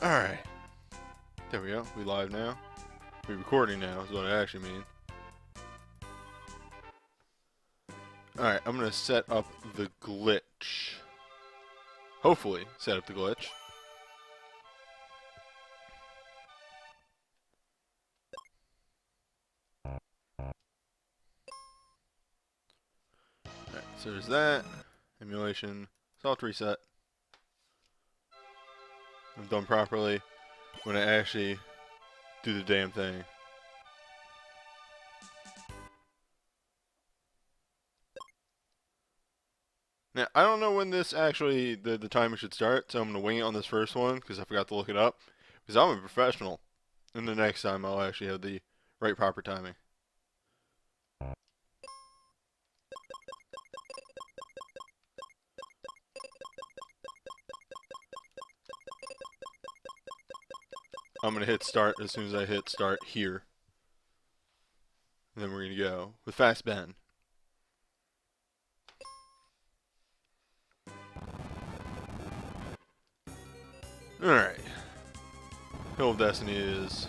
Alright. There we go. We live now. We're recording now is what I actually mean. Alright, I'm gonna set up the glitch. Hopefully, set up the glitch. Alright, so there's that. Emulation. Soft reset. If done properly, when I actually do the damn thing. Now, I don't know when this actually, the timer should start, so I'm going to wing it on this first one, because I forgot to look it up. Because I'm a professional. And the next time I'll actually have the right proper timing. I'm going to hit start as soon as I hit start here. And then we're going to go with Fast Ben. Alright. Hill of Destiny is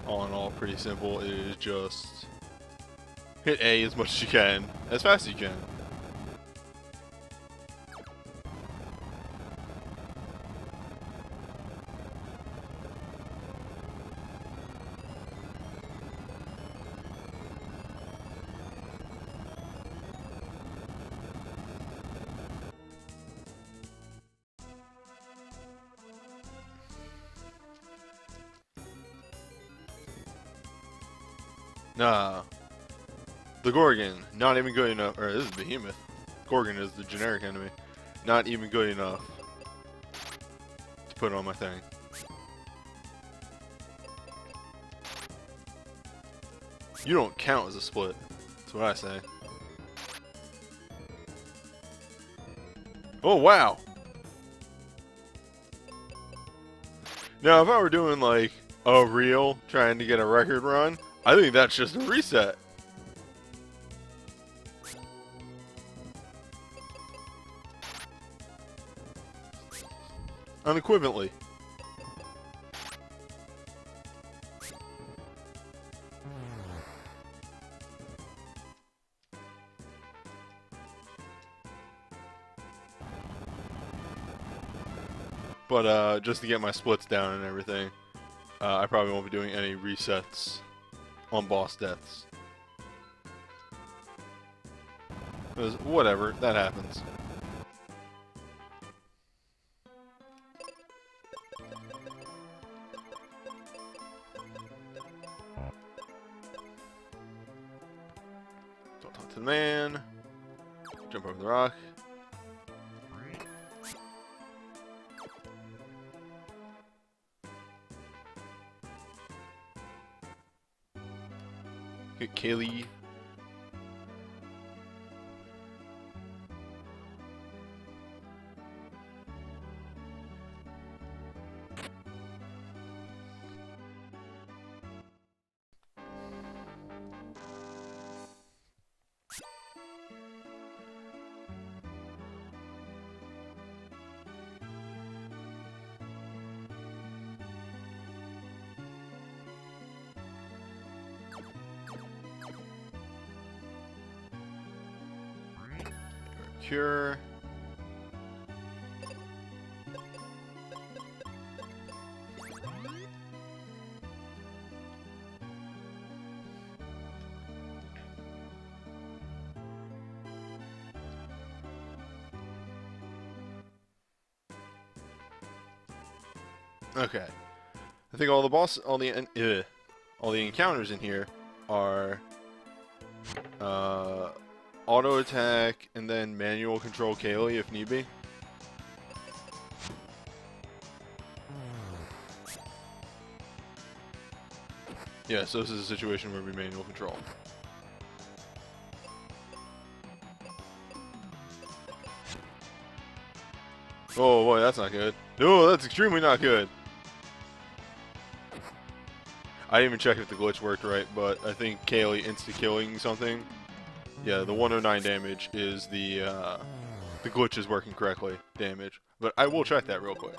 all in all pretty simple. It is just hit A as much as you can, as fast as you can. Nah. The Gorgon, not even good enough. Or this is Behemoth. Gorgon is the generic enemy. Not even good enough to put on my thing. You don't count as a split. That's what I say. Oh, wow. Now, if I were doing like a reel trying to get a record run, I think that's just a reset. Unequivocally. But just to get my splits down and everything, I probably won't be doing any resets on boss deaths. Because whatever, that happens. Don't talk to the man. Jump over the rock. Get Kaylee. Cure. Okay. I think all the encounters in here are auto attack and then manual control Kaylee if need be. Yeah, so this is a situation where we manual control. Oh boy, that's not good. No, that's extremely not good. I didn't even check if the glitch worked right, but I think Kaylee insta-killing something. Yeah, the 109 damage is the glitch is working correctly damage. But I will check that real quick.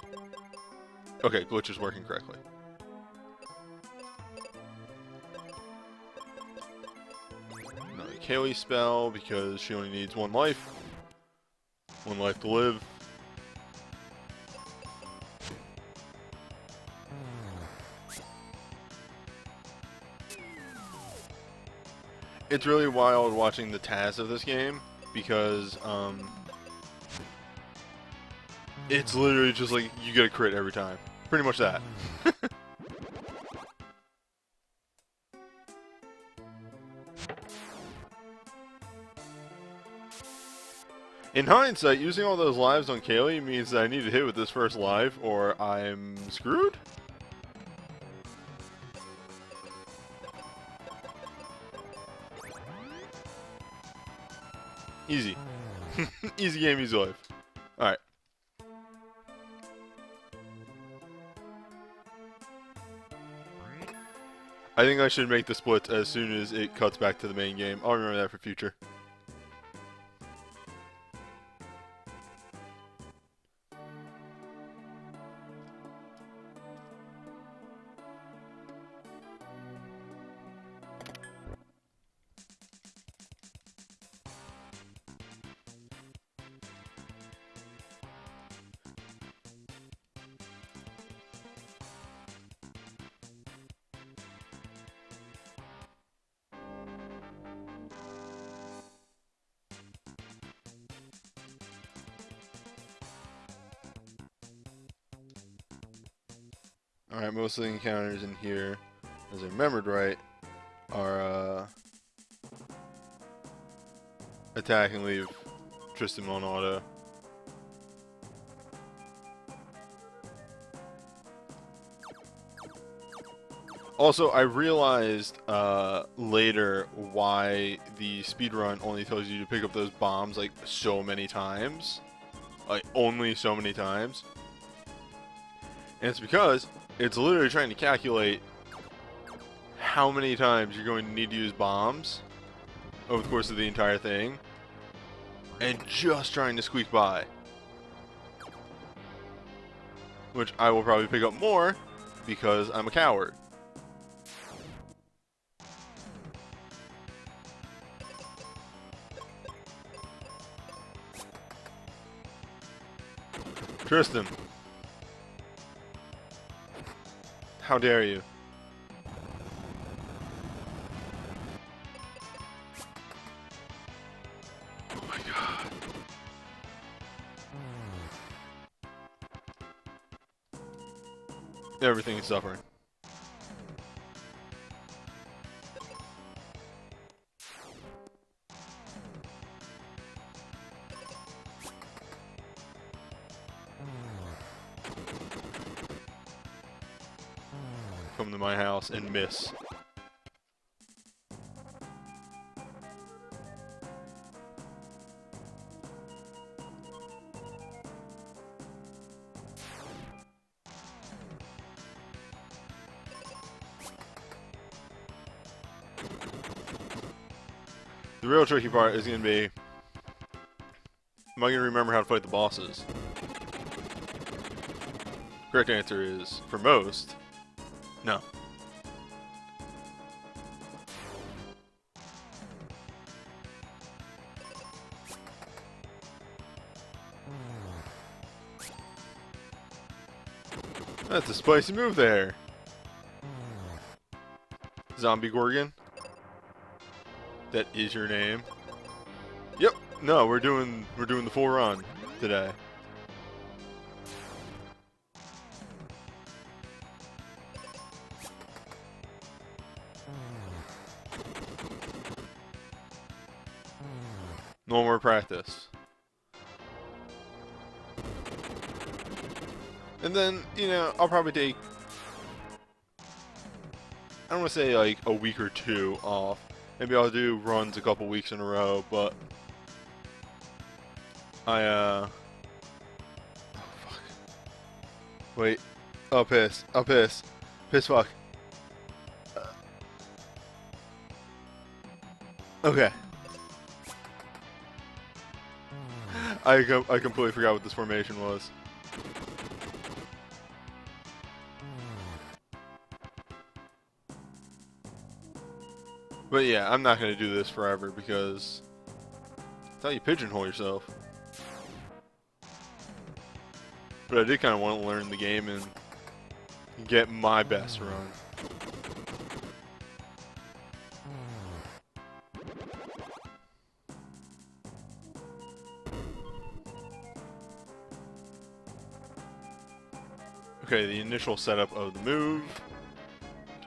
Okay, glitch is working correctly. Another Kaylee spell because she only needs one life. One life to live. It's really wild watching the TAS of this game because it's literally just like you get a crit every time. Pretty much that. In hindsight, using all those lives on Kaylee means that I need to hit with this first life or I'm screwed? Easy. Easy game, easy life. Alright. I think I should make the split as soon as it cuts back to the main game. I'll remember that for future. Alright, most of the encounters in here, as I remembered right, are attack and leave Tristan on auto. Also, I realized later why the speedrun only tells you to pick up those bombs like so many times. Like, only so many times. And it's because it's literally trying to calculate how many times you're going to need to use bombs over the course of the entire thing. And just trying to squeak by. Which I will probably pick up more because I'm a coward. Tristan. How dare you? Oh my god. Everything is suffering. Come to my house and miss. The real tricky part is going to be, am I going to remember how to fight the bosses? Correct answer is, for most, no. That's a spicy move there. Zombie Gorgon. That is your name. Yep. No, we're doing the full run today. No more practice. And then, you know, I'll probably take, I don't want to say like a week or two off. Maybe I'll do runs a couple weeks in a row, but oh fuck. Wait. Oh piss. Oh piss. Piss fuck. Okay. I completely forgot what this formation was. But yeah, I'm not going to do this forever because that's how you pigeonhole yourself. But I did kind of want to learn the game and get my best run. Okay, the initial setup of the move.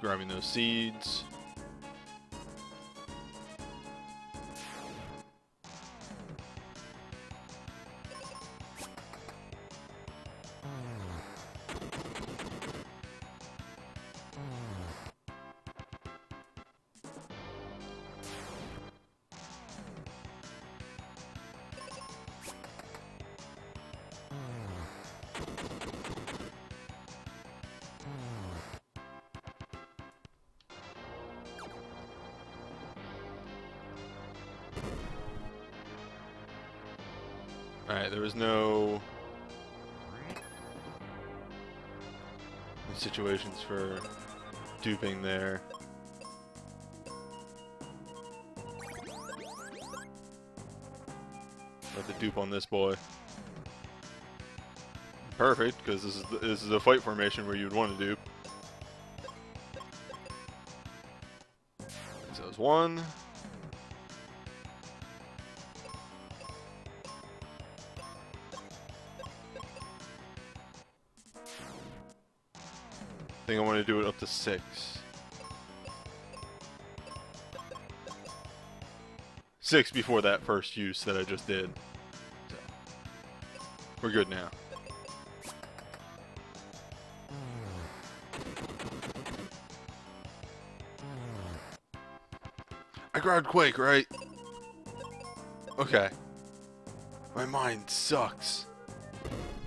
Grabbing those seeds. Alright, there was no situations for duping there. Let the dupe on this boy. Perfect, because this is a fight formation where you'd want to dupe. So that was one. I think I want to do it up to 6. 6 before that first use that I just did. So, we're good now. I grabbed Quake, right? Okay. My mind sucks.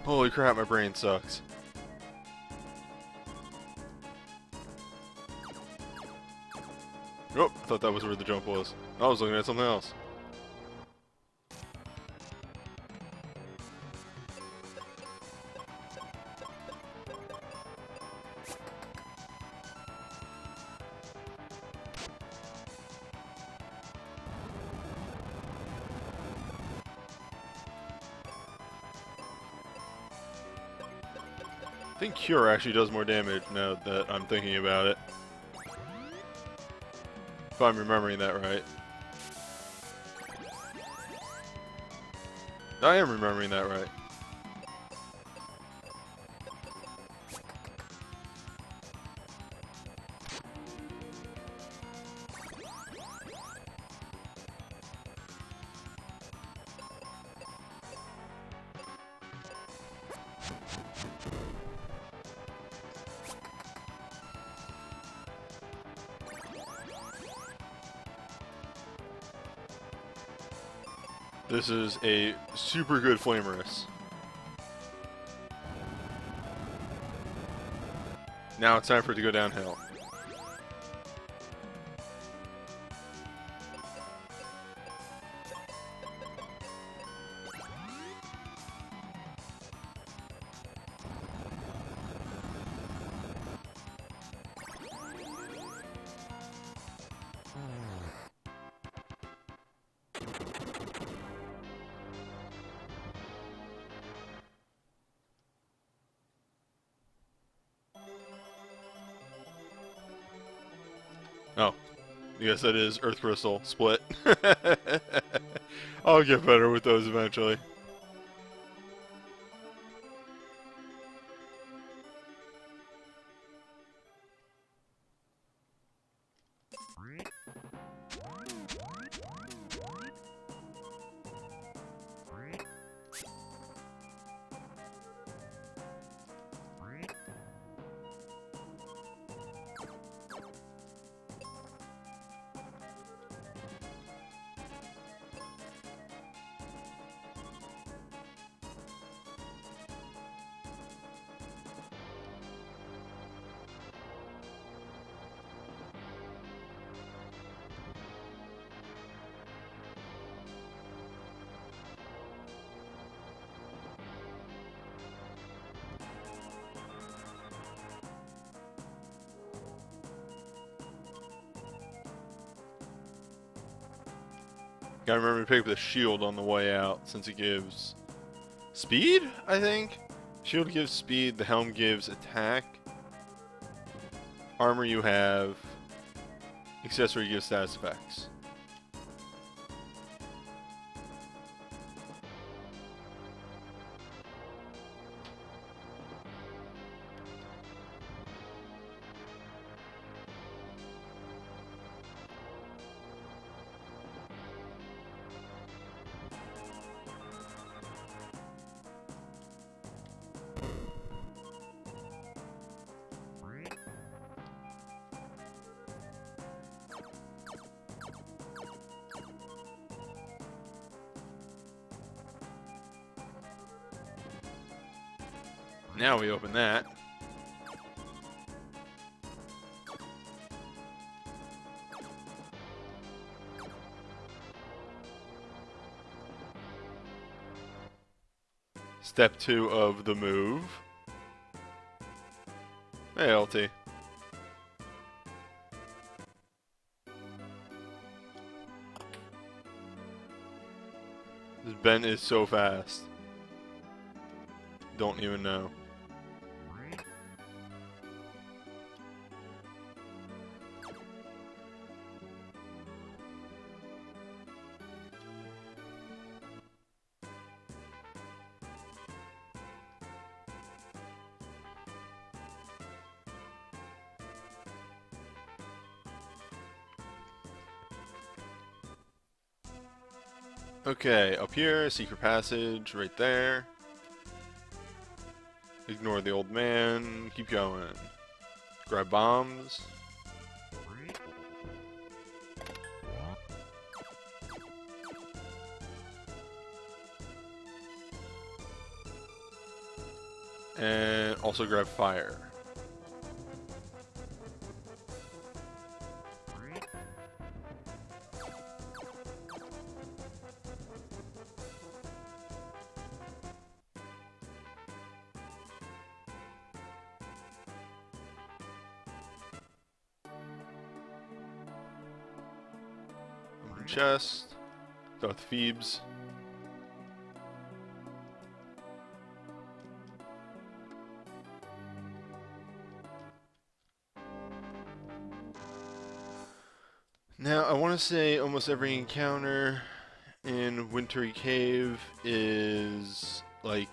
Holy crap, my brain sucks. Oh, I thought that was where the jump was. I was looking at something else. I think Cure actually does more damage now that I'm thinking about it. If I'm remembering that right. I am remembering that right. This is a super good Flamerous. Now it's time for it to go downhill. Oh, yes, that is Earth Crystal split. I'll get better with those eventually. Gotta remember to pick up the shield on the way out, since it gives speed, I think? Shield gives speed, the helm gives attack. Armor you have. Accessory gives status effects. Now we open that. Step 2 of the move. Hey, LT. This bend is so fast. Don't even know. Okay, up here, secret passage, right there. Ignore the old man, keep going. Grab bombs. And also grab fire. Chest. Darth Phoebes. Now, I want to say almost every encounter in Wintry Cave is like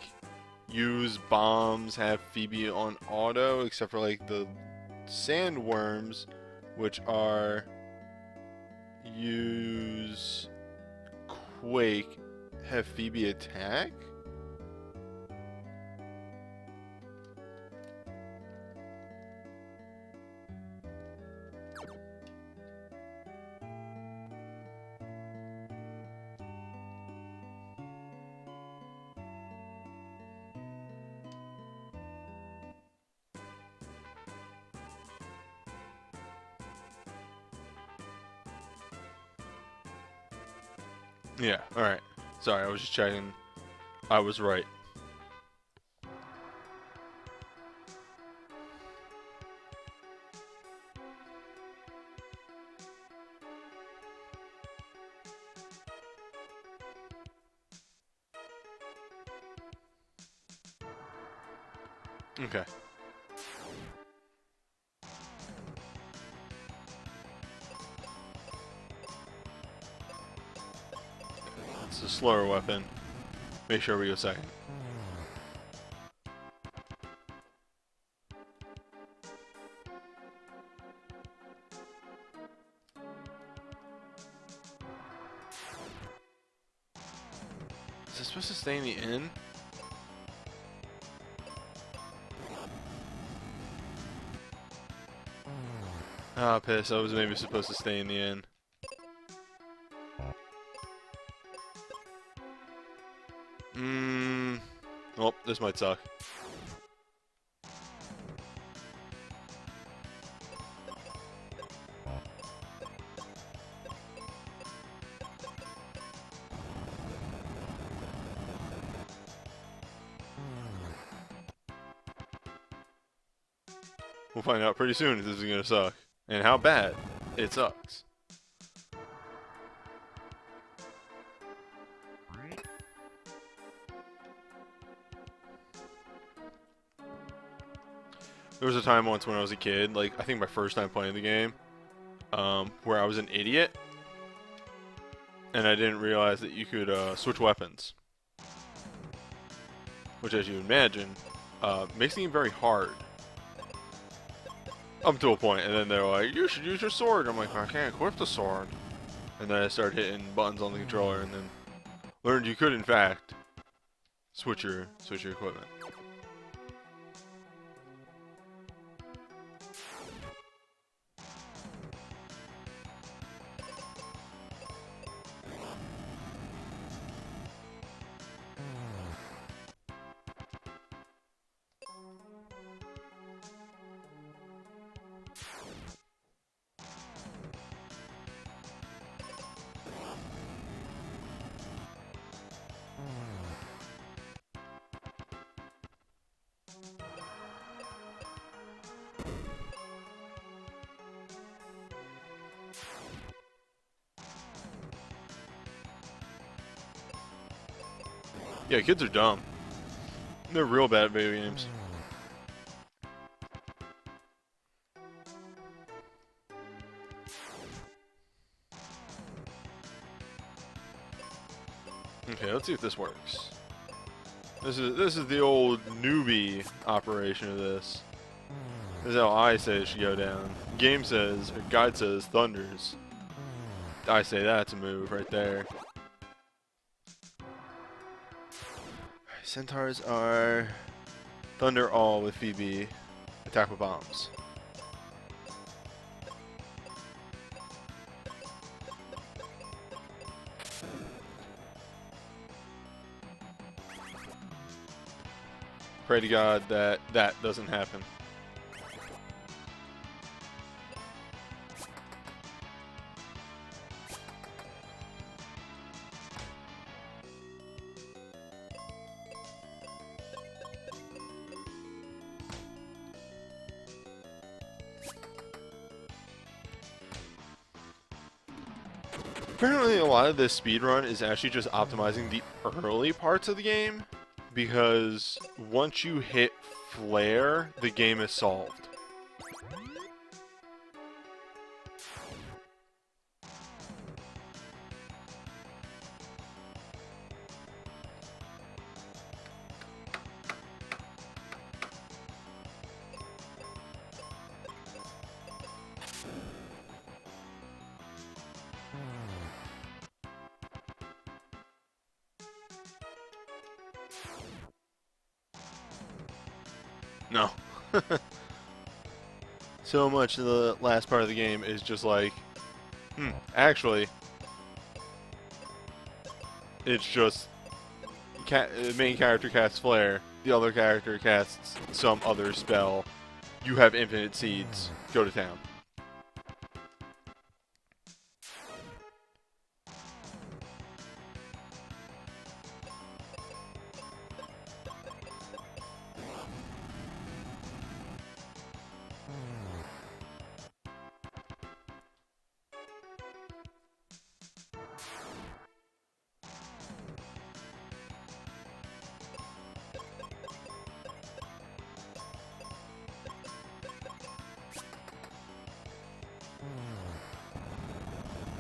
use bombs, have Phoebe on auto, except for like the sandworms, which are use Quake, have Phoebe attack? Yeah, alright. Sorry, I was just checking. I was right. Okay. It's a slower weapon. Make sure we go second. Is it supposed to stay in the inn? Ah, piss. I was maybe supposed to stay in the inn. Well, this might suck. We'll find out pretty soon if this is gonna suck. And how bad it sucks. There was a time once when I was a kid, like I think my first time playing the game, where I was an idiot, and I didn't realize that you could switch weapons, which, as you imagine, makes the game very hard. Up to a point, and then they're like, "You should use your sword." I'm like, "I can't equip the sword," and then I started hitting buttons on the controller, and then learned you could, in fact, switch your equipment. Yeah, kids are dumb. They're real bad at video games. Okay, let's see if this works. This is the old newbie operation of this. This is how I say it should go down. Game says, or guide says, thunders. I say that's a move right there. Centaurs are thunder all with VB, attack with bombs. Pray to God that that doesn't happen. Apparently a lot of this speedrun is actually just optimizing the early parts of the game, because once you hit flare, the game is solved. No. So much of the last part of the game is just like, actually, it's just the main character casts flare, the other character casts some other spell, you have infinite seeds, go to town.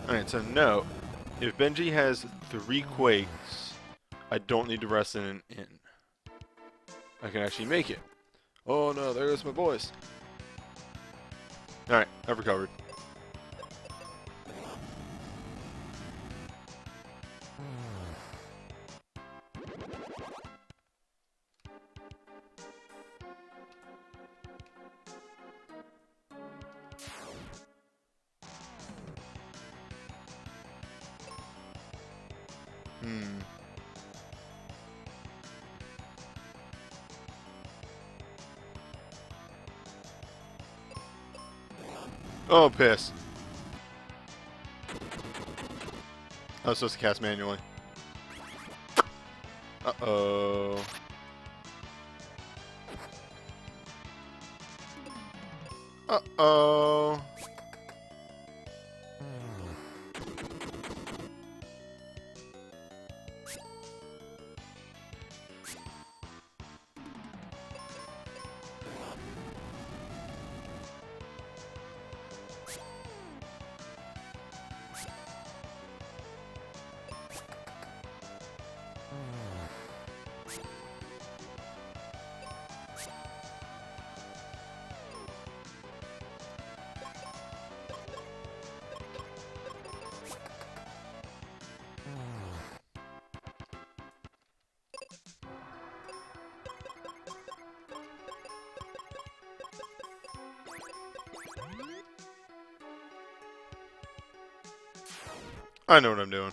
Alright, so note, if Benji has 3 quakes, I don't need to rest in an inn. I can actually make it. Oh no, there goes my voice. Alright, I've recovered. Oh, piss. I was supposed to cast manually. Uh-oh. Uh-oh. I know what I'm doing.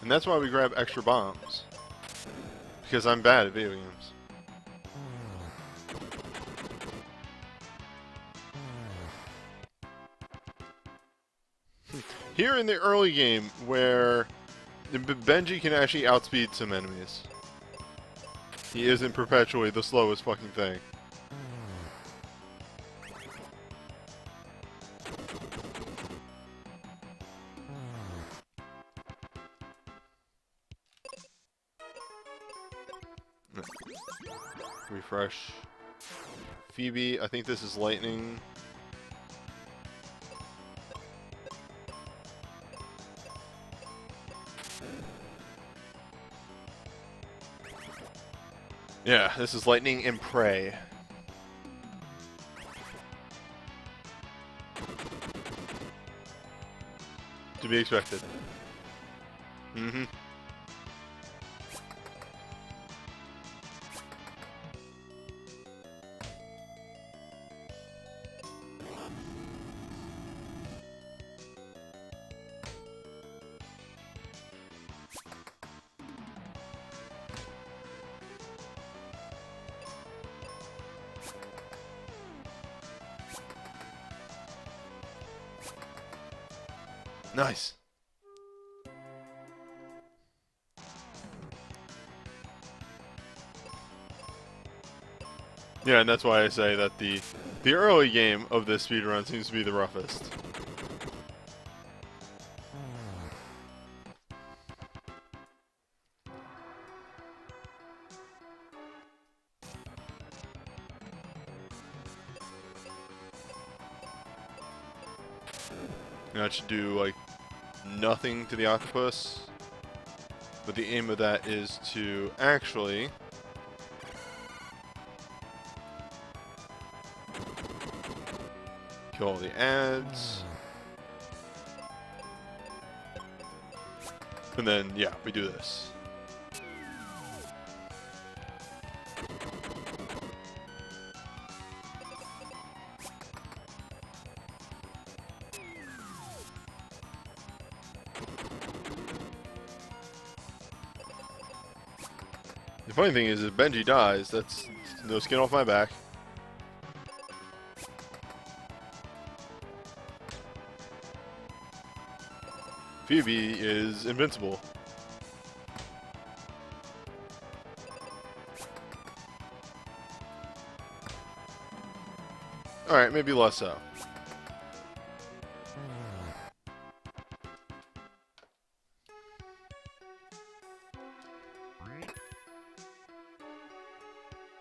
And that's why we grab extra bombs. Because I'm bad at video games. Here in the early game, where Benji can actually outspeed some enemies. He isn't perpetually the slowest fucking thing. Refresh. Phoebe, I think this is lightning. Yeah, this is lightning and prey. To be expected. Mm-hmm. Nice. Yeah, and that's why I say that the early game of this speedrun seems to be the roughest. And that should do like nothing to the octopus, but the aim of that is to actually kill all the ads. And then, yeah, we do this. The funny thing is, if Benji dies, that's no skin off my back. Phoebe is invincible. Alright, maybe less so.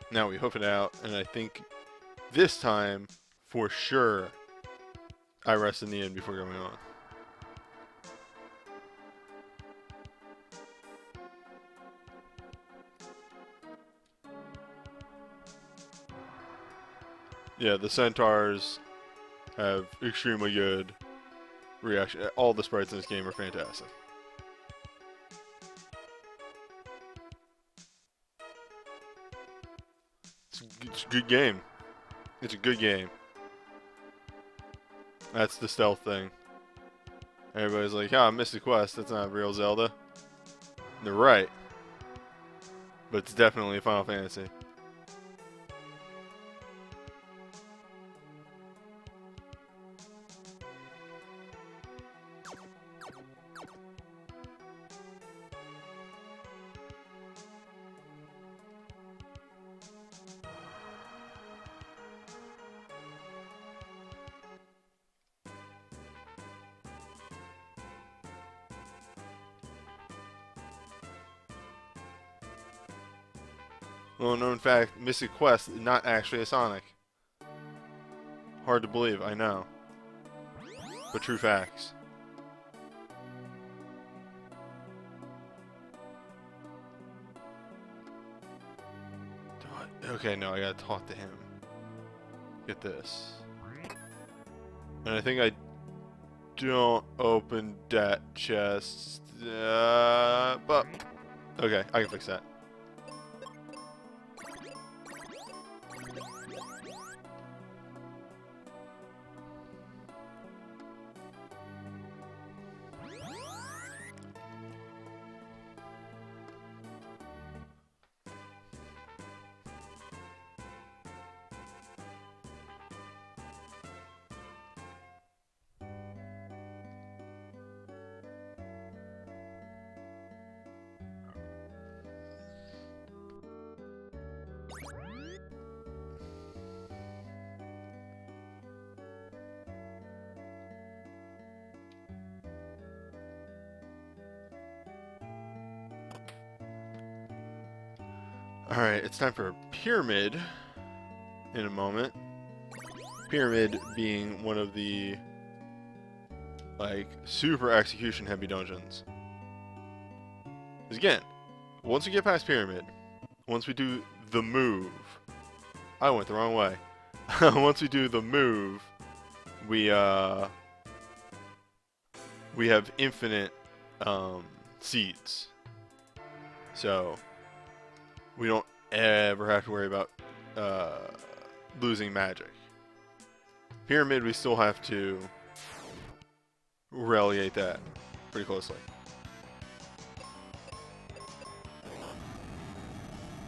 Now we hoof it out, and I think this time, for sure, I rest in the end before going on. Yeah, the centaurs have extremely good reaction. All the sprites in this game are fantastic. It's a good game. It's a good game. That's the stealth thing. Everybody's like, "Ah, Mystic Quest, that's not real Zelda." They're right. But it's definitely Final Fantasy. Well, no, in fact, Mystic Quest is not actually a Sonic. Hard to believe, I know. But true facts. Okay, no, I gotta talk to him. Get this. And I think I don't open that chest. But okay, I can fix that. Alright, it's time for a pyramid in a moment. Pyramid being one of the, like, super execution heavy dungeons. Because again, once we get past pyramid, once we do the move, I went the wrong way. Once we do the move, we have infinite seeds. So we don't ever have to worry about losing magic. Pyramid, we still have to reliate that pretty closely.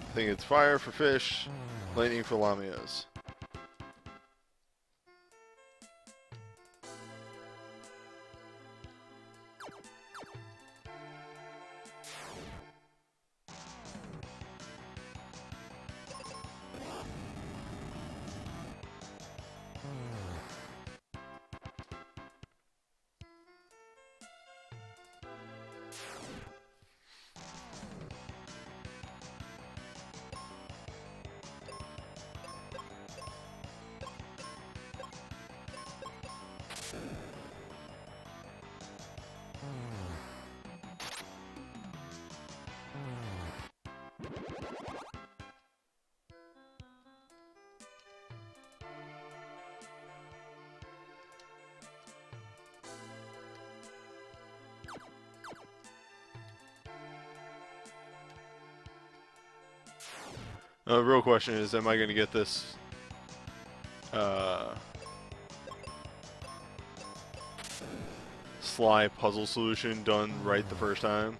I think it's fire for fish, lightning for lamias. The real question is, am I going to get this sly puzzle solution done right the first time?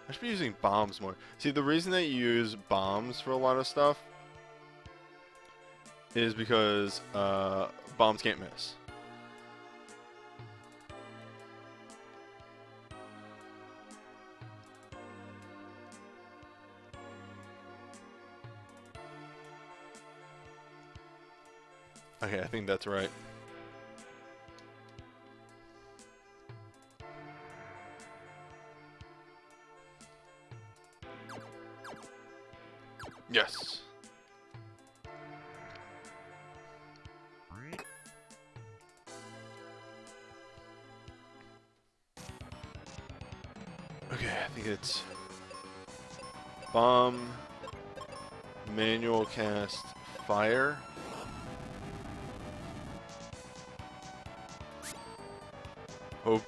I should be using bombs more. See, the reason that you use bombs for a lot of stuff is because bombs can't miss. Okay, I think that's right. Yes. Okay, I think it's bomb, manual cast, fire. Hope,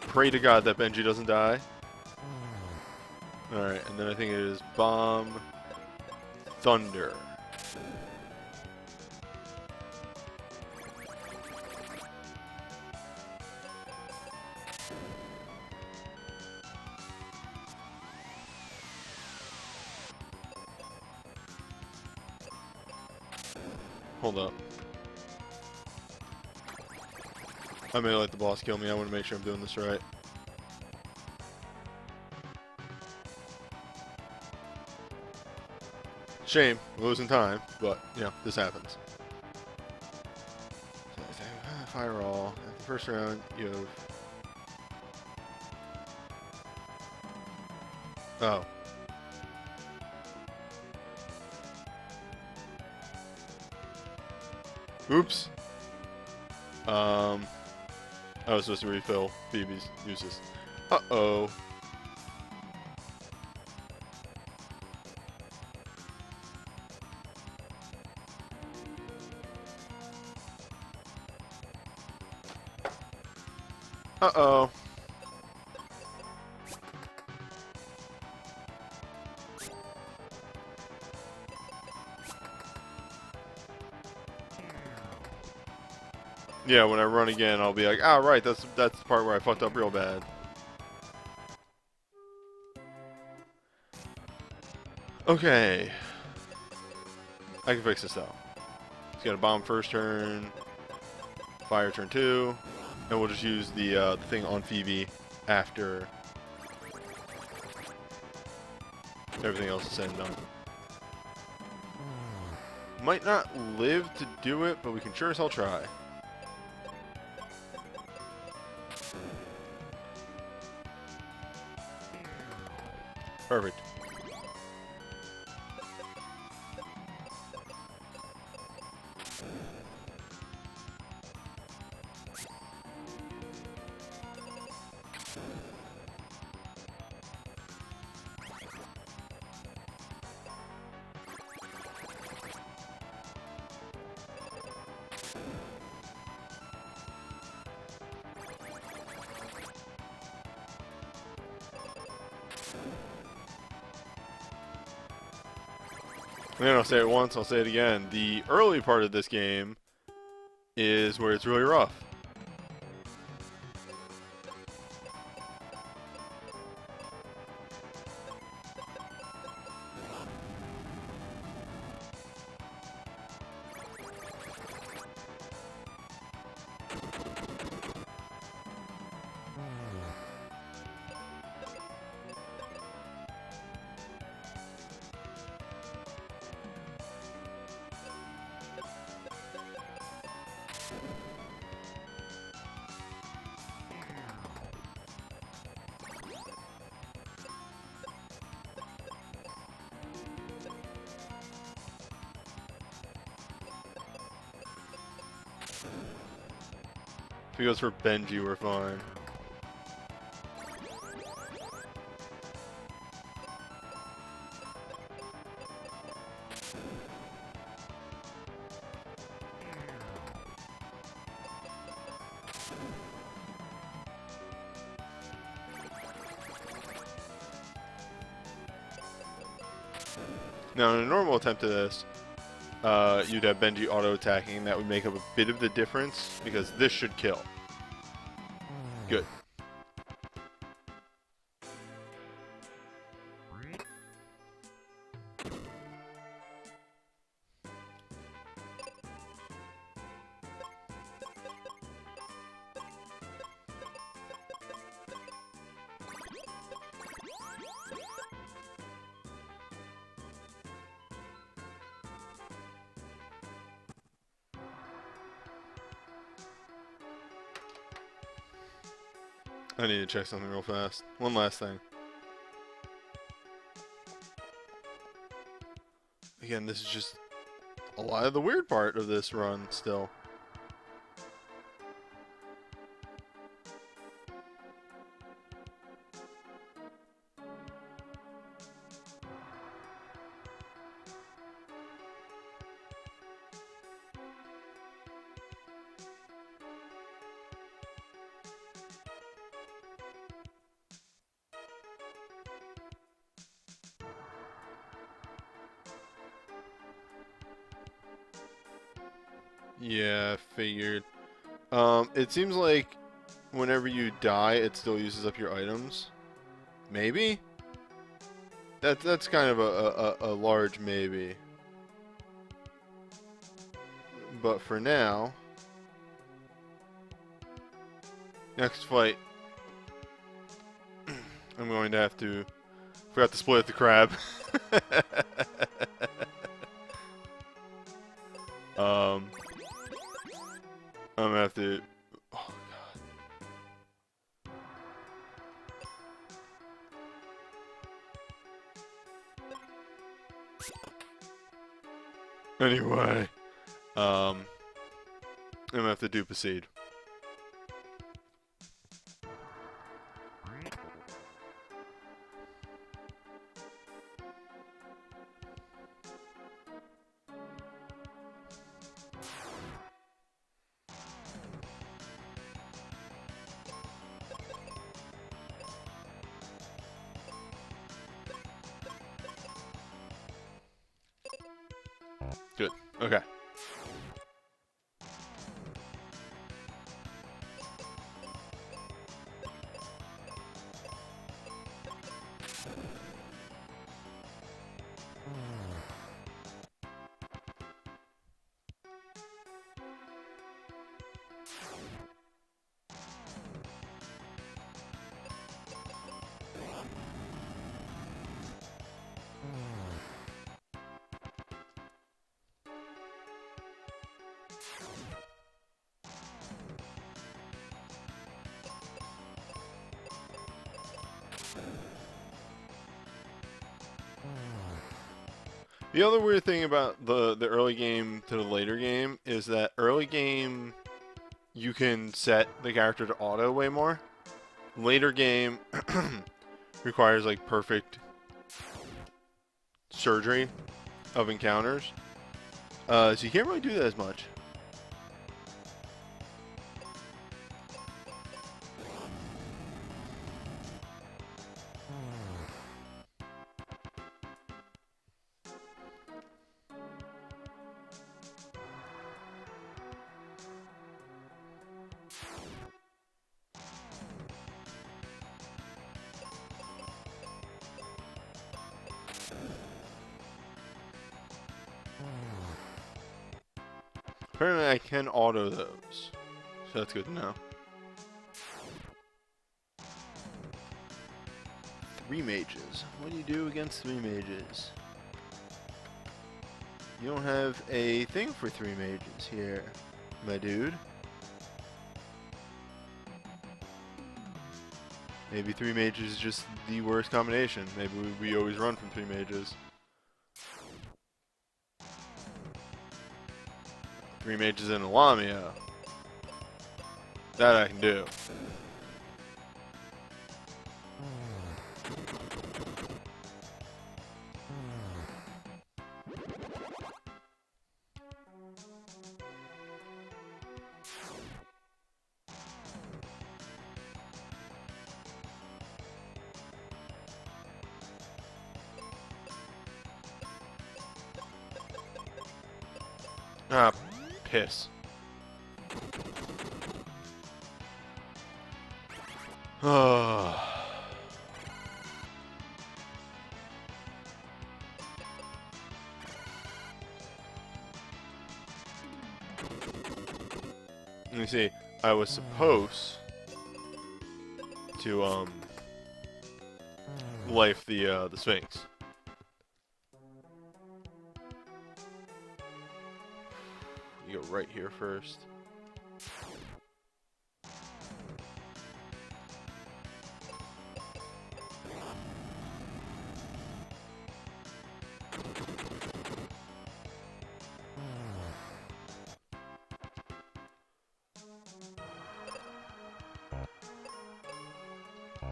pray to God that Benji doesn't die. Alright, and then I think it is bomb, thunder. Hold up. I may let the boss kill me. I want to make sure I'm doing this right. Shame, losing time, but, you know, this happens. Fire all. At the first round, you have... Oh. Oops. I was supposed to refill Phoebe's uses. Uh-oh. Uh-oh. Yeah, when I run again, I'll be like, ah, right, that's the part where I fucked up real bad. Okay. I can fix this though. He's got a bomb first turn, fire turn 2, and we'll just use the thing on Phoebe after everything else is said and done. Might not live to do it, but we can sure as hell try. Perfect. And I'll say it once, I'll say it again. The early part of this game is where it's really rough. If he goes for Benji, we're fine. Now, in a normal attempt at this, you'd have Benji auto-attacking. That would make up a bit of the difference, because this should kill. Good. I need to check something real fast. One last thing. Again, this is just a lot of the weird part of this run still. Yeah, figured. It seems like whenever you die, it still uses up your items. Maybe? That's kind of a large maybe. But for now, next fight, I'm going to have to... Forgot to split the crab. I'm gonna have to... Oh, God. Anyway, I'm gonna have to dupe a seed. Good. Okay. The other weird thing about the early game to the later game is that early game you can set the character to auto way more. Later game requires like perfect surgery of encounters, so you can't really do that as much. Apparently I can auto those, so that's good to know. 3 mages. What do you do against 3 mages? You don't have a thing for 3 mages here, my dude. Maybe 3 mages is just the worst combination. Maybe we always run from 3 mages. 3 mages in a Lamia. That I can do. Ah, piss. Oh. Let me see. I was supposed to life the Sphinx. You go right here first.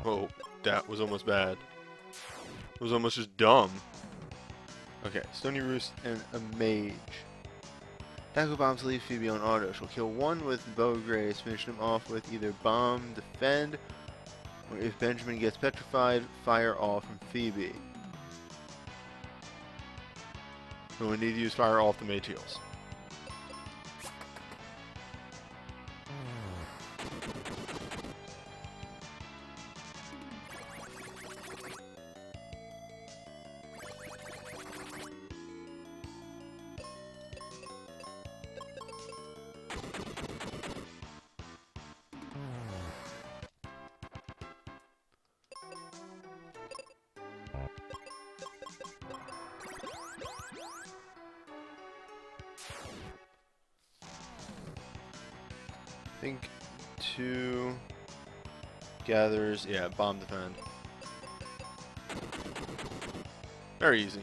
Oh, that was almost bad. It was almost just dumb. Okay, Stony Roost and a mage. Tackle bombs leave Phoebe on auto. She'll kill one with Bow Grace, finish him off with either bomb, defend, or if Benjamin gets petrified, fire all from Phoebe. So we need to use fire off the mage heals. I think 2 gathers, yeah, bomb defend. Very easy.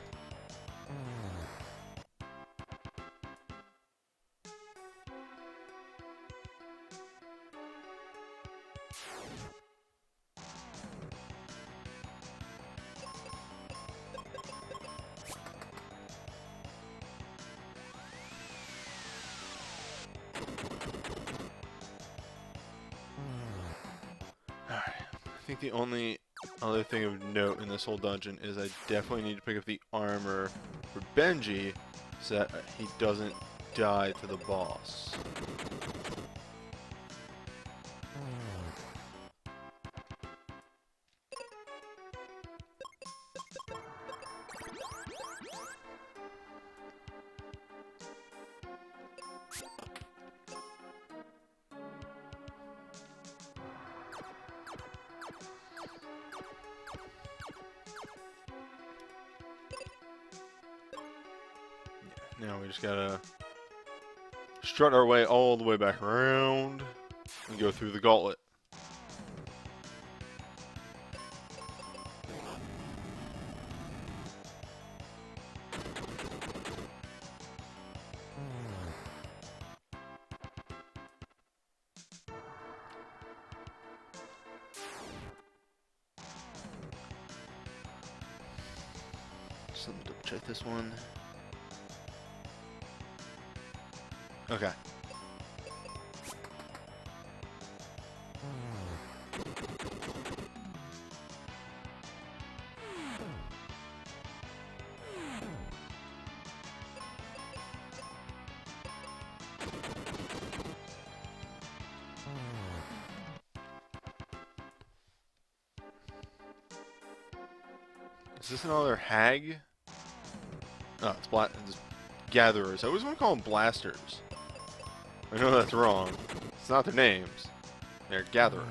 I think the only other thing of note in this whole dungeon is I definitely need to pick up the armor for Benji so that he doesn't die to the boss. Now we just gotta strut our way all the way back around and go through the gauntlet. Just let me double check this one. Okay. Is this another hag? Oh, it's gatherers. I always want to call them blasters. I know that's wrong. It's not their names. They're gatherers.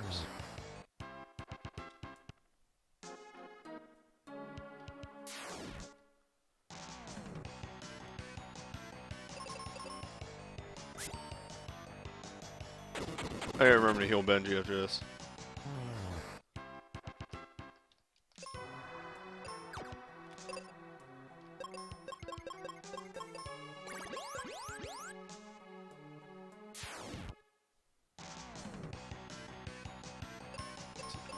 I gotta remember to heal Benji after this.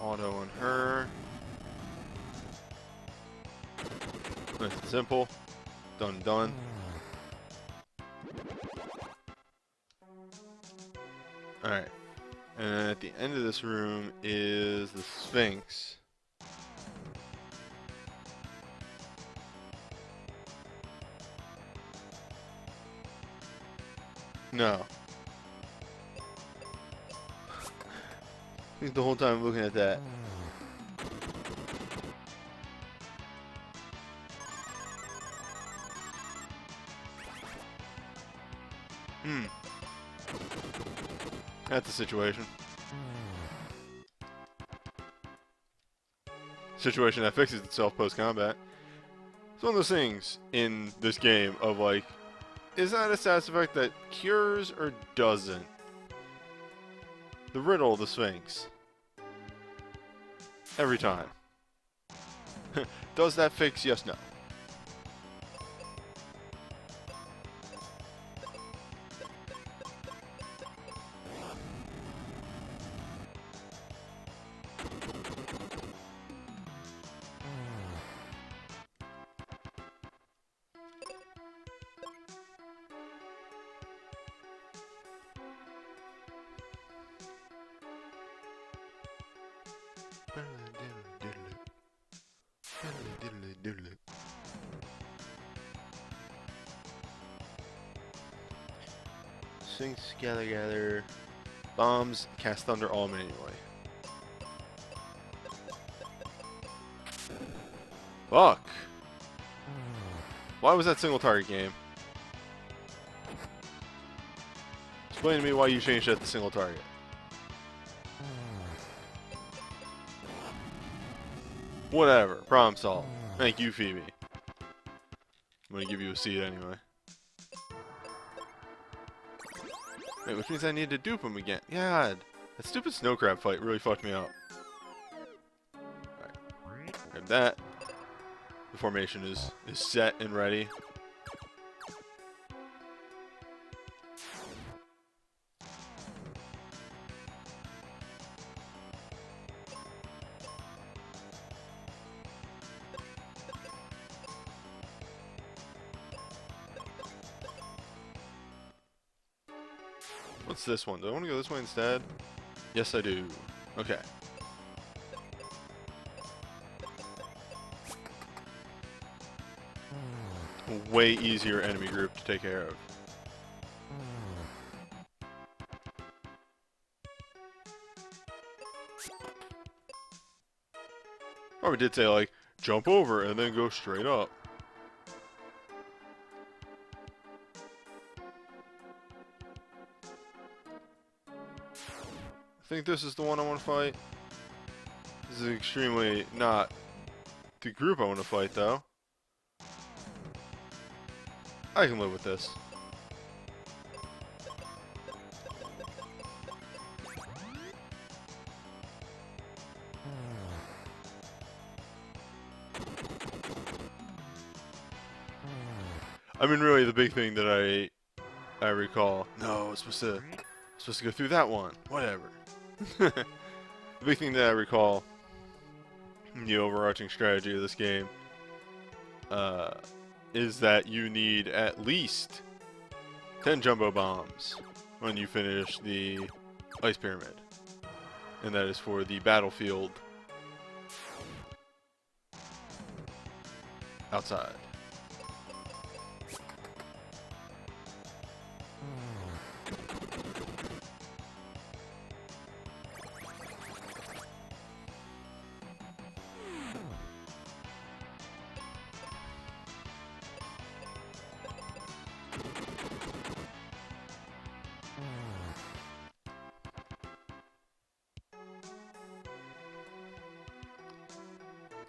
Auto on her. Nice and simple. Done, done. Alright. And at the end of this room is the Sphinx. No. I think the whole time I'm looking at that. That's the situation. Situation that fixes itself post-combat. It's one of those things in this game of like, is that a status effect that cures or doesn't? The riddle of the Sphinx. Every time. Does that fix? Yes, no. Sphinx, gather. Bombs, cast thunder all manually. Fuck! Why was that single target game? Explain to me why you changed that to single target. Whatever. Problem solved. Thank you, Phoebe. I'm gonna give you a seat anyway. Wait, which means I need to dupe him again. God, that stupid snow crab fight really fucked me up. Alright. Grab that. The formation is set and ready. What's this one? Do I want to go this way instead? Yes, I do. Okay. Way easier enemy group to take care of. Oh, we did say, like, jump over and then go straight up. I think this is the one I want to fight. This is extremely not the group I want to fight, though. I can live with this. I mean, really, the big thing that I recall. No, it's supposed to go through that one. Whatever. The big thing that I recall, the overarching strategy of this game, is that you need at least 10 jumbo bombs when you finish the ice pyramid. And that is for the battlefield outside.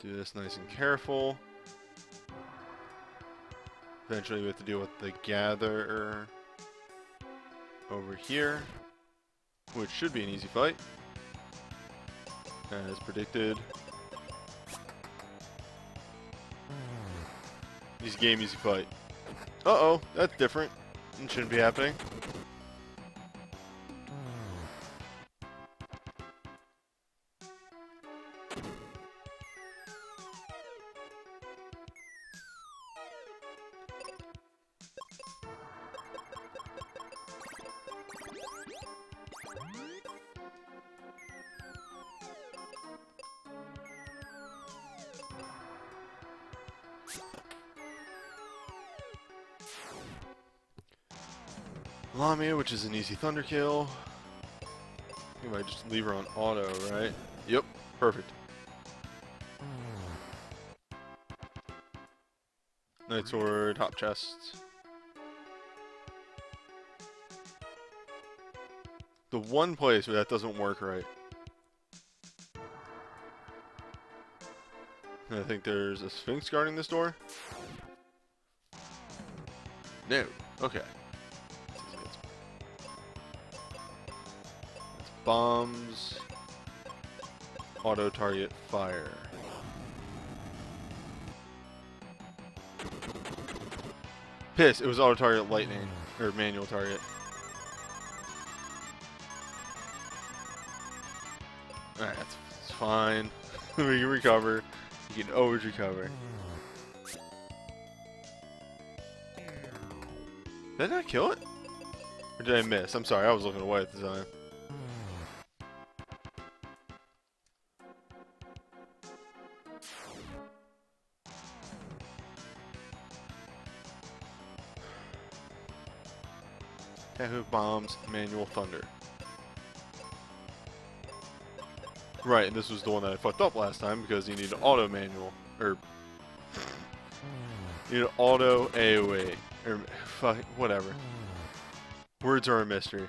Do this nice and careful. Eventually we have to deal with the gatherer over here, which should be an easy fight, as predicted. Easy game, easy fight. Uh-oh, that's different. It shouldn't be happening. Lamia, which is an easy thunder kill. I might just leave her on auto, right? Yep, perfect. Night sword, hop chest. The one place where that doesn't work right. And I think there's a Sphinx guarding this door. No. Okay. It's bombs. Auto target fire. Piss. It was auto target lightning. Or manual target. Alright, that's fine. We can recover. You can always recover. Did I not kill it? Or did I miss? I'm sorry, I was looking away at the time. Tahoe bombs, manual thunder. Right, and this was the one that I fucked up last time because you need an auto manual, or you need an auto AoE, or fuck, whatever. Words are a mystery.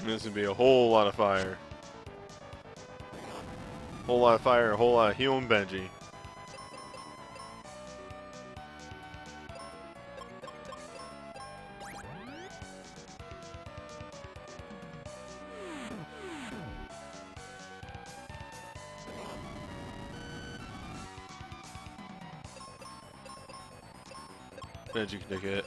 This would be a whole lot of fire. Whole lot of fire, a whole lot of healing Benji. Benji can take it.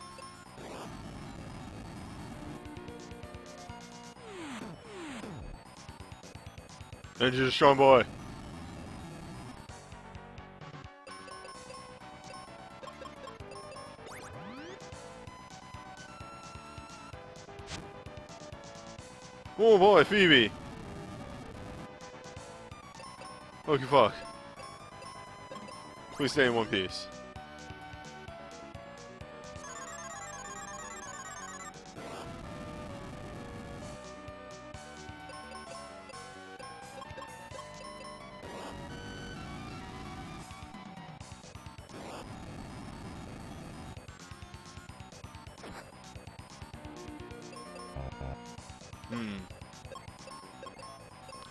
Benji's a strong boy. Oh boy, Phoebe. Okay, fuck. Please stay in one piece.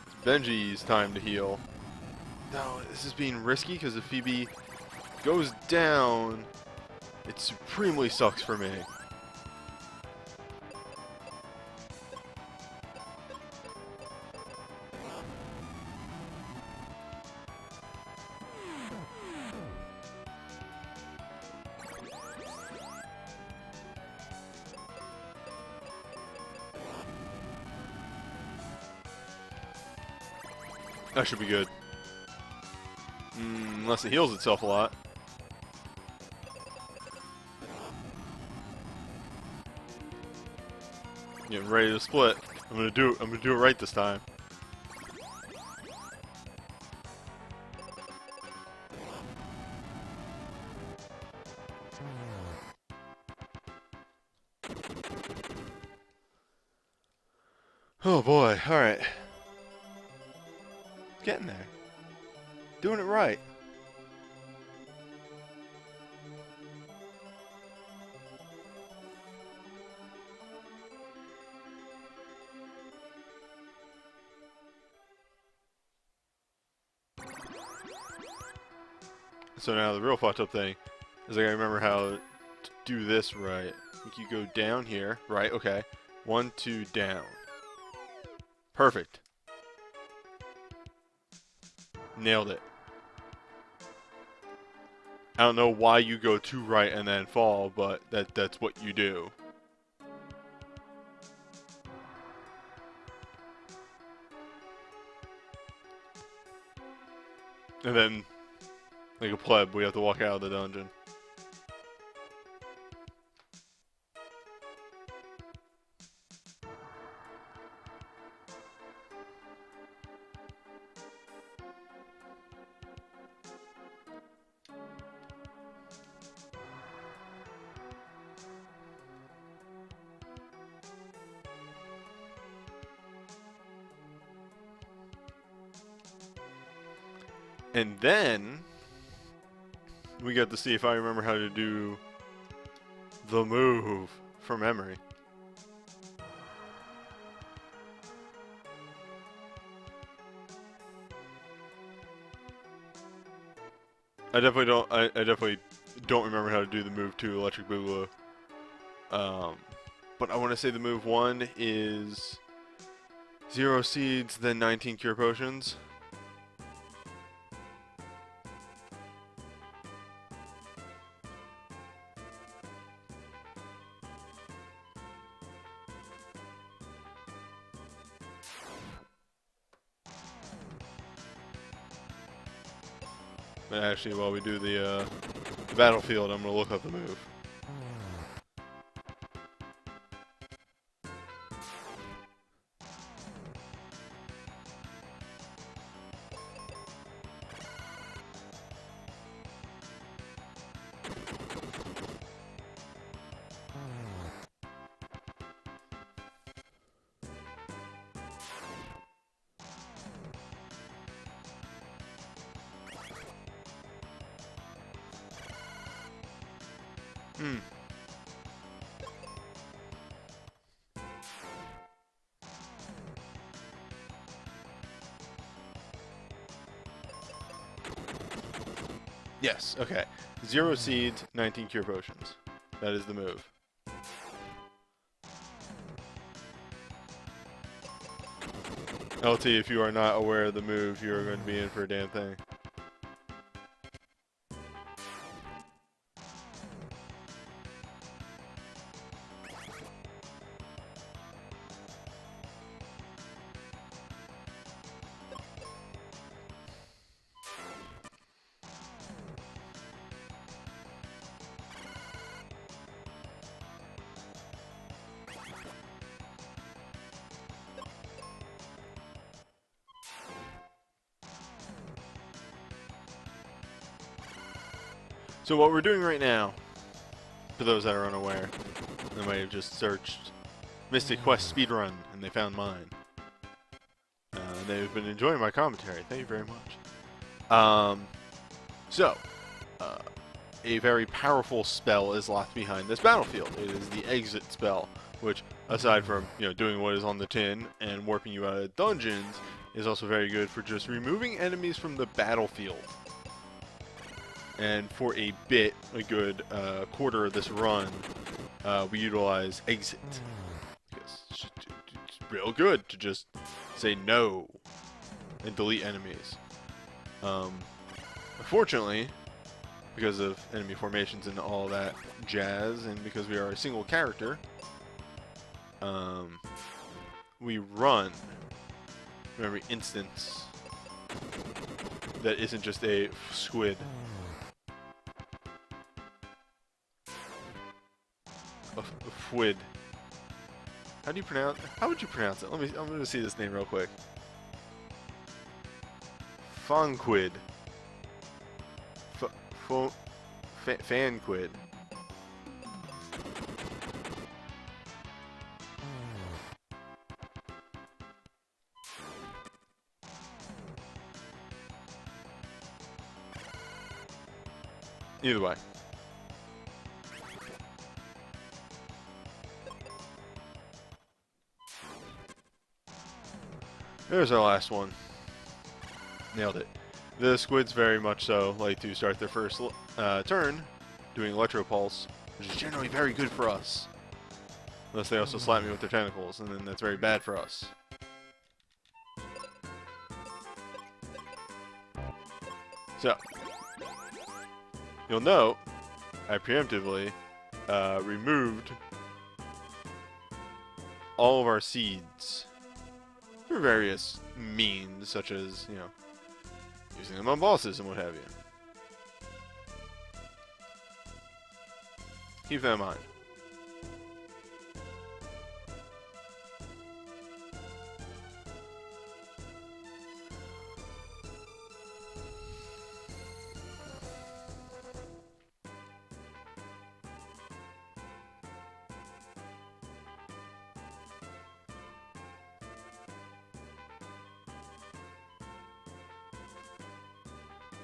It's Benji's time to heal. No, this is being risky because if Phoebe goes down, it supremely sucks for me. That should be good. Unless it heals itself a lot. Getting ready to split. I'm gonna do it right this time. Oh boy, alright. Getting there. Doing it right. So now the real fucked up thing is I gotta remember how to do this right. You go down here, right? Okay. 1, 2, down. Perfect. Nailed it. I don't know why you go to right and then fall, but that's what you do. And then, like a pleb, we have to walk out of the dungeon. And then we got to see if I remember how to do the move from memory. I definitely don't remember how to do the move 2, Electric Boogaloo. But I want to say the move 1 is 0 seeds, then 19 cure potions. But actually, while we do the battlefield, I'm going to look up the move. Yes, okay. 0 seeds, 19 cure potions. That is the move. LT, if you are not aware of the move, you are going to be in for a damn thing. So what we're doing right now, for those that are unaware, they might have just searched Mystic Quest speedrun and they found mine. They've been enjoying my commentary. Thank you very much. A very powerful spell is locked behind this battlefield. It is the exit spell, which, aside from doing what is on the tin and warping you out of dungeons, is also very good for just removing enemies from the battlefield. And for a good quarter of this run, we utilize exit. Because it's real good to just say no and delete enemies. Unfortunately, because of enemy formations and all that jazz, and because we are a single character, we run from every instance that isn't just a squid. A fwid. How would you pronounce it? I'm gonna see this name real quick. Fonquid. Fanquid. Either way. There's our last one. Nailed it. The squids very much so like to start their first turn doing Electro Pulse, which is generally very good for us. Unless they also slap me with their tentacles, and then that's very bad for us. So, you'll note I preemptively removed all of our seeds for various means, such as, using them on bosses and what have you. Keep that in mind.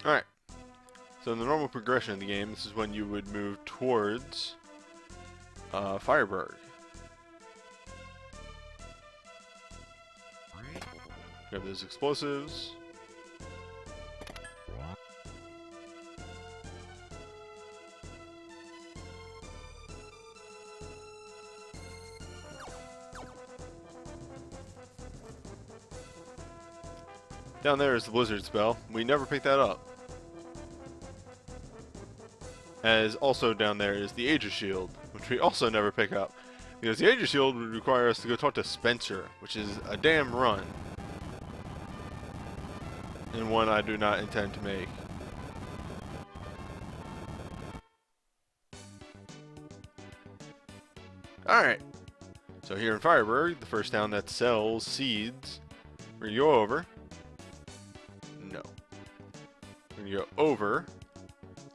Alright, so in the normal progression of the game, this is when you would move towards Fireberg. Grab those explosives. Down there is the Blizzard spell. We never picked that up. As also down there is the Aegis Shield, which we also never pick up. Because the Aegis Shield would require us to go talk to Spencer, which is a damn run. And one I do not intend to make. Alright. So here in Fireberg, the first town that sells seeds, we're going to go over. No. We're going to go over.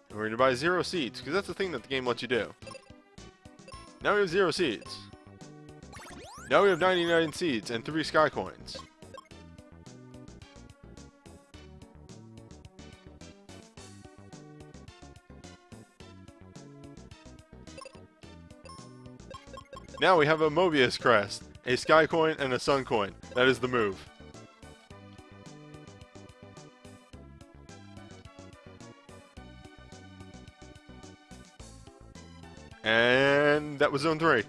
And we're going to buy 0 seeds, because that's the thing that the game lets you do. Now we have 0 seeds. Now we have 99 seeds and 3 sky coins. Now we have a Mobius crest, a sky coin, and a sun coin. That is the move. And that was zone 3.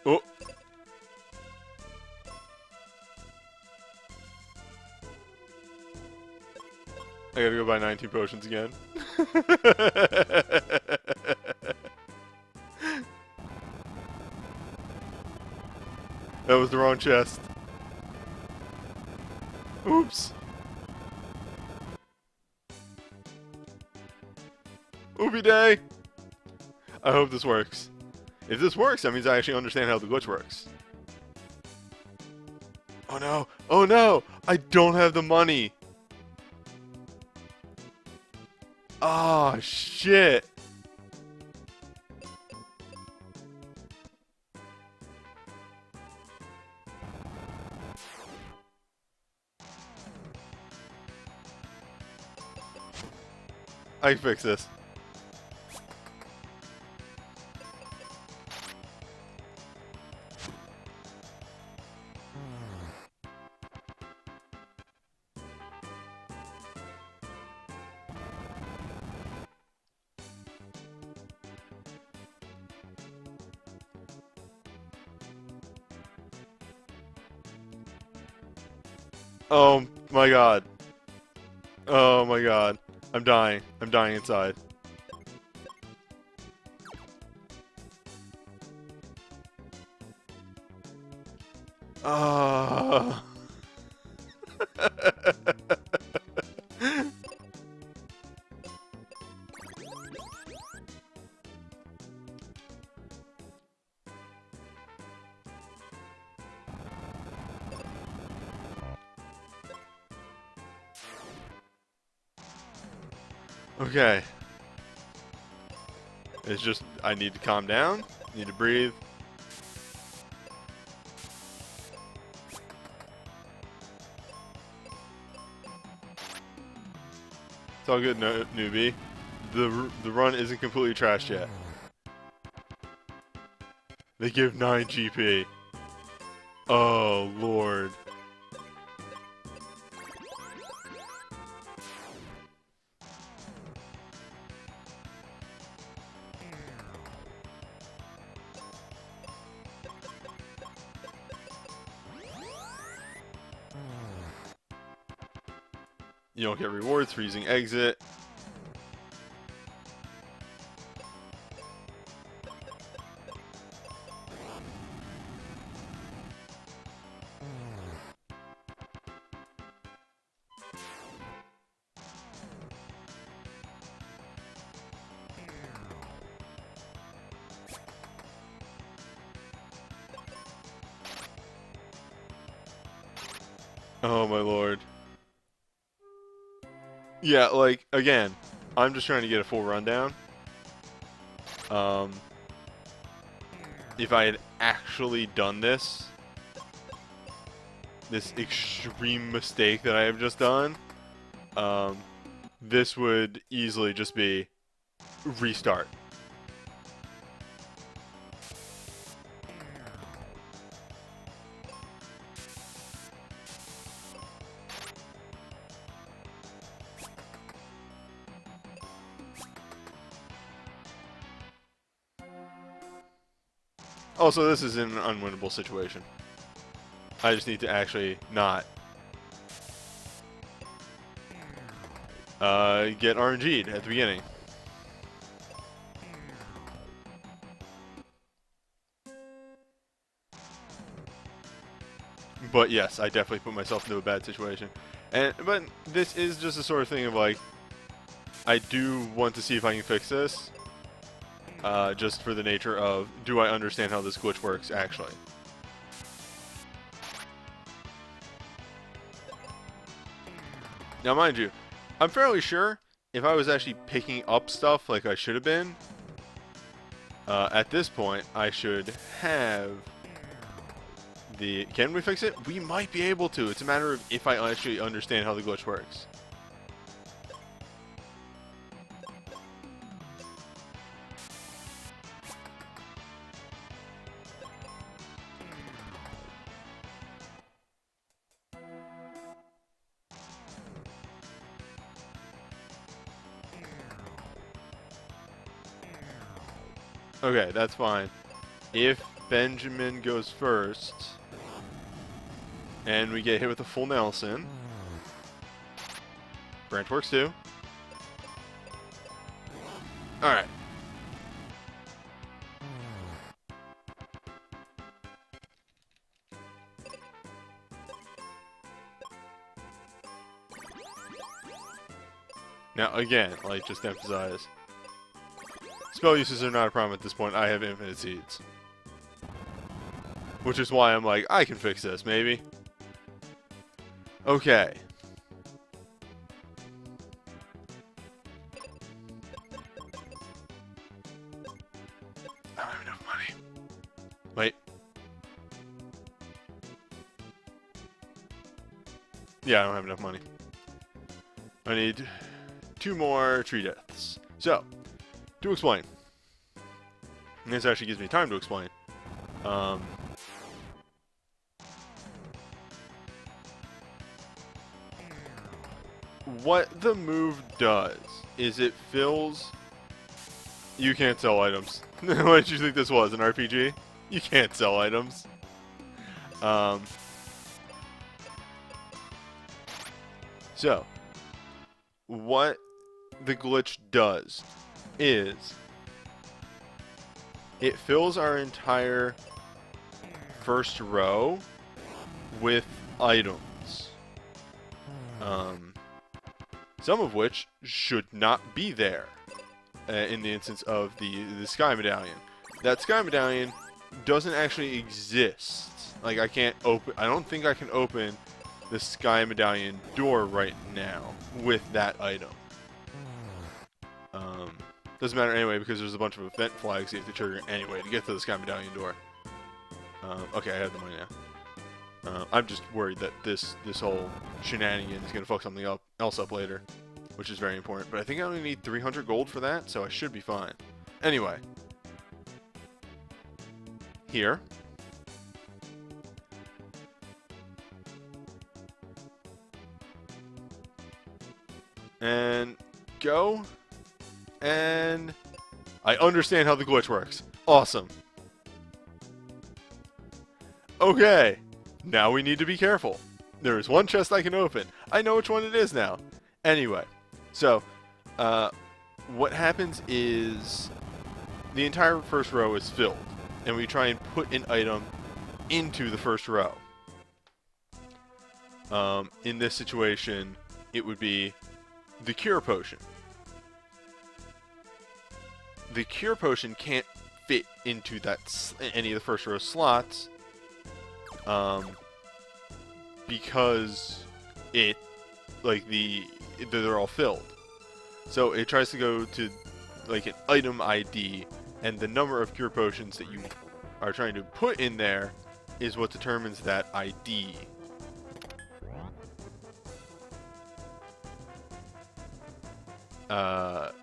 Oh. I gotta go buy 19 potions again. That was the wrong chest. day. I hope this works. If this works, that means I actually understand how the glitch works. Oh no! Oh no! I don't have the money! Ah, shit! I can fix this. Oh my god. Oh my god. I'm dying. I'm dying inside. Ah. Okay. It's just, I need to calm down, need to breathe. It's all good, newbie. The run isn't completely trashed yet. They give 9 GP. Oh, Lord. You don't get rewards for using exit. Oh my lord. Yeah, like, again, I'm just trying to get a full rundown. If I had actually done this extreme mistake that I have just done, this would easily just be restart. Also, this is an unwinnable situation. I just need to actually not get RNG'd at the beginning. But yes, I definitely put myself into a bad situation. But this is just the sort of thing of like, I do want to see if I can fix this. Just for the nature of, do I understand how this glitch works, actually? Now, mind you, I'm fairly sure if I was actually picking up stuff like I should have been, at this point, I should have the... Can we fix it? We might be able to. It's a matter of if I actually understand how the glitch works. Okay, that's fine. If Benjamin goes first, and we get hit with a full Nelson, branch works too. Alright. Now, again, like, just emphasize, spell uses are not a problem at this point. I have infinite seeds. Which is why I'm like, I can fix this, maybe. Okay. I don't have enough money. Wait. Yeah, I don't have enough money. I need 2 more tree deaths. So, to explain. And this actually gives me time to explain. What the move does is it fills... You can't sell items. What did you think this was, an RPG? You can't sell items. So, what the glitch does is it fills our entire first row with items. Some of which should not be there in the instance of the Sky Medallion. That Sky Medallion doesn't actually exist. Like, I can't open... I don't think I can open the Sky Medallion door right now with that item. Doesn't matter anyway because there's a bunch of event flags you have to trigger anyway to get to the Sky Medallion door. Okay, I have the money now. I'm just worried that this whole shenanigan is going to fuck something else up later, which is very important. But I think I only need 300 gold for that, so I should be fine. Anyway. Here. And go. And I understand how the glitch works. Awesome. Okay. Now we need to be careful. There is one chest I can open. I know which one it is now. Anyway. So, what happens is the entire first row is filled. And we try and put an item into the first row. In this situation, it would be the Cure Potion. The Cure Potion can't fit into any of the first row slots. Because they're all filled. So it tries to go to like an item ID, and the number of Cure Potions that you are trying to put in there is what determines that ID.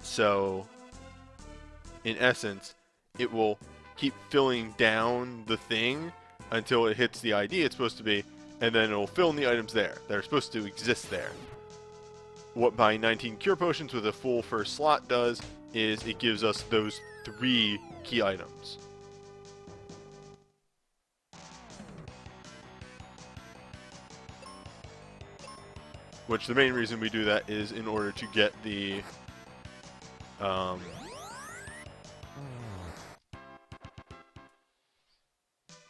So in essence, it will keep filling down the thing until it hits the ID it's supposed to be, and then it'll fill in the items there that are supposed to exist there. What buying 19 Cure Potions with a full first slot does is it gives us those 3 key items. Which the main reason we do that is in order to get the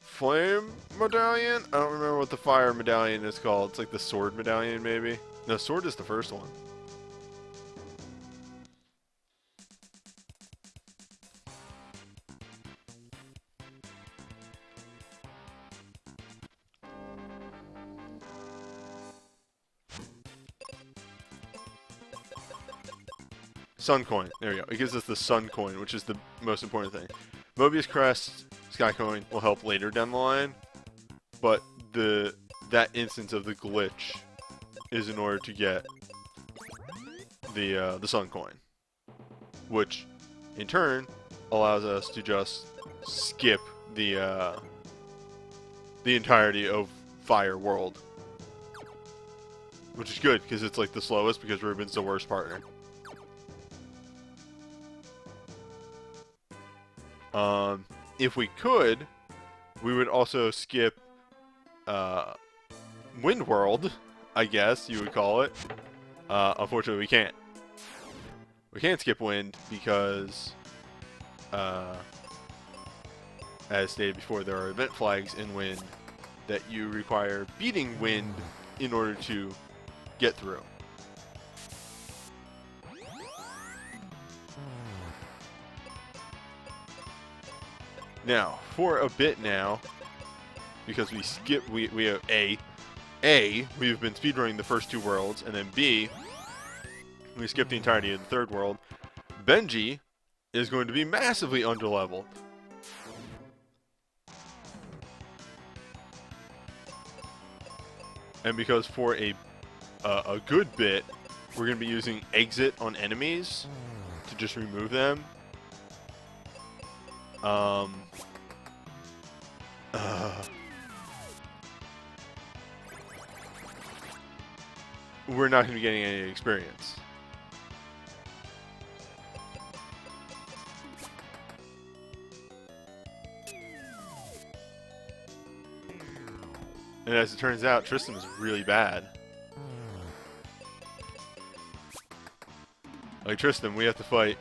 Flame Medallion? I don't remember what the Fire Medallion is called. It's like the Sword Medallion, maybe? No, Sword is the first one. Sun Coin. There we go. It gives us the Sun Coin, which is the most important thing. Mobius Crest, Sky Coin will help later down the line, but that instance of the glitch is in order to get the Sun Coin, which in turn allows us to just skip the entirety of Fire World, which is good because it's like the slowest because Ruben's the worst partner. If we could, we would also skip Wind World, I guess you would call it. Unfortunately, we can't. We can't skip Wind because, as stated before, there are event flags in Wind that you require beating Wind in order to get through. Now, for a bit now, because we have we've been speedrunning the first 2 worlds, and then B, we skipped the entirety of the 3rd world. Benji is going to be massively underleveled. And because for a good bit, we're going to be using exit on enemies to just remove them. We're not going to be getting any experience. And as it turns out, Tristan is really bad. Like Tristan, we have to fight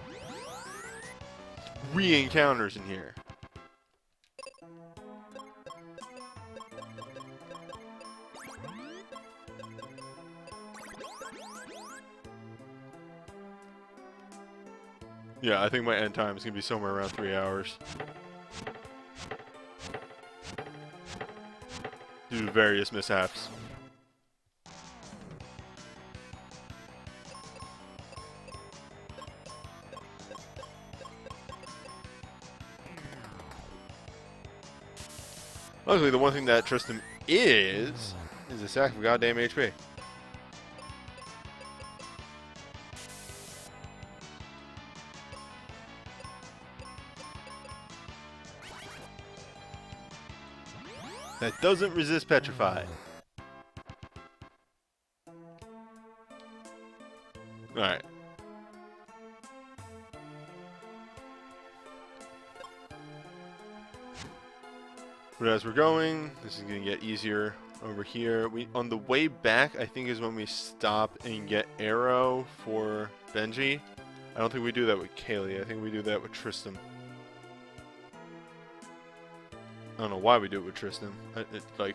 3 encounters in here. Yeah, I think my end time is going to be somewhere around 3 hours. Due to various mishaps. Luckily, the one thing that Tristan is a sack of goddamn HP. That doesn't resist Petrify. Alright. But as we're going, this is going to get easier over here. On the way back, I think is when we stop and get Arrow for Benji. I don't think we do that with Kaylee. I think we do that with Tristan. I don't know why we do it with Tristan. I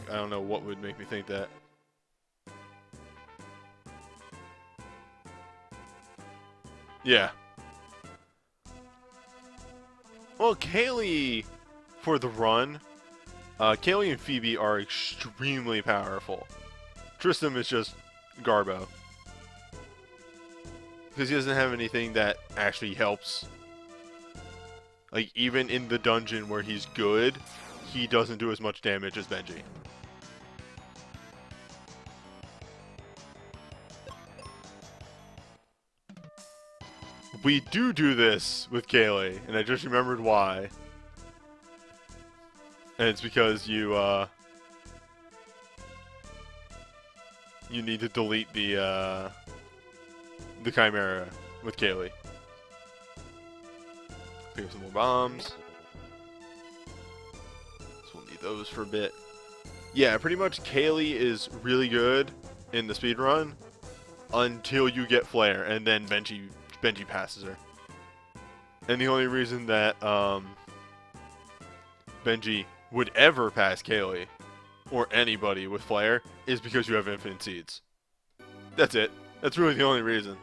don't know what would make me think that. Yeah. Well, Kaylee, for the run, Kaylee and Phoebe are extremely powerful. Tristan is just Garbo. Because he doesn't have anything that actually helps. Like, even in the dungeon where he's good, he doesn't do as much damage as Benji. We do this with Kaylee, and I just remembered why. And it's because you need to delete the Chimera with Kaylee. Pick up some more bombs. So we'll need those for a bit. Yeah, pretty much Kaylee is really good in the speedrun until you get Flare, and then Benji passes her. And the only reason that Benji would ever pass Kaylee or anybody with Flare is because you have infinite seeds. That's it. That's really the only reason.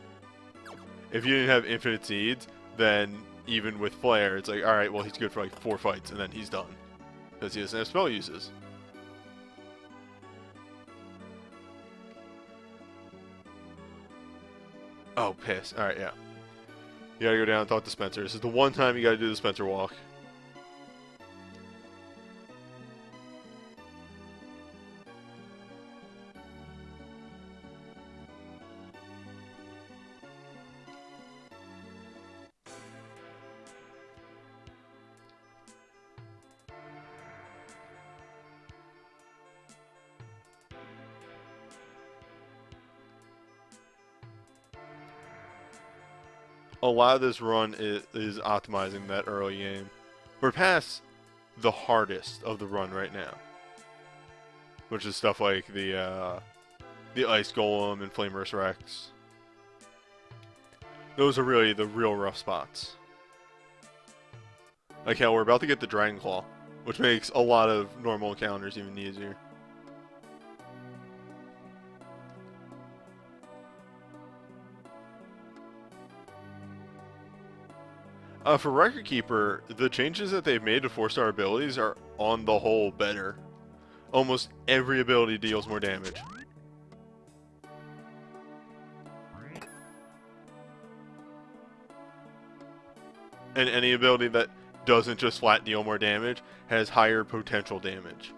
If you didn't have infinite seeds, then even with Flare, it's like, alright, well, he's good for like 4 fights, and then he's done. Because he doesn't have spell uses. Oh, piss. Alright, yeah. You gotta go down and talk to Spencer. This is the one time you gotta do the Spencer walk. A lot of this run is optimizing that early game. We're past the hardest of the run right now, which is stuff like the Ice Golem and Flamerous Rex. Those are really the real rough spots. Like hell, we're about to get the Dragon Claw, which makes a lot of normal encounters even easier. For Record Keeper, the changes that they've made to 4-star abilities are on the whole better. Almost every ability deals more damage. And any ability that doesn't just flat deal more damage has higher potential damage.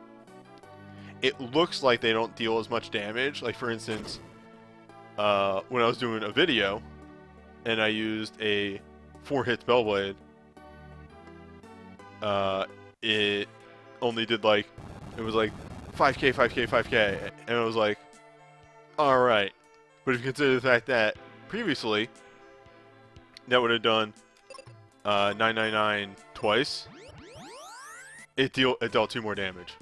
It looks like they don't deal as much damage. Like, for instance, when I was doing a video and I used a 4-hit Spellblade, it only did like, it was like 5k, 5k, 5k, and I was like, alright. But if you consider the fact that previously, that would have done 999 twice, it dealt 2 more damage.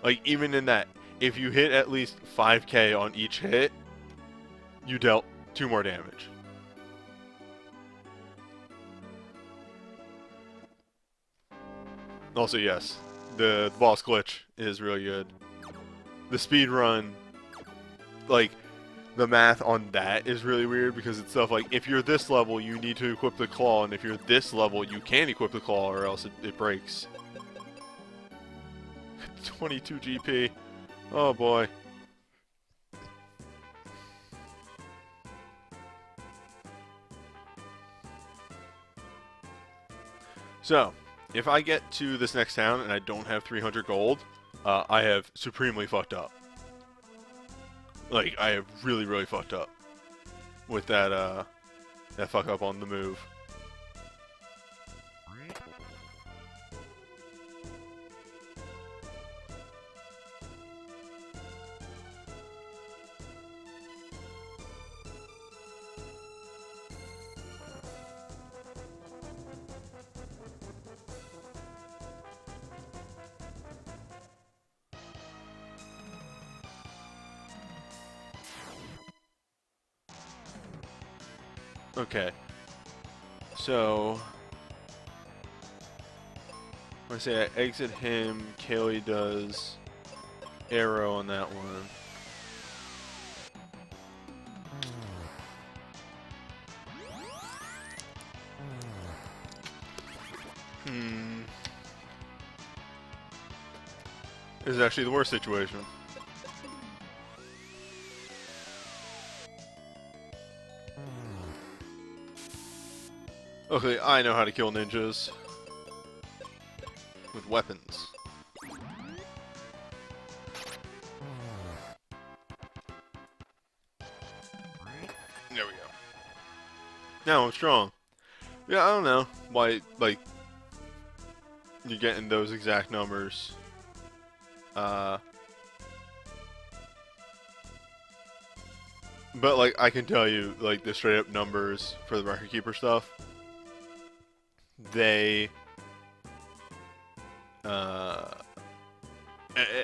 Like, even in that, if you hit at least 5k on each hit, you dealt 2 more damage. Also, yes, the boss glitch is really good. The speed run, like, the math on that is really weird because it's stuff like, if you're this level, you need to equip the claw, and if you're this level, you can't equip the claw or else it breaks. 22 GP. Oh boy. So, if I get to this next town and I don't have 300 gold, I have supremely fucked up. Like, I have really, really fucked up with that fuck up on the move. Okay. So, when I say I exit him, Kaylee does arrow on that one. This is actually the worst situation. Okay, I know how to kill ninjas. With weapons. There we go. Now I'm strong. Yeah, I don't know why, like, you're getting those exact numbers. But, like, I can tell you, like, the straight up numbers for the Record Keeper stuff. They,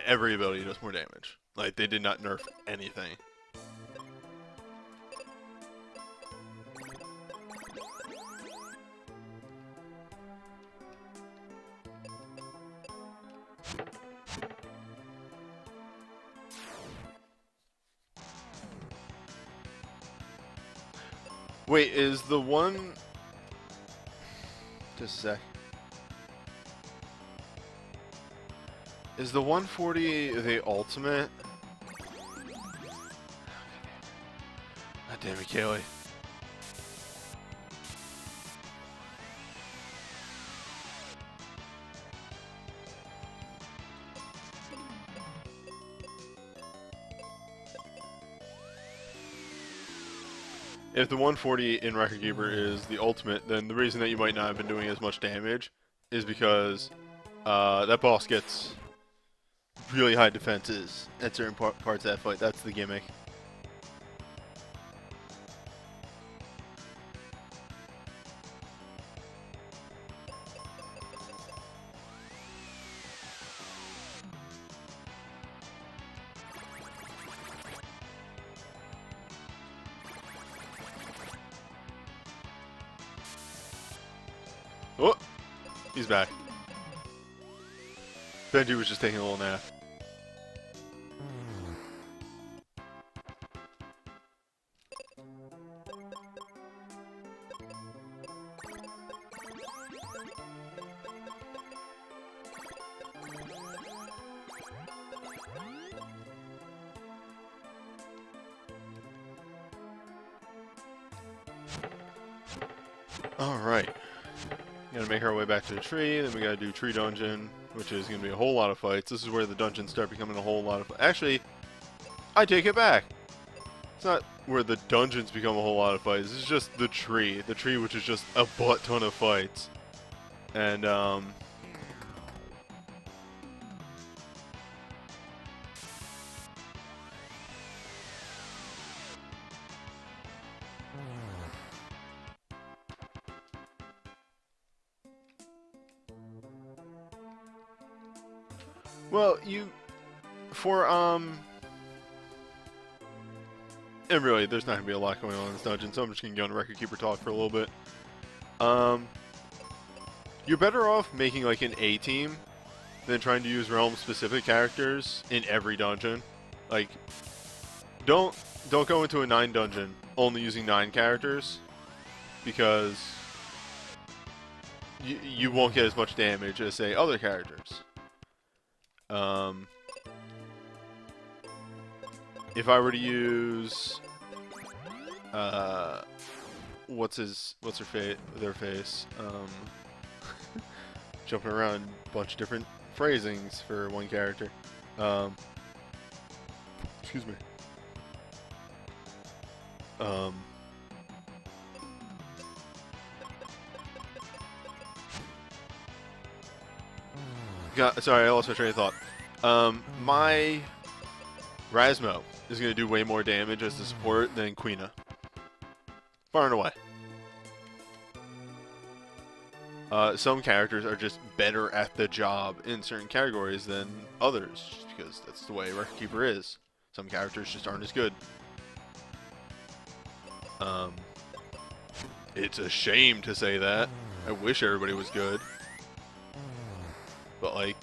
every ability does more damage. Like, they did not nerf anything. Wait, is the one... Just a sec. Is the 140 the ultimate? God damn it, Kaylee. If the 140 in Record Keeper is the ultimate, then the reason that you might not have been doing as much damage is because that boss gets really high defenses at certain parts of that fight. That's the gimmick. Oh, he's back. Benji was just taking a little nap. Alright. Gotta make our way back to the tree, then we gotta do tree dungeon, which is gonna be a whole lot of fights. This is where the dungeons start becoming a whole lot of actually, I take it back. It's not where the dungeons become a whole lot of fights. This is just the tree. The tree, which is just a butt ton of fights. And, well, and really, there's not going to be a lot going on in this dungeon, so I'm just going to go on Record Keeper talk for a little bit. You're better off making, like, an A-team than trying to use realm-specific characters in every dungeon. Like, don't go into a 9 dungeon only using 9 characters, because you won't get as much damage as, say, other characters. If I were to use, what's their face, jumping around a bunch of different phrasings for one character, excuse me, sorry, I lost my train of thought. My Rasmo is going to do way more damage as the support than Quina. Far and away. Some characters are just better at the job in certain categories than others, just because that's the way Record Keeper is. Some characters just aren't as good. It's a shame to say that. I wish everybody was good. But, like,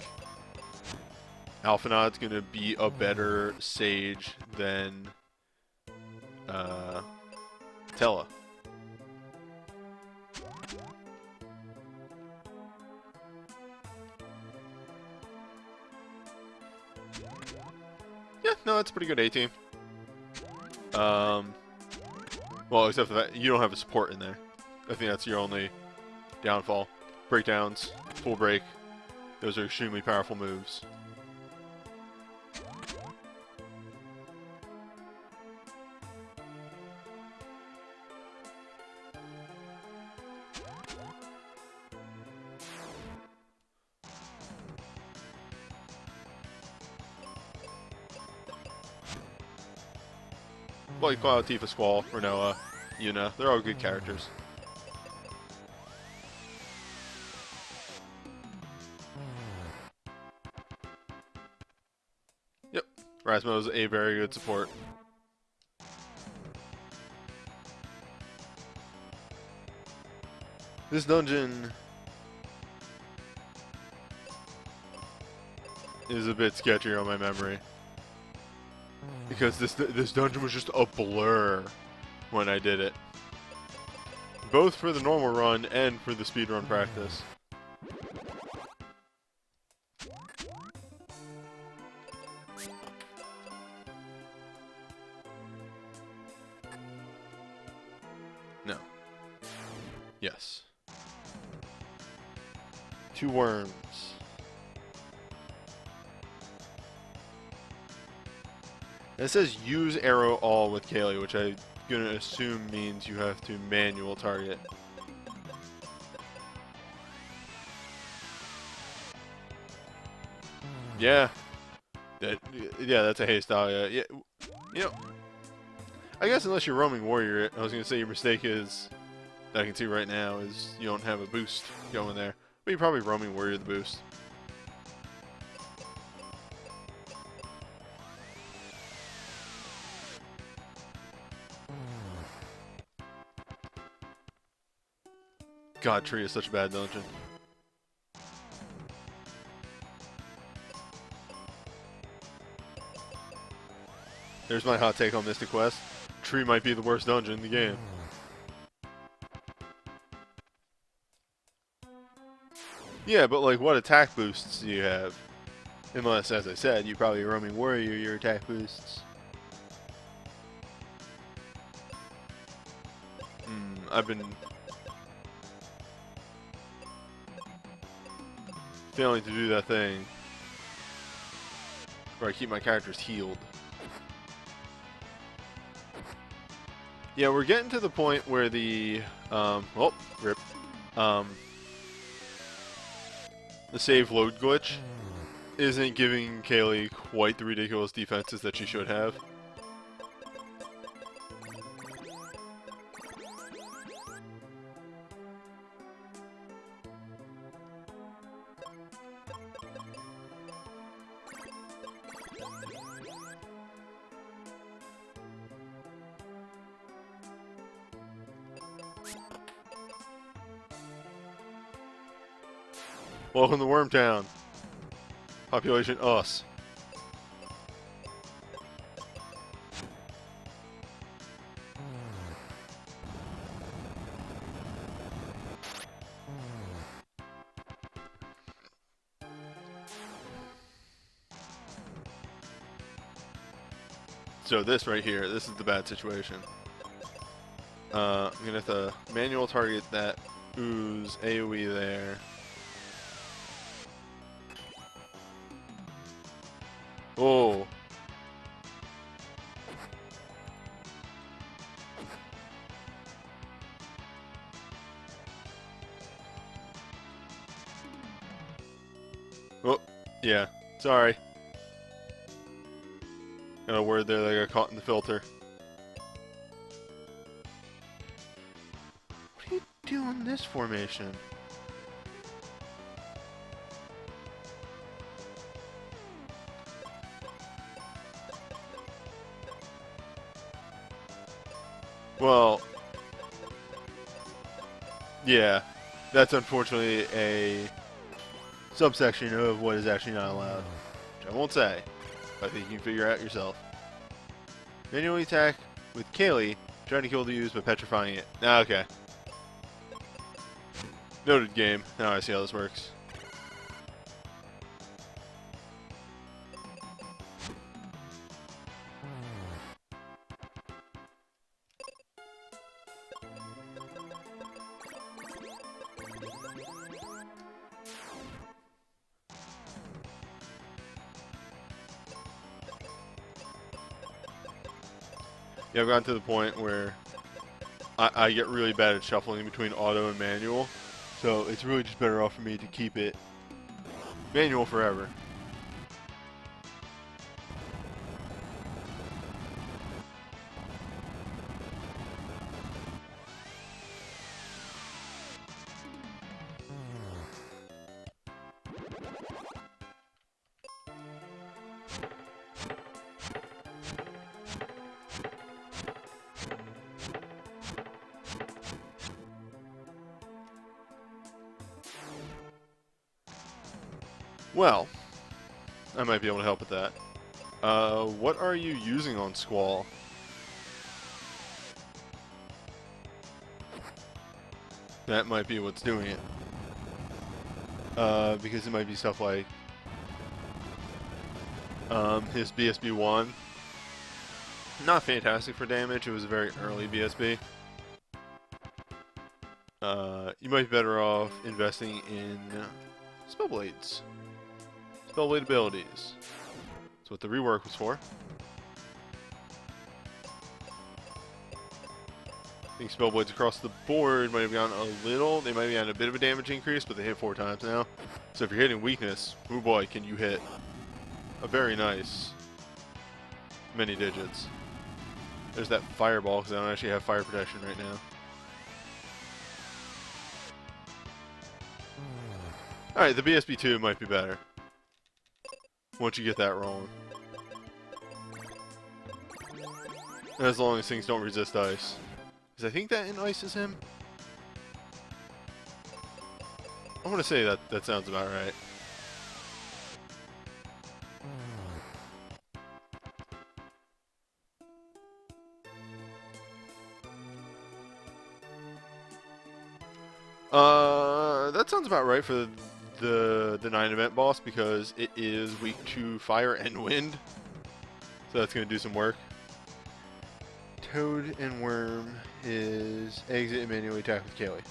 Alphanod's gonna be a better Sage than Tella. Yeah, no, that's a pretty good A-team. Well, except for that, you don't have a support in there. I think that's your only downfall. Breakdowns, full break, those are extremely powerful moves. Like Cloud, Tifa, Squall, Renoa, Yuna, they're all good characters. Yep, Rasmo is a very good support. This dungeon is a bit sketchier on my memory. Because this dungeon was just a blur when I did it. Both for the normal run and for the speedrun practice. No. Yes. 2 worms. And it says use arrow all with Kaylee, which I'm gonna assume means you have to manual target. Yeah. Yeah, that's a haste style, yeah. You know, I guess unless you're roaming warrior, I was gonna say your mistake is, that I can see right now, is you don't have a boost going there. But you're probably roaming warrior the boost. God, Tree is such a bad dungeon. There's my hot take on Mystic Quest. Tree might be the worst dungeon in the game. Yeah, but like, what attack boosts do you have? Unless, as I said, you probably roaming warrior your attack boosts. I've been failing to do that thing where I keep my characters healed. Yeah, we're getting to the point where the oh, rip. The save load glitch isn't giving Kaylee quite the ridiculous defenses that she should have. Welcome to Wormtown. Population us. So this right here, this is the bad situation. I'm gonna have to manual target that ooze AoE there. Oh. Oh, yeah. Sorry. Got a word there that got caught in the filter. What do you do in this formation? Well, yeah, that's unfortunately a subsection of what is actually not allowed. Which I won't say, but I think you can figure out yourself. Manually attack with Kaylee, trying to kill the use by petrifying it. Ah, okay. Noted game. Now I see how this works. Yeah, I've gotten to the point where I get really bad at shuffling between auto and manual, so it's really just better off for me to keep it manual forever. Well, I might be able to help with that. What are you using on Squall? That might be what's doing it. Because it might be stuff like his BSB-1. Not fantastic for damage, it was a very early BSB. You might be better off investing in Spellblades. Spellblade abilities. That's what the rework was for. I think Spellblades across the board might have gone a little. They might have gotten a bit of a damage increase, but they hit 4 times now. So if you're hitting weakness, oh boy, can you hit a very nice many digits. There's that fireball, because I don't actually have fire protection right now. Alright, the BSB-2 might be better. Once you get that rolling. As long as things don't resist ice. Because I think that in ice is him. I want to say that sounds about right. That sounds about right for the 9 event boss, because it is weak to fire and wind. So that's going to do some work. Toad and Worm is exit and manually attack with Kaylee.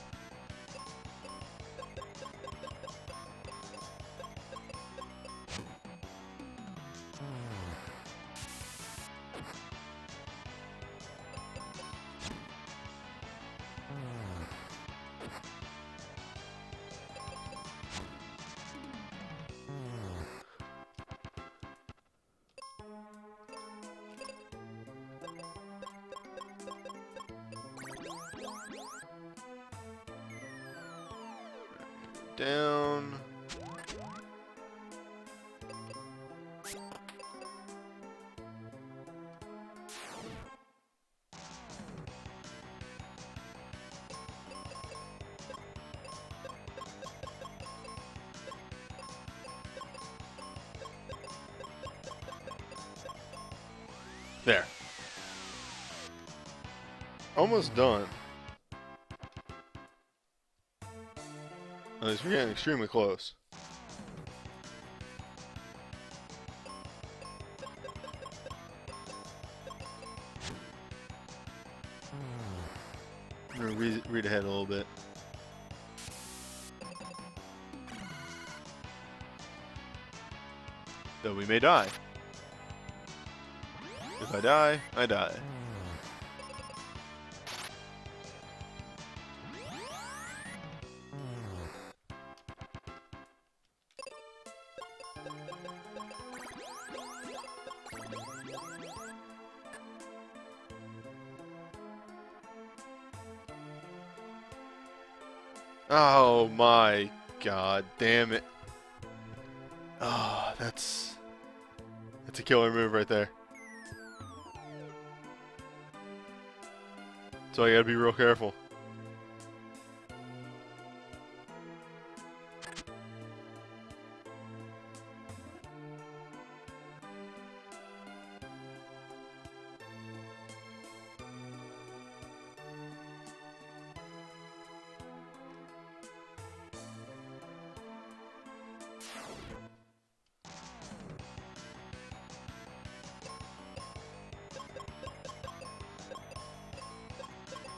down. There. Almost done. At least we're getting extremely close. I'm gonna read ahead a little bit. Though we may die. If I die, I die. Oh my god, damn it. Oh, that's a killer move right there. So I gotta be real careful.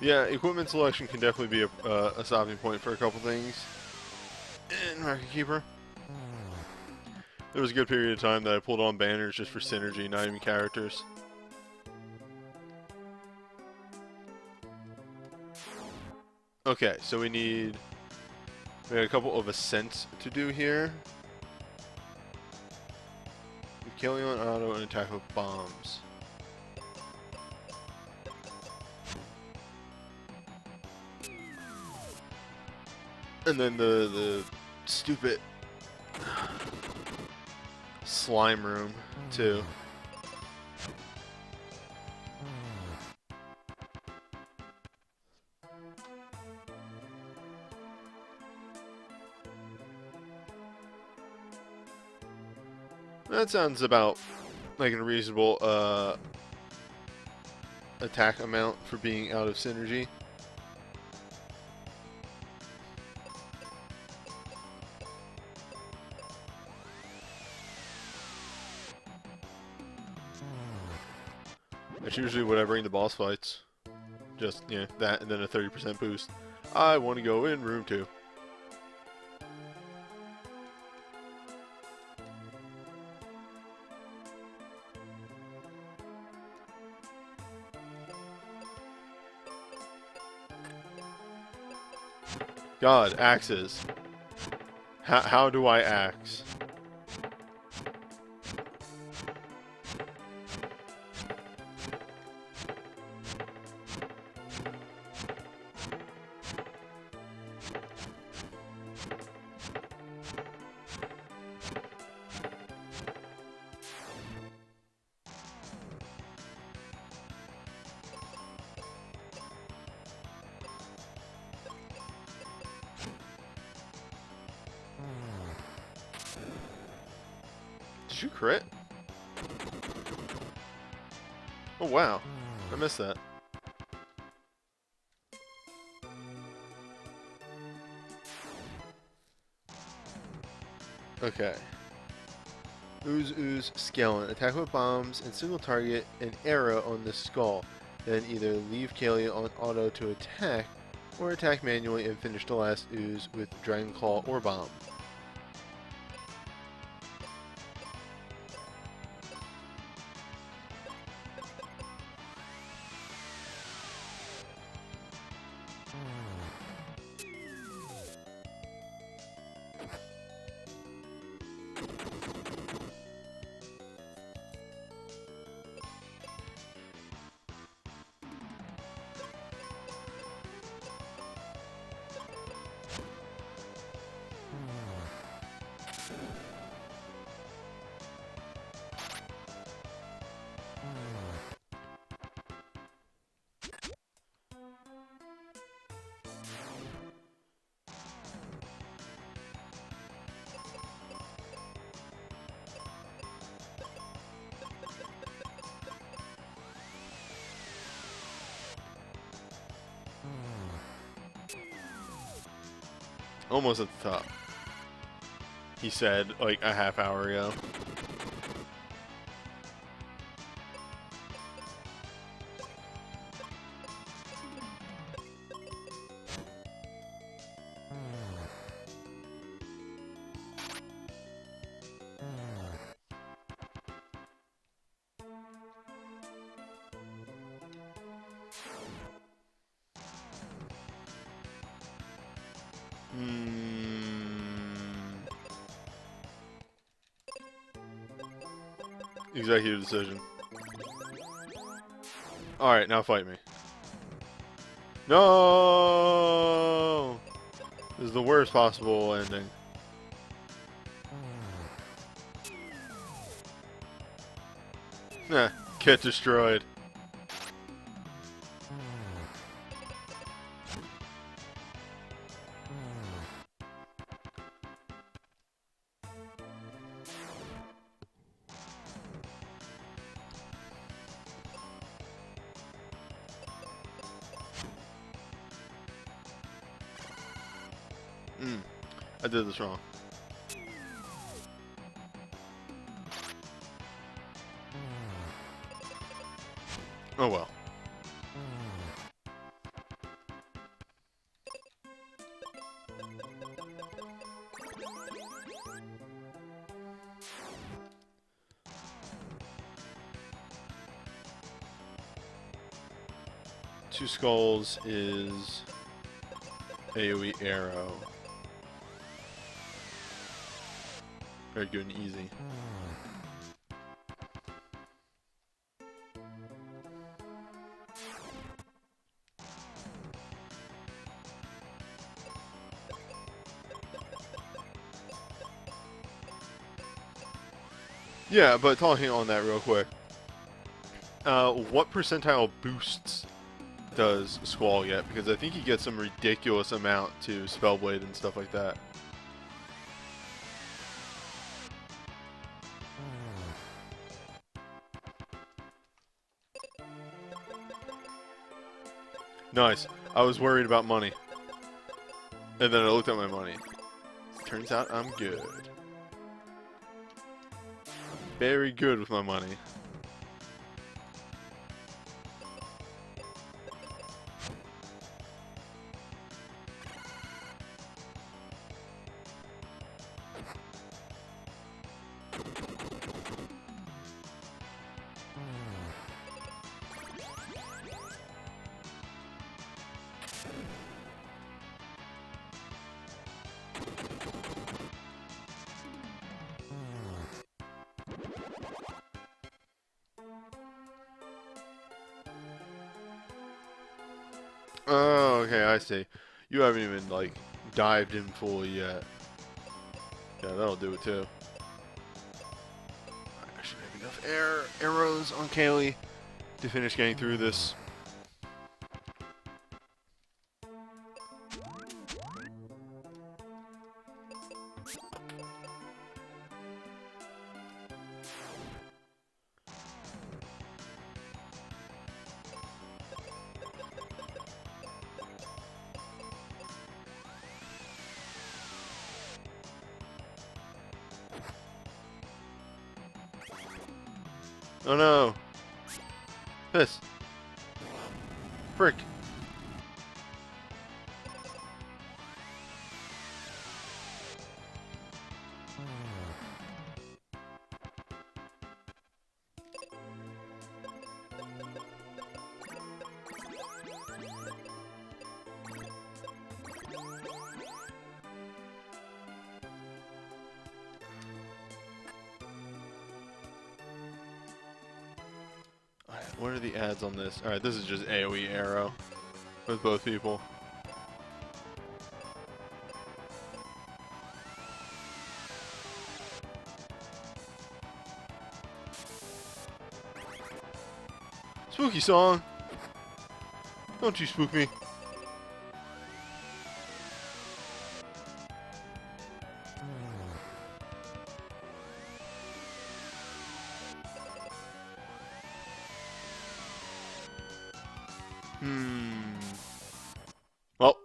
Yeah, equipment selection can definitely be a stopping point for a couple things in Market Keeper. There was a good period of time that I pulled on banners just for synergy, not even characters. Okay, so we got a couple of ascents to do here. Killing on auto and attack with bombs. And then the stupid slime room too. That sounds about like a reasonable attack amount for being out of synergy. That's usually what I bring to boss fights. Just, yeah, that and then a 30% boost. I want to go in room 2. God, axes. How do I axe? Did you crit? Oh wow, I missed that. Okay. Ooze Skeleton. Attack with bombs and single target an arrow on the skull. Then either leave Kalia on auto to attack, or attack manually and finish the last ooze with Dragon Claw or bomb. Almost at the top. He said like a half hour ago. Executive decision. Alright, now fight me. No! This is the worst possible ending. Nah, get destroyed. I did this wrong. Oh well. Two skulls is AoE arrow. Very good and easy. Yeah, but talking on that real quick. What percentile boosts does Squall get? Because I think he gets some ridiculous amount to Spellblade and stuff like that. Nice. I was worried about money. And then I looked at my money. Turns out I'm good. Very good with my money. Oh, okay, I see. You haven't even, like, dived in fully yet. Yeah, that'll do it, too. I should have enough arrows on Kaylee to finish getting through this. Oh no! Piss! Frick! What are the ads on this? Alright, this is just AoE arrow with both people. Spooky song! Don't you spook me. Well.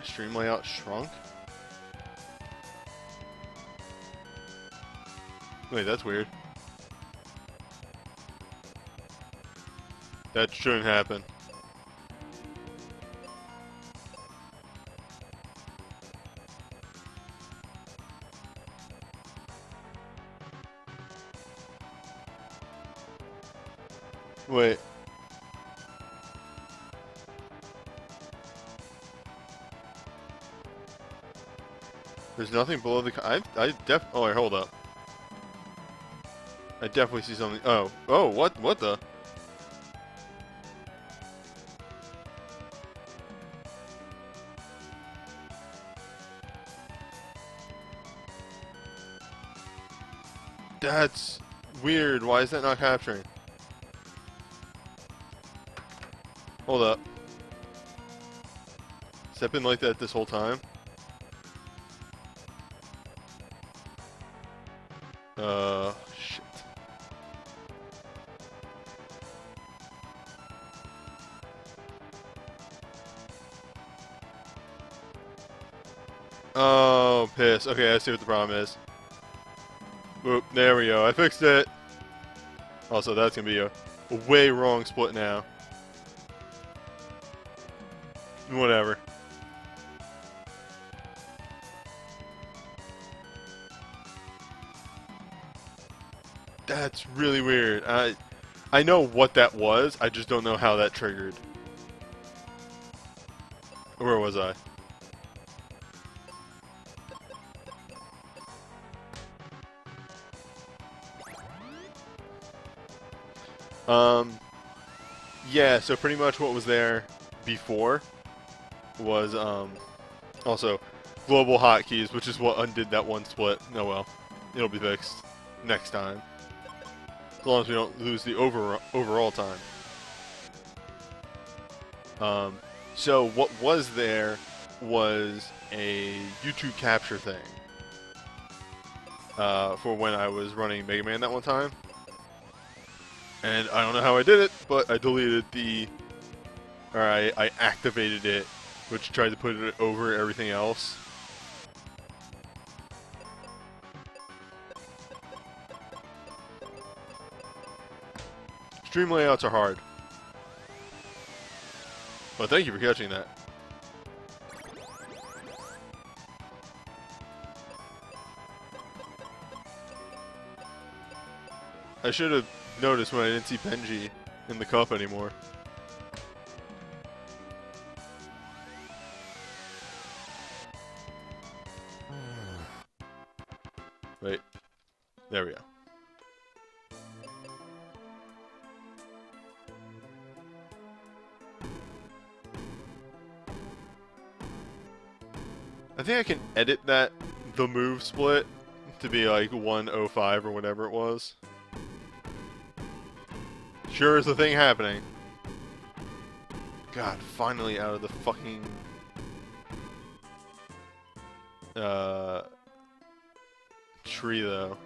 My stream layout shrunk? Wait, that's weird. That shouldn't happen. Wait. There's nothing below the... Oh, wait, hold up. I definitely see something... Oh, what the... That's weird. Why is that not capturing? Hold up. Has that been like that this whole time? Shit. Oh, piss. Okay, I see what the problem is. Boop, there we go. I fixed it. Also, that's gonna be a way wrong split now. Whatever. That's really weird. I know what that was. I just don't know how that triggered. Where was I? Yeah, so pretty much what was there before was, also global hotkeys, which is what undid that one split. Oh well. It'll be fixed next time. As long as we don't lose the overall time. So what was there was a YouTube capture thing. For when I was running Mega Man that one time. And I don't know how I did it, but I deleted I activated it, which tried to put it over everything else. Stream layouts are hard. Well, thank you for catching that. I should have noticed when I didn't see Benji in the cup anymore. Wait. There we go. I think I can edit the move split to be like 105 or whatever it was. Sure is the thing happening. God, finally out of the fucking tree though.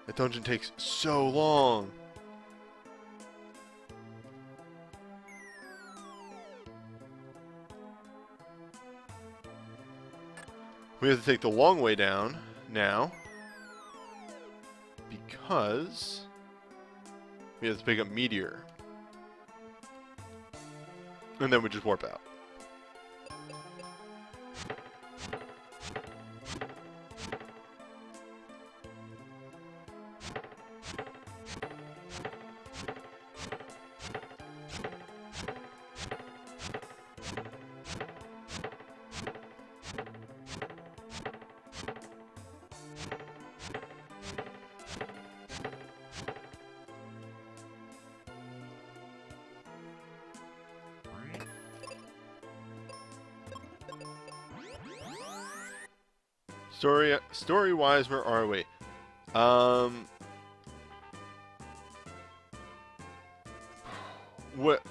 That dungeon takes so long. We have to take the long way down now because we have to pick up Meteor. And then we just warp out. Story-wise, where are we? What?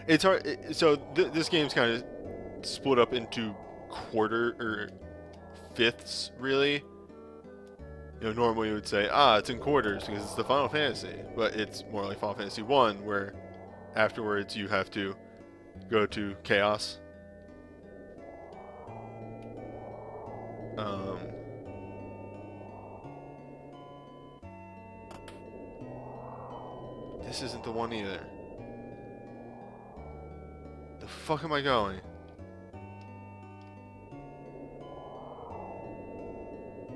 It's hard. So this game's kind of split up into quarter or fifths, really. You know, normally you would say, it's in quarters because it's the Final Fantasy, but it's more like Final Fantasy 1, where afterwards you have to go to Chaos. This isn't the one either. The fuck am I going?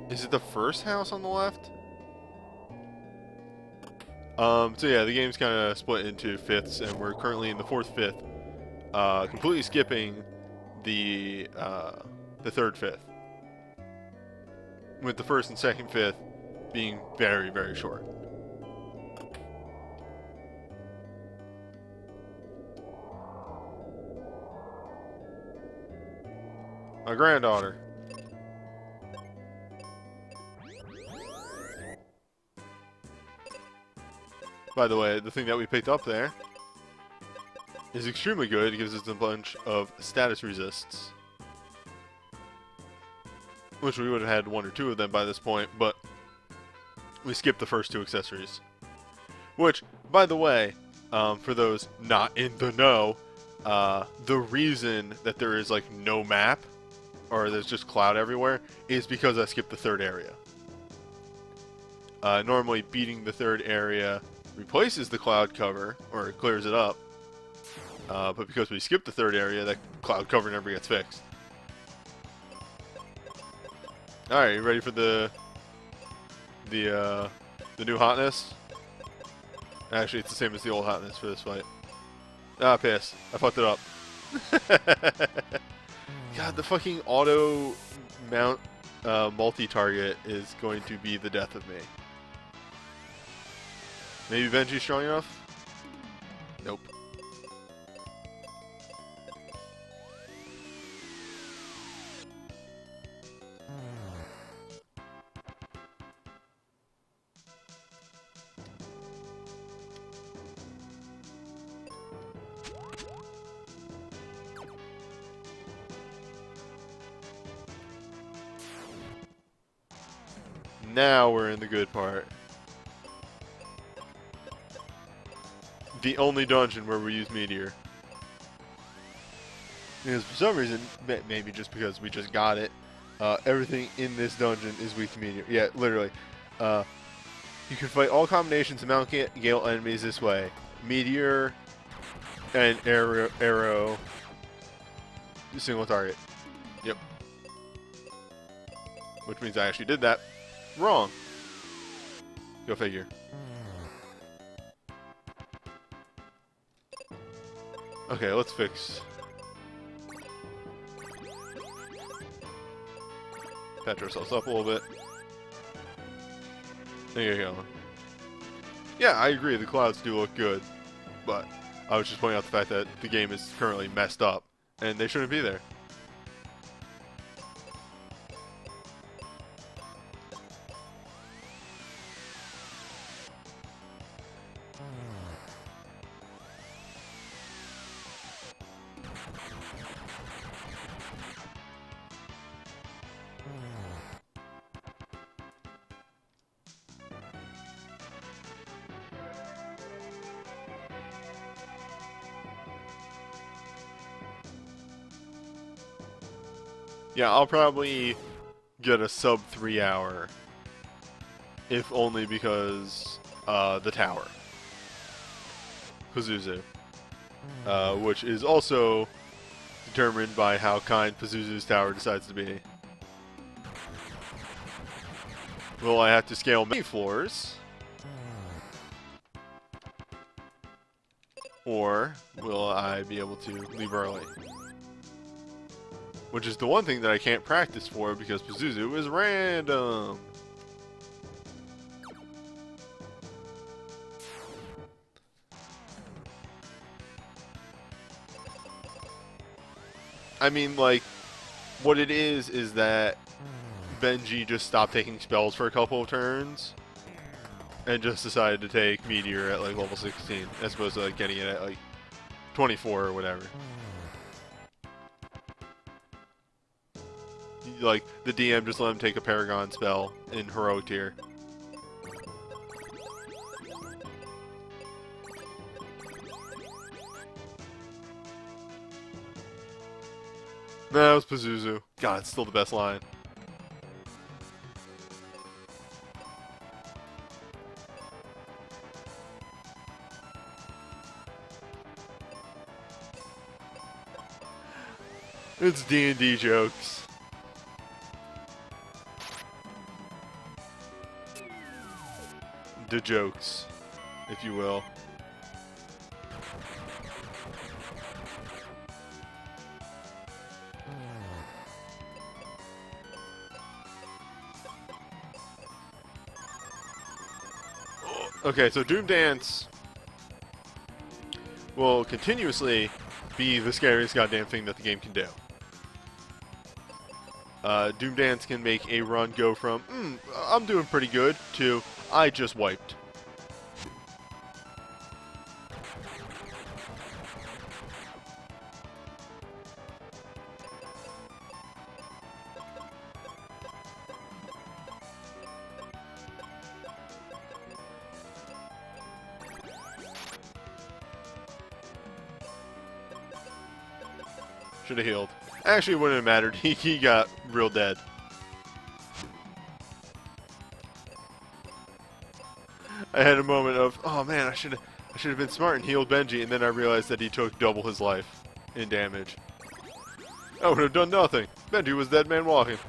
Is it the first house on the left? So yeah, the game's kind of split into fifths, and we're currently in the fourth fifth, completely skipping the third fifth, with the first and second fifth being very, very short. My granddaughter. By the way, the thing that we picked up there is extremely good. It gives us a bunch of status resists, which we would have had one or two of them by this point, but we skipped the first two accessories. Which, by the way, for those not in the know, the reason that there is like no map, or there's just cloud everywhere, is because I skipped the third area. Normally beating the third area replaces the cloud cover, or clears it up, but because we skipped the third area, that cloud cover never gets fixed. Alright, you ready for the new hotness? Actually, it's the same as the old hotness for this fight. Ah, piss. I fucked it up. God, the fucking auto mount multi-target is going to be the death of me. Maybe Benji's strong enough? Nope. Now we're in the good part. The only dungeon where we use Meteor. Because for some reason, maybe just because we just got it, everything in this dungeon is weak to Meteor. Yeah, literally. You can fight all combinations of Mount Gale enemies this way. Meteor and arrow single target. Yep. Which means I actually did that wrong. Go figure. Okay, let's fix. Patch ourselves up a little bit. There you go. Yeah, I agree, the clouds do look good, but I was just pointing out the fact that the game is currently messed up, and they shouldn't be there. Yeah, I'll probably get a sub 3 hour, if only because the tower, Pazuzu, which is also determined by how kind Pazuzu's tower decides to be. Will I have to scale many floors, or will I be able to leave early? Which is the one thing that I can't practice for because Pazuzu is random. I mean, like, what it is that Benji just stopped taking spells for a couple of turns and just decided to take Meteor at like level 16 as opposed to like getting it at like 24 or whatever. Like, the DM just let him take a Paragon spell in Heroic tier. No, it was Pazuzu. God, it's still the best line. It's D&D jokes. The jokes, if you will. Okay, so Doom Dance will continuously be the scariest goddamn thing that the game can do. Doom Dance can make a run go from, I'm doing pretty good, to, I just wiped. Should have healed. Actually, it wouldn't have mattered. He got real dead. I had a moment of, oh man, I should have been smart and healed Benji, and then I realized that he took double his life in damage. I would have done nothing. Benji was dead man walking.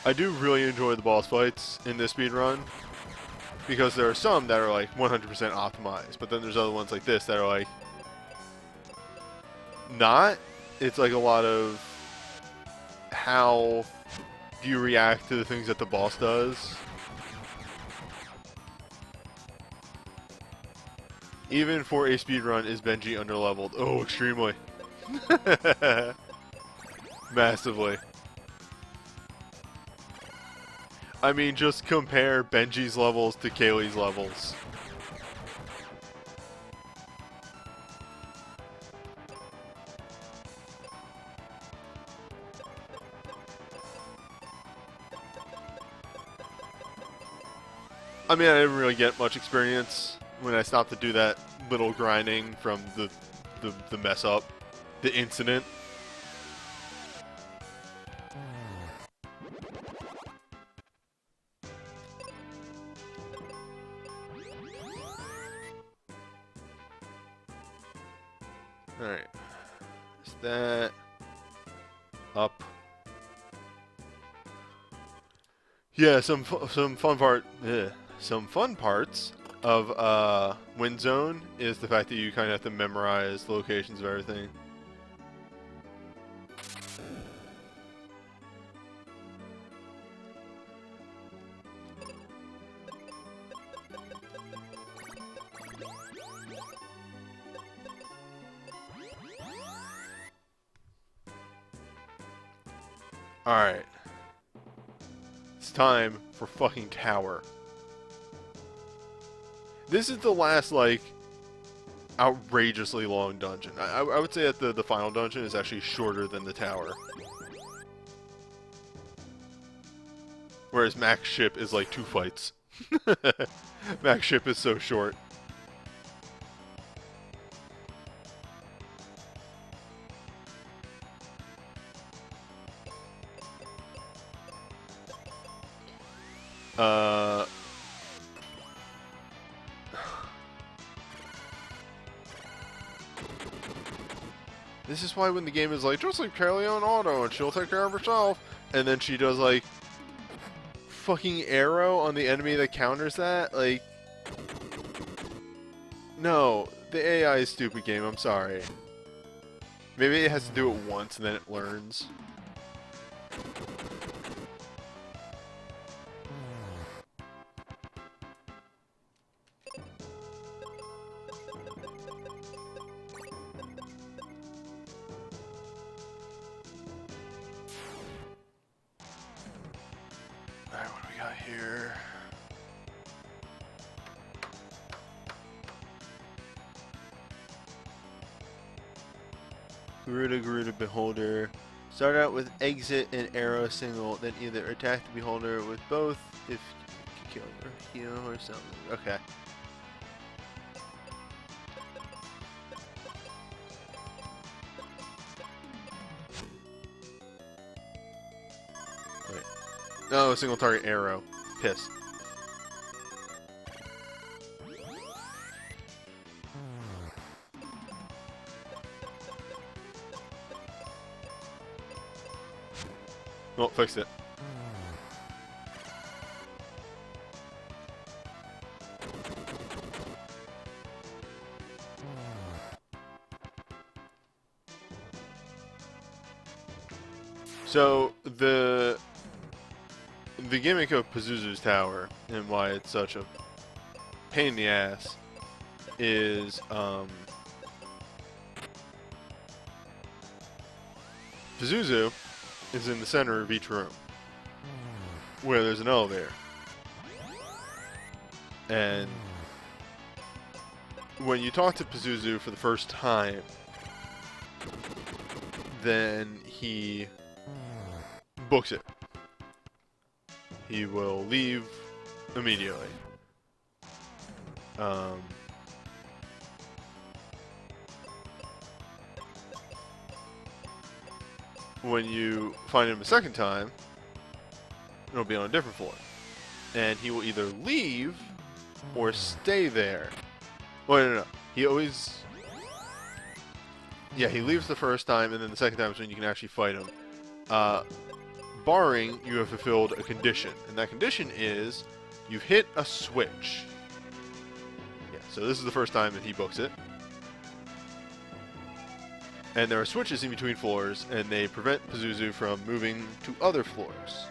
I do really enjoy the boss fights in this speedrun, because there are some that are like 100% optimized, but then there's other ones like this that are like not. It's like a lot of how do you react to the things that the boss does. Even for a speedrun, is Benji underleveled? Oh, extremely. Massively. I mean, just compare Benji's levels to Kaylee's levels. I mean, I didn't really get much experience when I stopped to do that little grinding from the mess up, the incident. Alright. Is that up? Yeah, some fun parts of Wind Zone is the fact that you kind of have to memorize the locations of everything. Alright. It's time for fucking Tower. This is the last, like, outrageously long dungeon. I would say that the final dungeon is actually shorter than the Tower. Whereas Max Ship is like 2 fights. Max Ship is so short. This is why when the game is like, just leave Kaylee on auto and she'll take care of herself, and then she does like fucking arrow on the enemy that counters that, like, no, the AI is stupid game, I'm sorry. Maybe it has to do it once and then it learns. Alright, what do we got here? Garuda, Beholder, Start out with exit and arrow single, then either attack the beholder with both if you kill or heal or something. Okay. Wait. No, single target arrow. Piss. Well, fixed it. So the gimmick of Pazuzu's tower and why it's such a pain in the ass is Pazuzu is in the center of each room where there's an elevator. And when you talk to Pazuzu for the first time, then he books it. He will leave immediately. When you find him a second time, it'll be on a different floor. And he will either leave or stay there. Well, no. He always... Yeah, he leaves the first time, and then the second time is when you can actually fight him. Barring you have fulfilled a condition. And that condition is you've hit a switch. Yeah, so this is the first time that he books it. And there are switches in between floors, and they prevent Pazuzu from moving to other floors.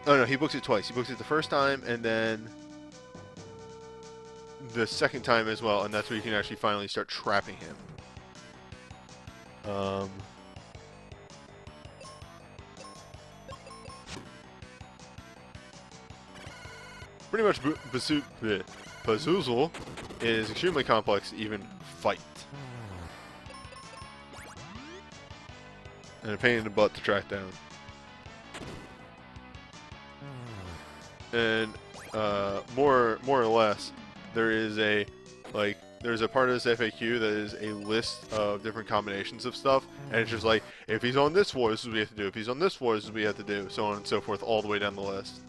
Oh no, he books it twice. He books it the first time, and then the second time as well, and that's where you can actually finally start trapping him. Pretty much Pazuzu is extremely complex to even fight. And a pain in the butt to track down. And more or less, there's a part of this FAQ that is a list of different combinations of stuff, and it's just like, if he's on this floor, this is what we have to do. If he's on this floor, this is what we have to do. So on and so forth, all the way down the list.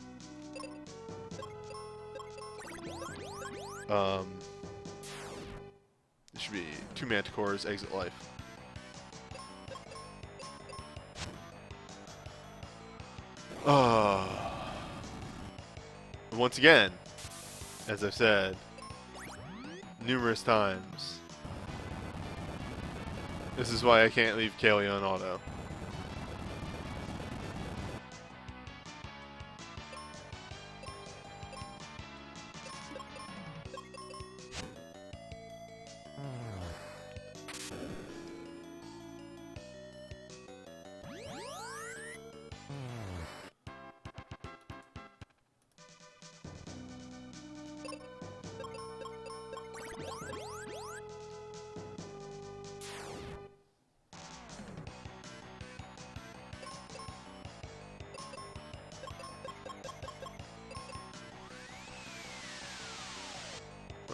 This should be 2 Manticores, exit life. Once again, as I've said numerous times, this is why I can't leave Kaylee on auto.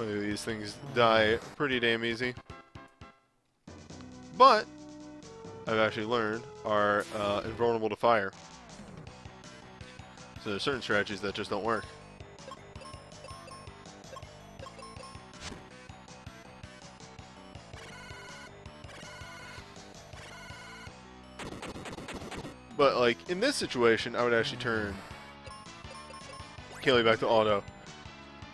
These things die pretty damn easy. But I've actually learned are invulnerable to fire. So there's certain strategies that just don't work. But like in this situation, I would actually turn Kaylee back to auto,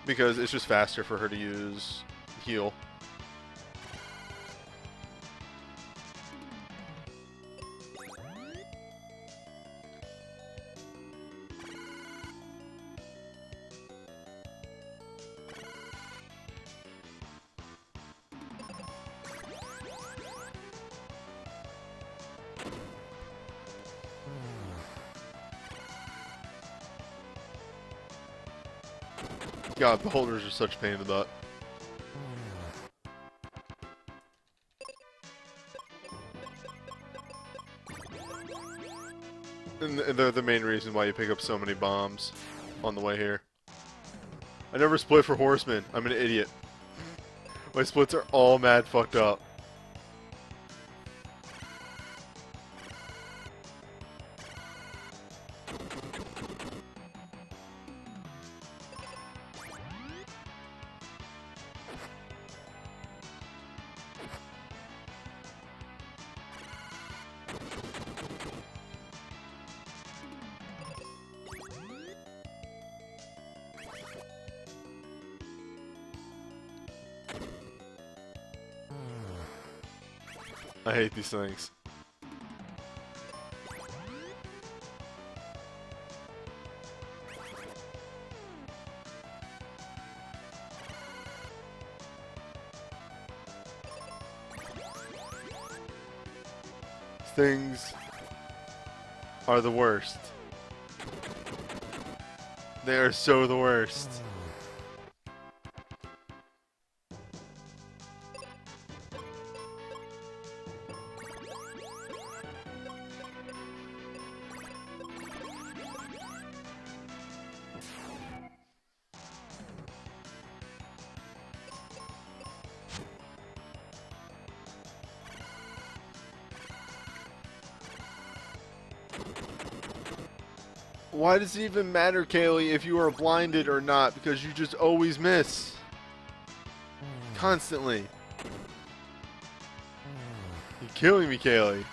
because it's just faster for her to use heal. God, beholders are such a pain in the butt. And they're the main reason why you pick up so many bombs on the way here. I never split for horsemen. I'm an idiot. My splits are all mad fucked up. I hate these things. Things are the worst. They are so the worst. Why does it even matter, Kaylee, if you are blinded or not? Because you just always miss. Constantly. You're killing me, Kaylee.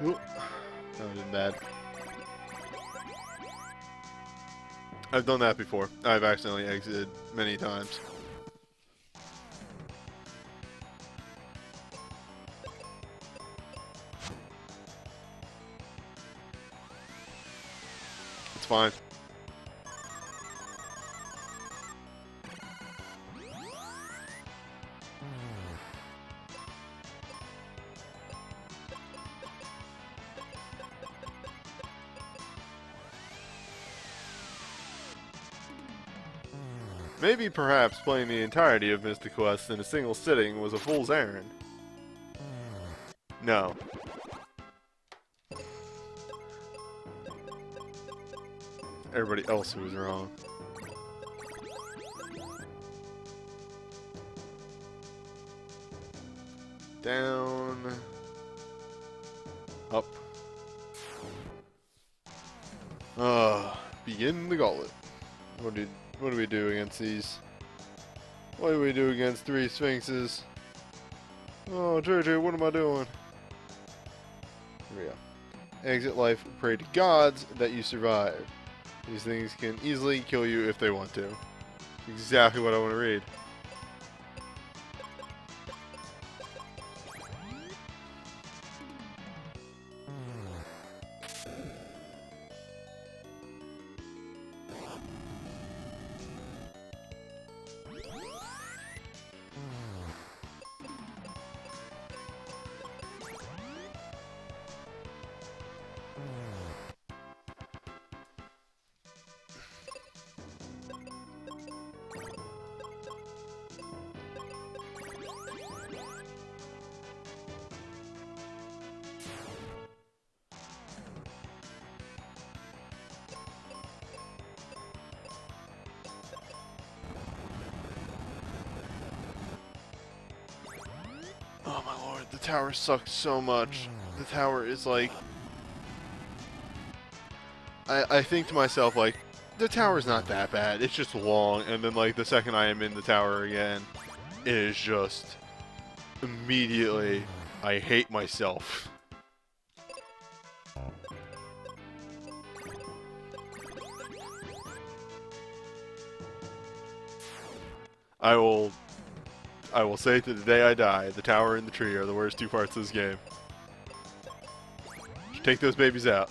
Ooh. That was bad. I've done that before. I've accidentally exited many times. It's fine. Maybe perhaps playing the entirety of Mystic Quest in a single sitting was a fool's errand. No. Everybody else who was wrong. Down. Up. Begin the gauntlet. What do we do against these? What do we do against 3 Sphinxes? Oh, JJ, what am I doing? Here we go. Exit life, pray to gods that you survive. These things can easily kill you if they want to. Exactly what I want to read. Oh my lord, the tower sucks so much. The tower is like... I think to myself, like, the tower's not that bad, it's just long, and then like the second I am in the tower again, it is just... immediately, I hate myself. I will say to the day I die, the tower and the tree are the worst 2 parts of this game. Take those babies out.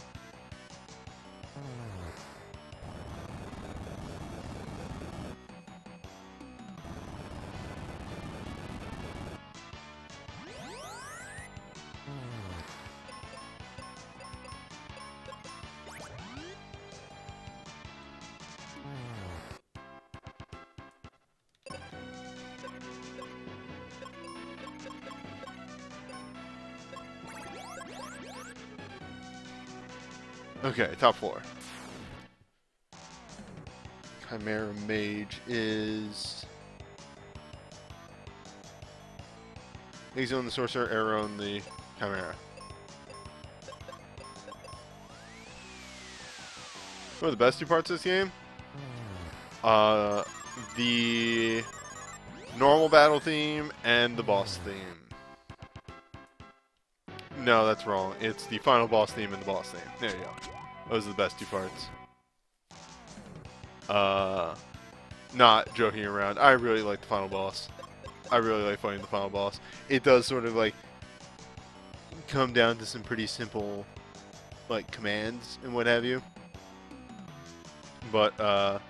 Okay, top 4. Chimera Mage is... Exo on the Sorcerer, Arrow on the Chimera. What are the best 2 parts of this game? The normal battle theme and the boss theme. No, that's wrong. It's the final boss theme and the boss theme. There you go. Those are the best 2 parts. Not joking around. I really like the final boss. I really like fighting the final boss. It does sort of like come down to some pretty simple like commands and what have you. But are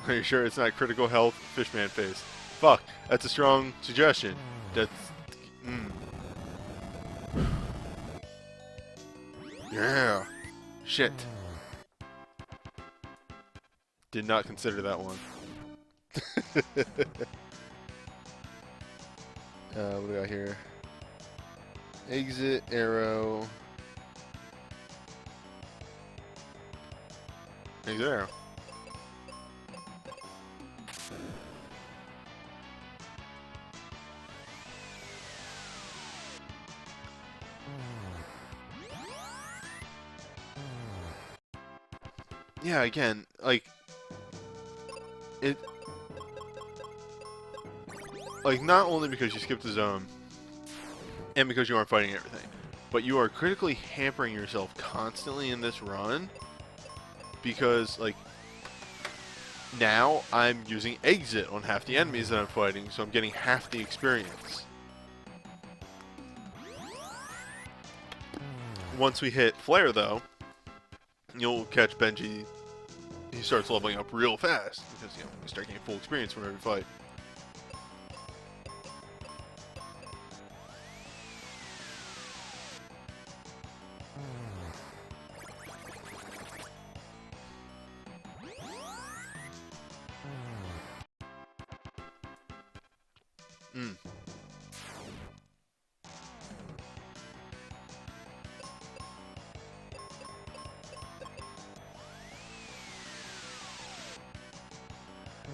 you sure it's not critical health? Fishman face. Fuck, that's a strong suggestion. That's yeah. Shit. Did not consider that one. What do we got here? Exit, arrow. Exit, arrow. Yeah, again, like it, like not only because you skipped the zone and because you aren't fighting everything, but you are critically hampering yourself constantly in this run because like now I'm using exit on half the enemies that I'm fighting, so I'm getting half the experience. Once we hit Flare though, you'll catch Benji. He starts leveling up real fast because, you know, you start getting full experience from every fight.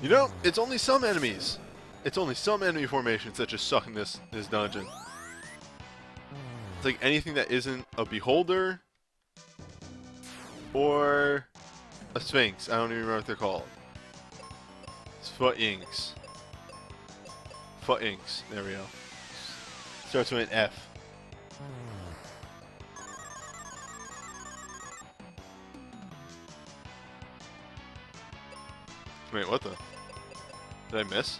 You know, it's only some enemies. It's only some enemy formations that just suck in this dungeon. It's like anything that isn't a beholder or a sphinx. I don't even remember what they're called. It's Foot-inks. Foot-inks. There we go. Starts with an F. Wait, what the? Did I miss?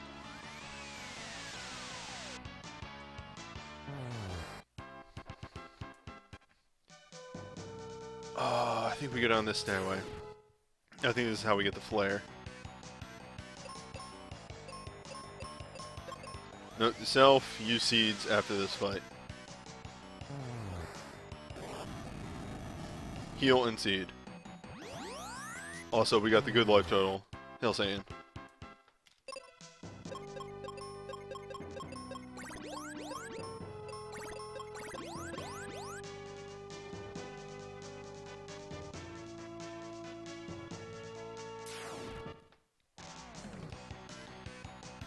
Oh, I think we go down this stairway. I think this is how we get the flare. Note to self, use seeds after this fight. Heal and seed. Also, we got the good life total. Hail Satan.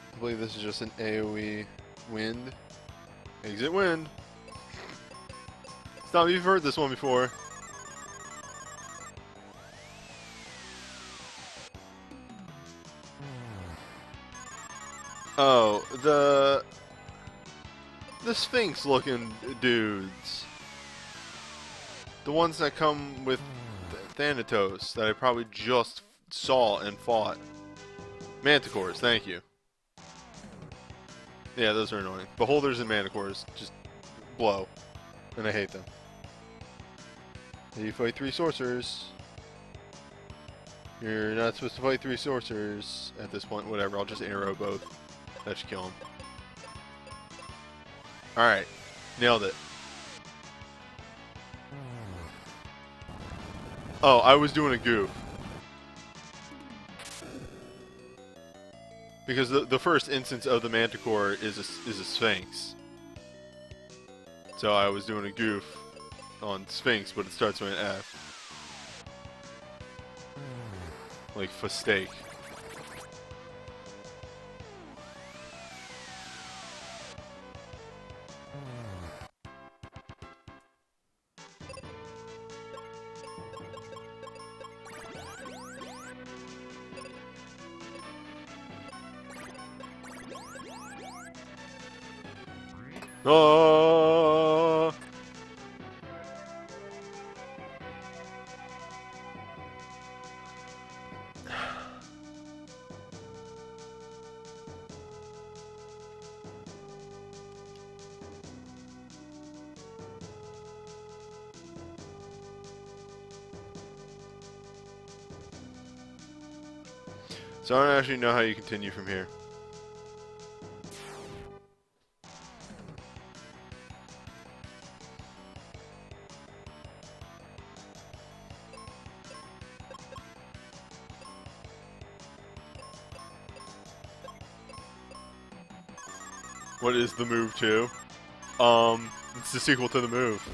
I believe this is just an AoE wind. Exit wind. Stop, you've heard this one before. Oh, the Sphinx looking dudes. The ones that come with Thanatos that I probably just saw and fought. Manticores, thank you. Yeah, those are annoying. Beholders and Manticores just blow. And I hate them. You fight 3 sorcerers. You're not supposed to fight 3 sorcerers at this point. Whatever, I'll just arrow both. That should kill him. Alright. Nailed it. Oh, I was doing a goof. Because the first instance of the Manticore is a Sphinx. So I was doing a goof on Sphinx, but it starts with an F. Like for steak. Oh! So I don't actually know how you continue from here. What is the move to? It's the sequel to the move.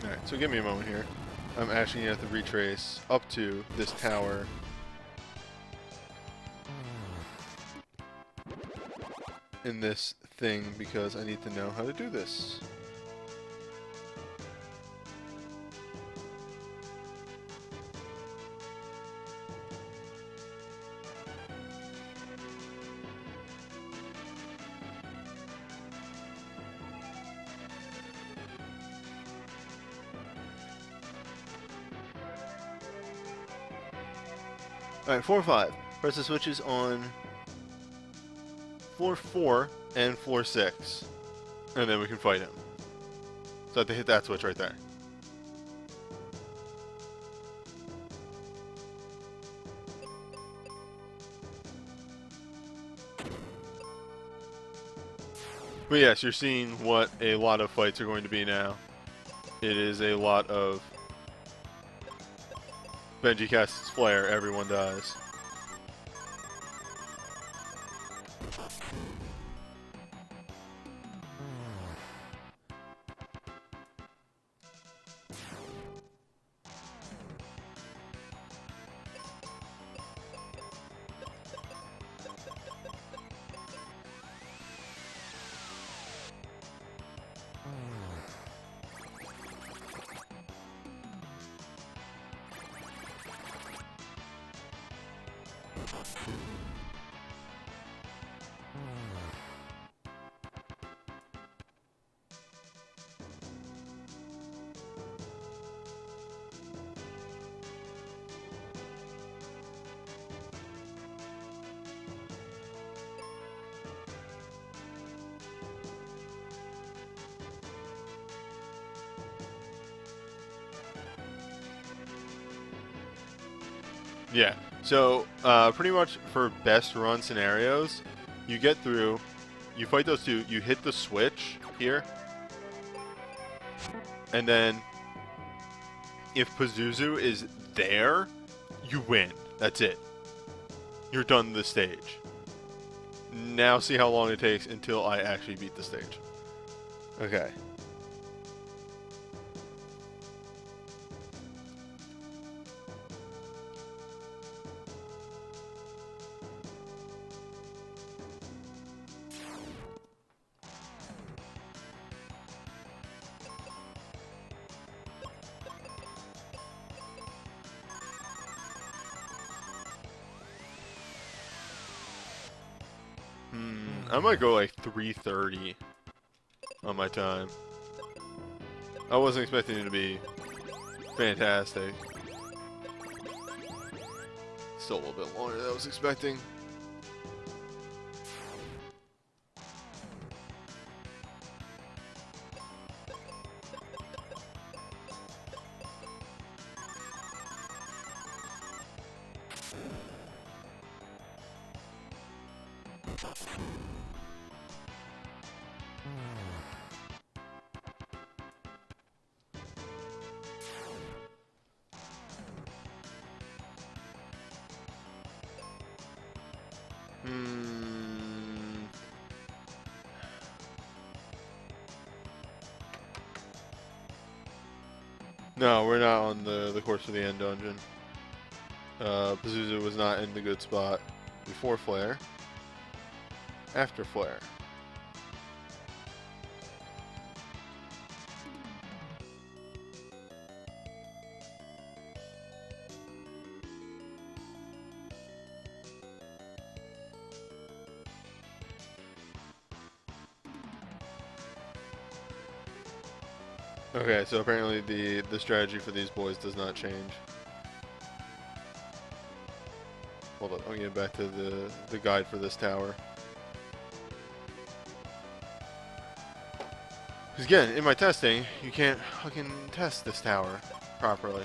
Alright, so give me a moment here. I'm actually going to have to retrace up to this tower. In this thing because I need to know how to do this. Alright, 4-5. Press the switches on floor 4 and floor 6. And then we can fight him. So I have to hit that switch right there. But yes, you're seeing what a lot of fights are going to be now. It is a lot of Benji casts his flare, everyone dies. Yeah, so pretty much for best run scenarios, you get through, you fight those two, you hit the switch here, and then if Pazuzu is there, you win. That's it. You're done the stage. Now see how long it takes until I actually beat the stage. Okay. I might go like 3:30 on my time. I wasn't expecting it to be fantastic. Still a little bit longer than I was expecting. No, we're not on the course for the end dungeon. Pazuzu was not in the good spot before Flare. After Flare. Okay, so apparently the strategy for these boys does not change. Hold up, I'm getting back to the guide for this tower. Because again, in my testing, you can't fucking test this tower properly.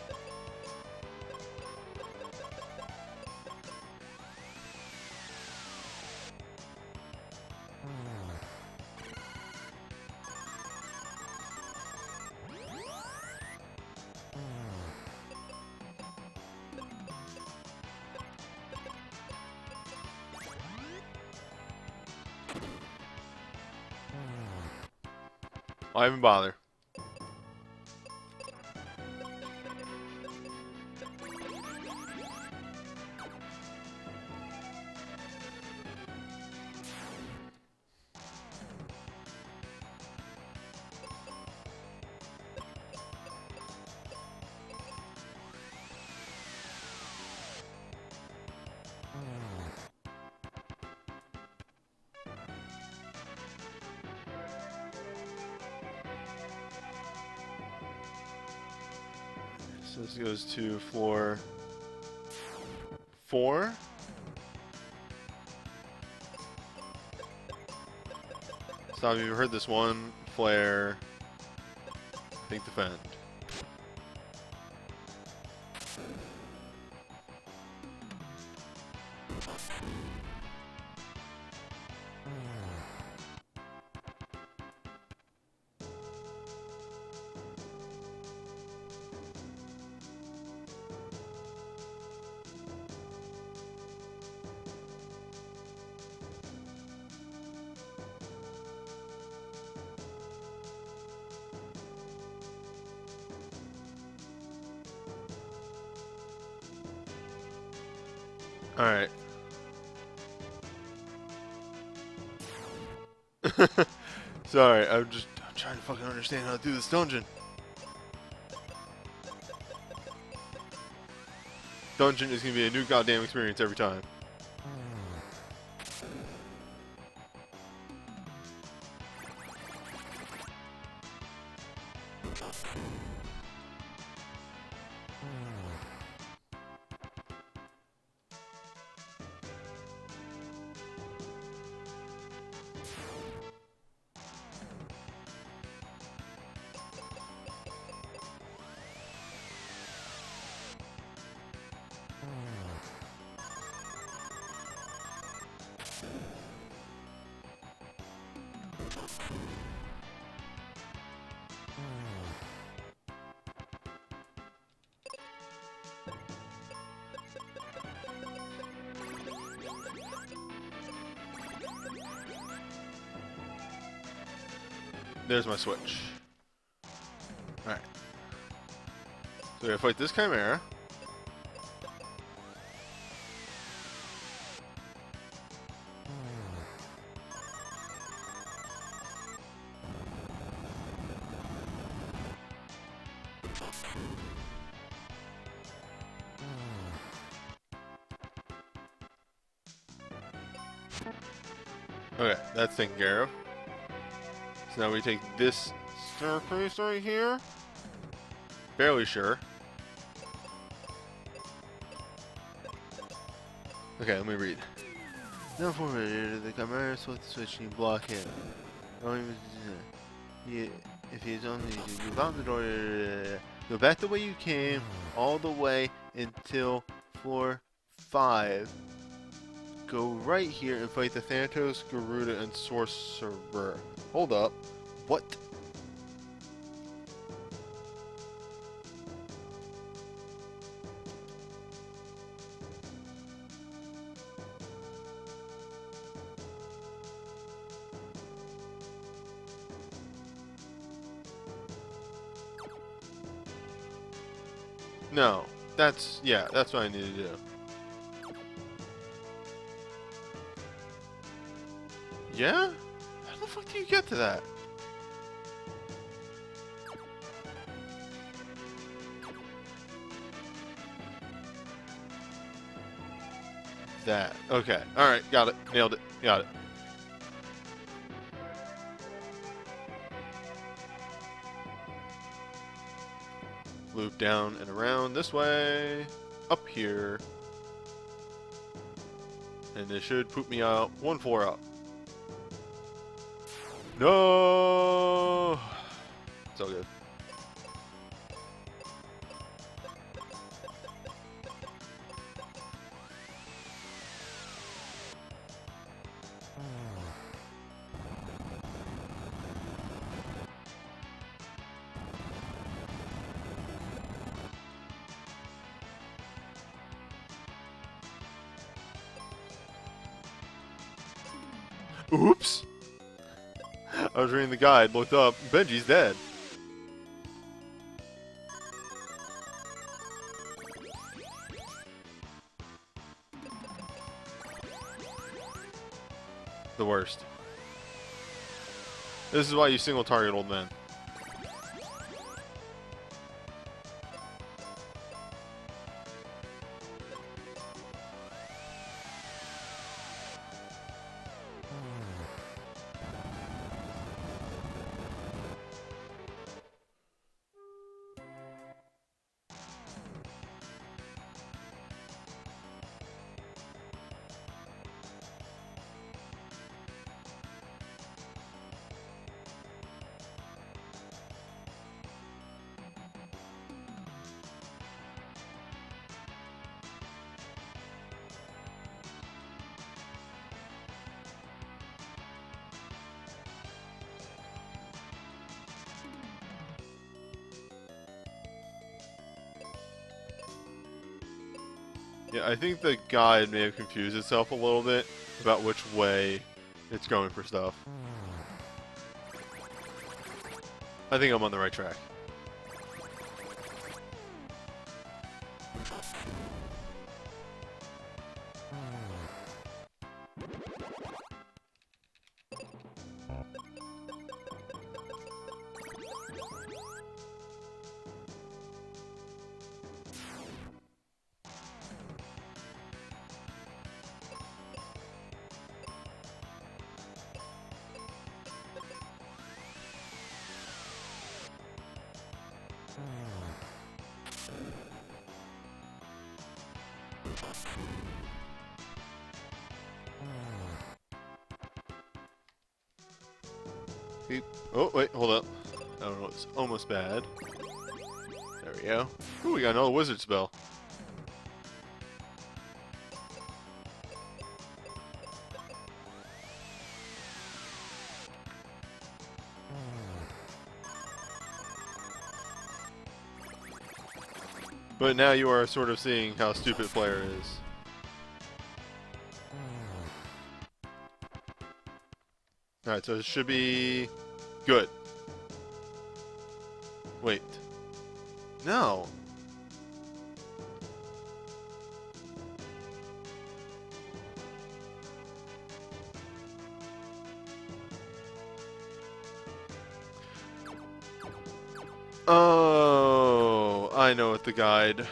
Why even bother? So this goes to floor 4. So if you've heard this one, Flare, I think defend. Alright. Sorry, I'm trying to fucking understand how to do this dungeon. Dungeon is gonna be a new goddamn experience every time. There's my switch. Alright. So we gotta fight this Chimera. Okay, that's taken care of. So now we take this staircase right here. Fairly sure. Okay, let me read. Now forward, the Chimera with the switch and you block him. If he's only you found the door, go back the way you came, all the way until floor 5. go right here and fight the Thanatos, Garuda, and Sorcerer. Hold up. What? No. Yeah, that's what I need to do. Yeah? How the fuck do you get to that? That. Okay. Alright, got it. Nailed it. Got it. Loop down and around this way. Up here. And it should poop me out. 1 floor up. No! It's all good. Oops! I was reading the guide, looked up, Benji's dead. The worst. This is why you single target old men. Yeah, I think the guide may have confused itself a little bit about which way it's going for stuff. I think I'm on the right track. Beep. Oh, wait, hold up. I don't know, it's almost bad. There we go. Ooh, we got another wizard spell. But now you are sort of seeing how stupid player is. Alright, so it should be good. Wait. No. Oh, I know what the guide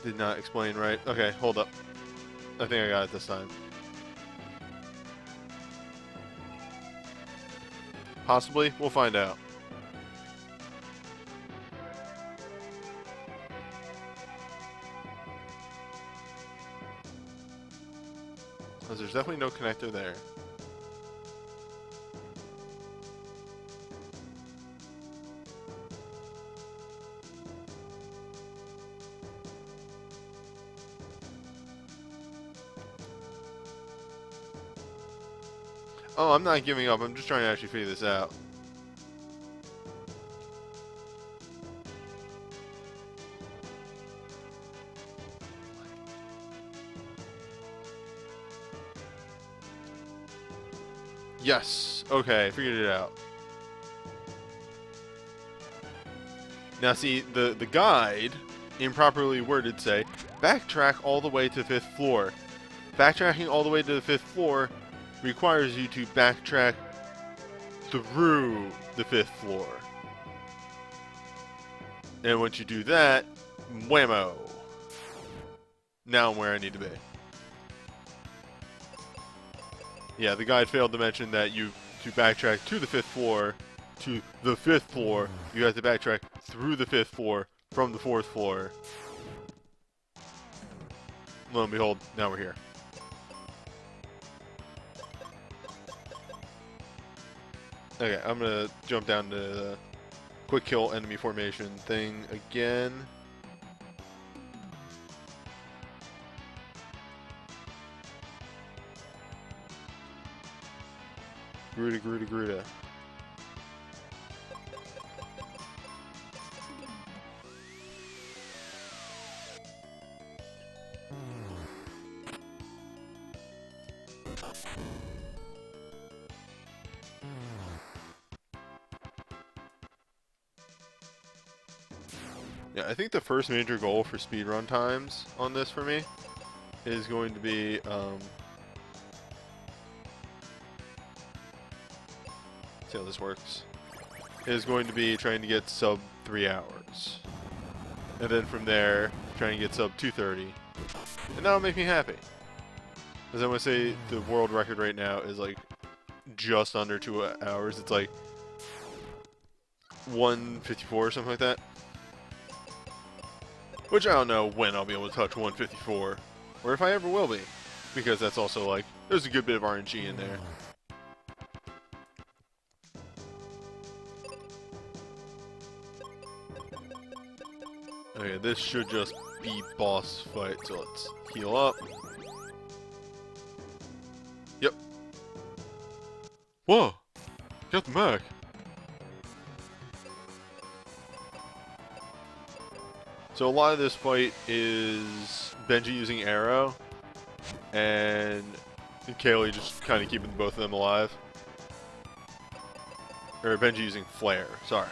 did not explain right. Okay, hold up. I think I got it this time. Possibly. We'll find out. Because there's definitely no connector there. Oh, I'm not giving up. I'm just trying to actually figure this out. Yes. Okay, figured it out. Now see, the guide, improperly worded, say, backtrack all the way to the 5th floor. Backtracking all the way to the 5th floor requires you to backtrack through the 5th floor. And once you do that, whammo. Now I'm where I need to be. Yeah, the guide failed to mention that to backtrack to the 5th floor, to the 5th floor, you have to backtrack through the 5th floor from the 4th floor. Lo and behold, now we're here. Okay, I'm gonna jump down to the quick kill enemy formation thing again. Gruda, Gruda, Gruda. Yeah, I think the first major goal for speedrun times on this for me is going to be, see how this works, is going to be trying to get sub 3 hours. And then from there, trying to get sub 2:30. And that'll make me happy. Because I'm going to say the world record right now is like just under 2 hours. It's like 1:54 or something like that. Which I don't know when I'll be able to touch 1:54. Or if I ever will be. Because that's also like, there's a good bit of RNG in there. Okay, this should just be boss fight, so let's heal up. Yep. Whoa! Got the mech! So a lot of this fight is Benji using arrow, and Kaylee just kind of keeping both of them alive. Or Benji using flare, sorry.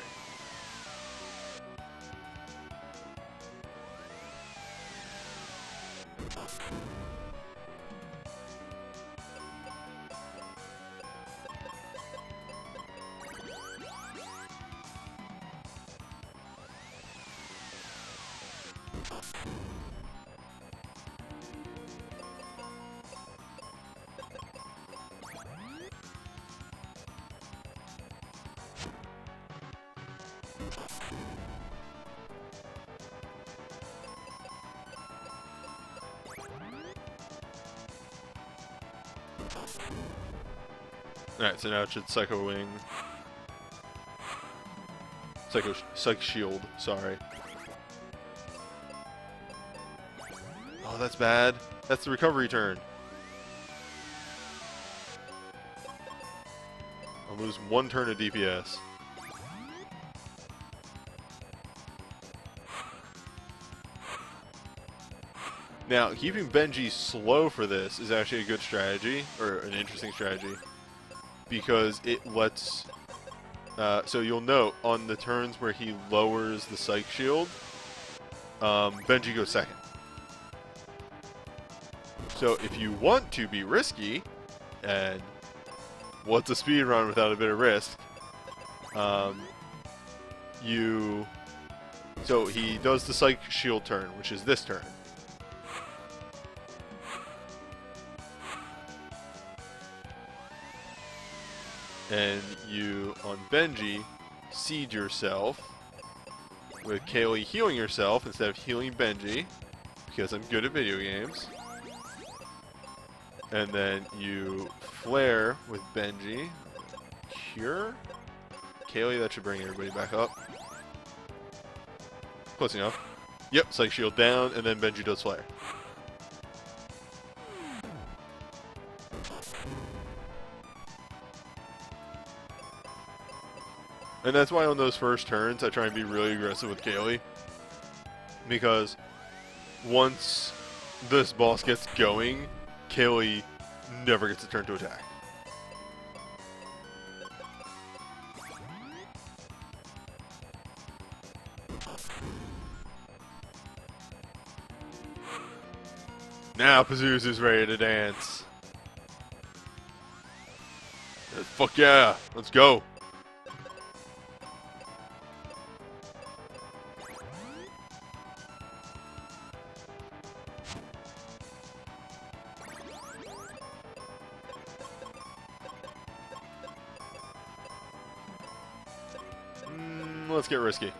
Alright, so now it should Psycho Wing. Psych Shield, sorry. Oh, that's bad. That's the recovery turn. I'll lose 1 turn of DPS. Now, keeping Benji slow for this is actually a good strategy, or an interesting strategy, because it lets... so you'll note, on the turns where he lowers the Psych Shield, Benji goes second. So if you want to be risky, and what's a speed run without a bit of risk, so he does the Psych Shield turn, which is this turn. And you, on Benji, seed yourself with Kaylee healing yourself instead of healing Benji, because I'm good at video games. And then you flare with Benji. Cure? Kaylee, that should bring everybody back up. Close enough. Yep, Psych Shield down, and then Benji does flare. And that's why on those first turns, I try and be really aggressive with Kaylee. Because once this boss gets going, Kaylee never gets a turn to attack. Now Pazuzu's ready to dance. Fuck yeah, let's go. Let's get risky.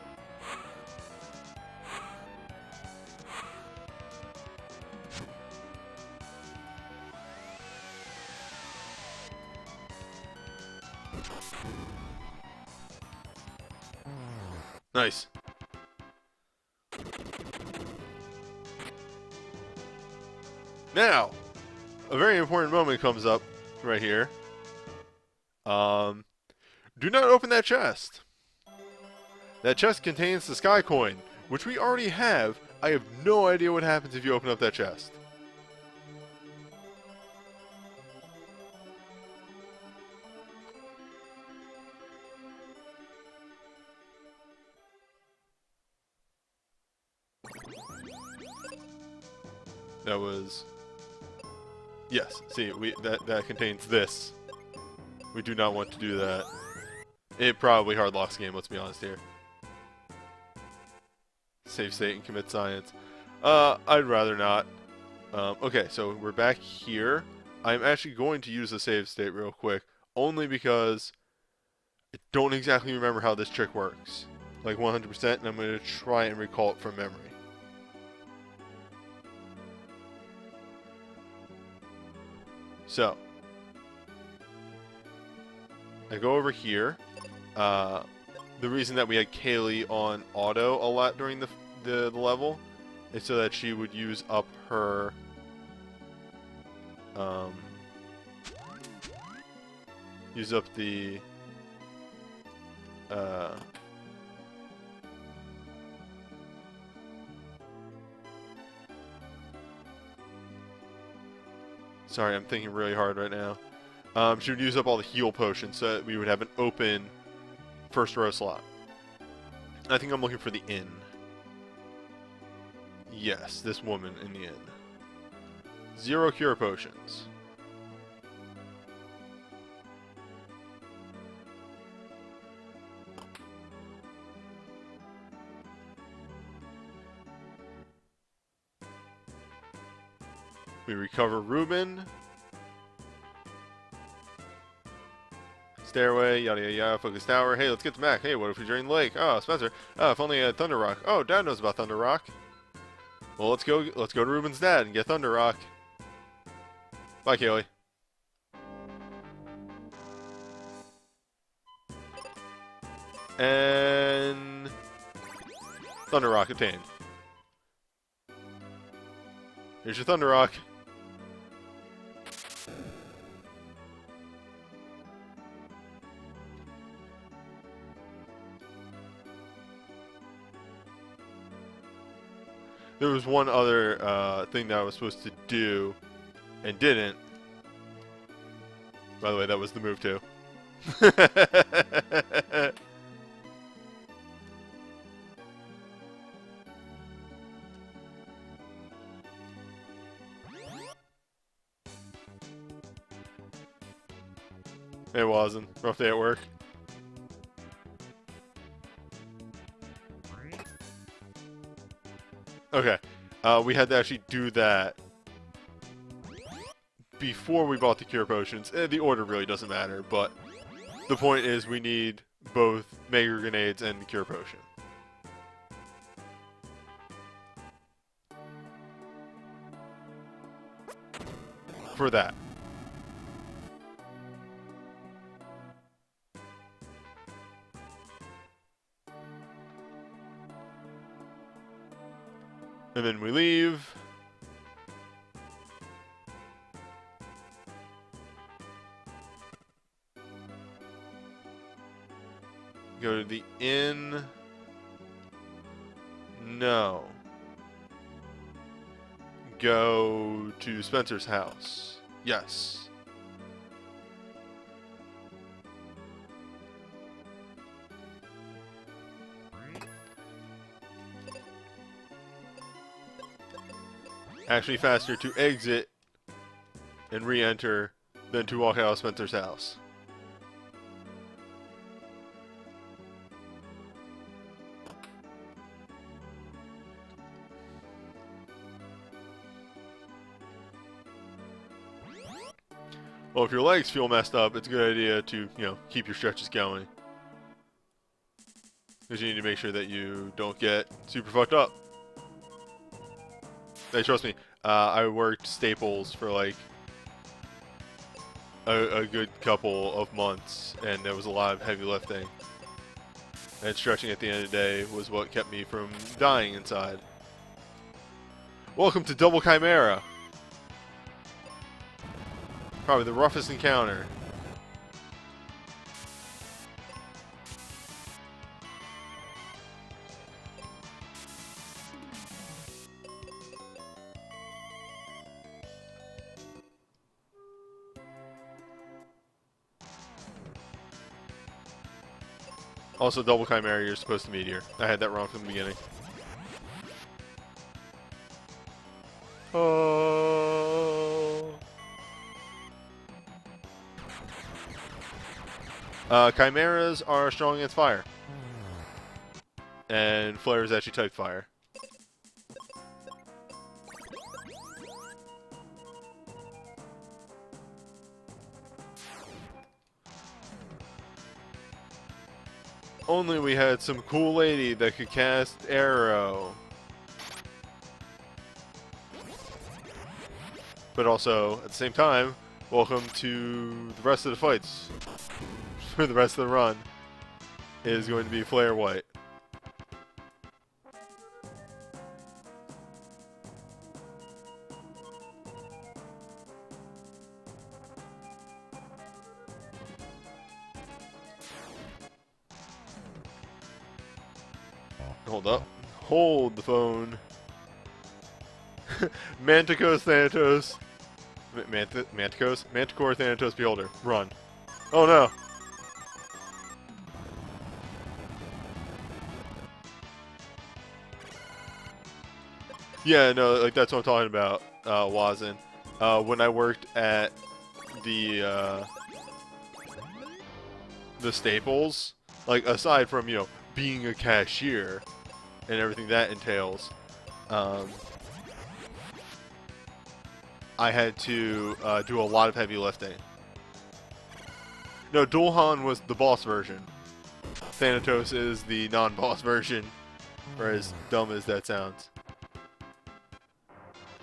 Nice. Now, a very important moment comes up right here. Do not open that chest. That chest contains the Sky Coin, which we already have. I have no idea what happens if you open up that chest. That was... Yes, see, that contains this. We do not want to do that. It probably hard locks the game, let's be honest here. Save state and commit science. I'd rather not. Okay, so we're back here. I'm actually going to use the save state real quick, only because I don't exactly remember how this trick works. Like 100%, and I'm going to try and recall it from memory. So, I go over here. The reason that we had Kaylee on auto a lot during the level is so that she would use up her use up the sorry, I'm thinking really hard right now. She would use up all the heal potions so that we would have an open first row slot. I think I'm looking for the inn. Yes, this woman in the inn. 0 cure potions. We recover Reuben. Stairway, yada yada yada, focus tower. Hey, let's get to Mac. Hey, what if we drain the lake? Oh, Spencer. Oh, if only I had Thunder Rock. Oh, Dad knows about Thunder Rock. Well, let's go to Reuben's dad and get Thunder Rock. Bye, Kaylee. And Thunder Rock obtained. Here's your Thunder Rock. There was one other thing that I was supposed to do and didn't. By the way, that was the move too. It wasn't. Rough day at work. Okay, we had to actually do that before we bought the cure potions. The order really doesn't matter, but the point is we need both Mega Grenades and the cure potion. For that. And then we leave. Go to the inn. No. Go to Spencer's house. Yes. Actually faster to exit and re-enter than to walk out of Spencer's house. Well, if your legs feel messed up, it's a good idea to, keep your stretches going. Because you need to make sure that you don't get super fucked up. Hey, trust me, I worked Staples for like a good couple of months, and there was a lot of heavy lifting. And stretching at the end of the day was what kept me from dying inside. Welcome to Double Chimera. Probably the roughest encounter. Also, Double Chimera, you're supposed to meet here. I had that wrong from the beginning. Oh. Chimeras are strong against fire. And Flare is actually type fire. Only we had some cool lady that could cast arrow. But also, at the same time, welcome to the rest of the fights. For the rest of the run is going to be Flare White. Hold up. Hold the phone. Manticos Thanatos. Manticos? Manticore Thanatos Beholder. Run. Oh no. Yeah, no, like that's what I'm talking about, Wazin. When I worked at the Staples, like aside from, being a cashier and everything that entails, I had to do a lot of heavy lifting. No, Dulhan was the boss version. Thanatos is the non-boss version, or as dumb as that sounds.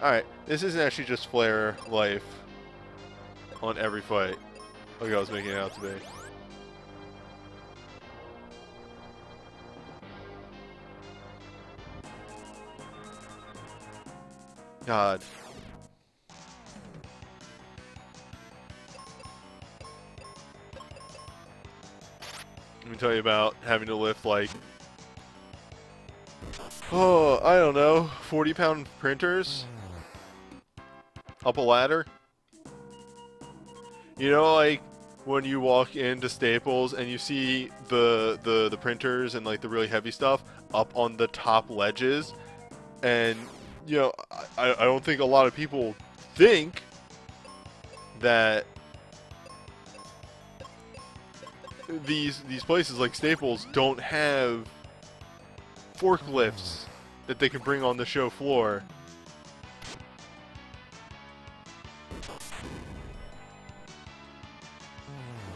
Alright, this isn't actually just Flare life on every fight, like I was making it out to be. God. Let me tell you about having to lift like, oh, I don't know, 40-pound printers up a ladder. You know, like when you walk into Staples and you see the printers and like the really heavy stuff up on the top ledges, and I don't think a lot of people think that these places like Staples don't have forklifts that they can bring on the show floor.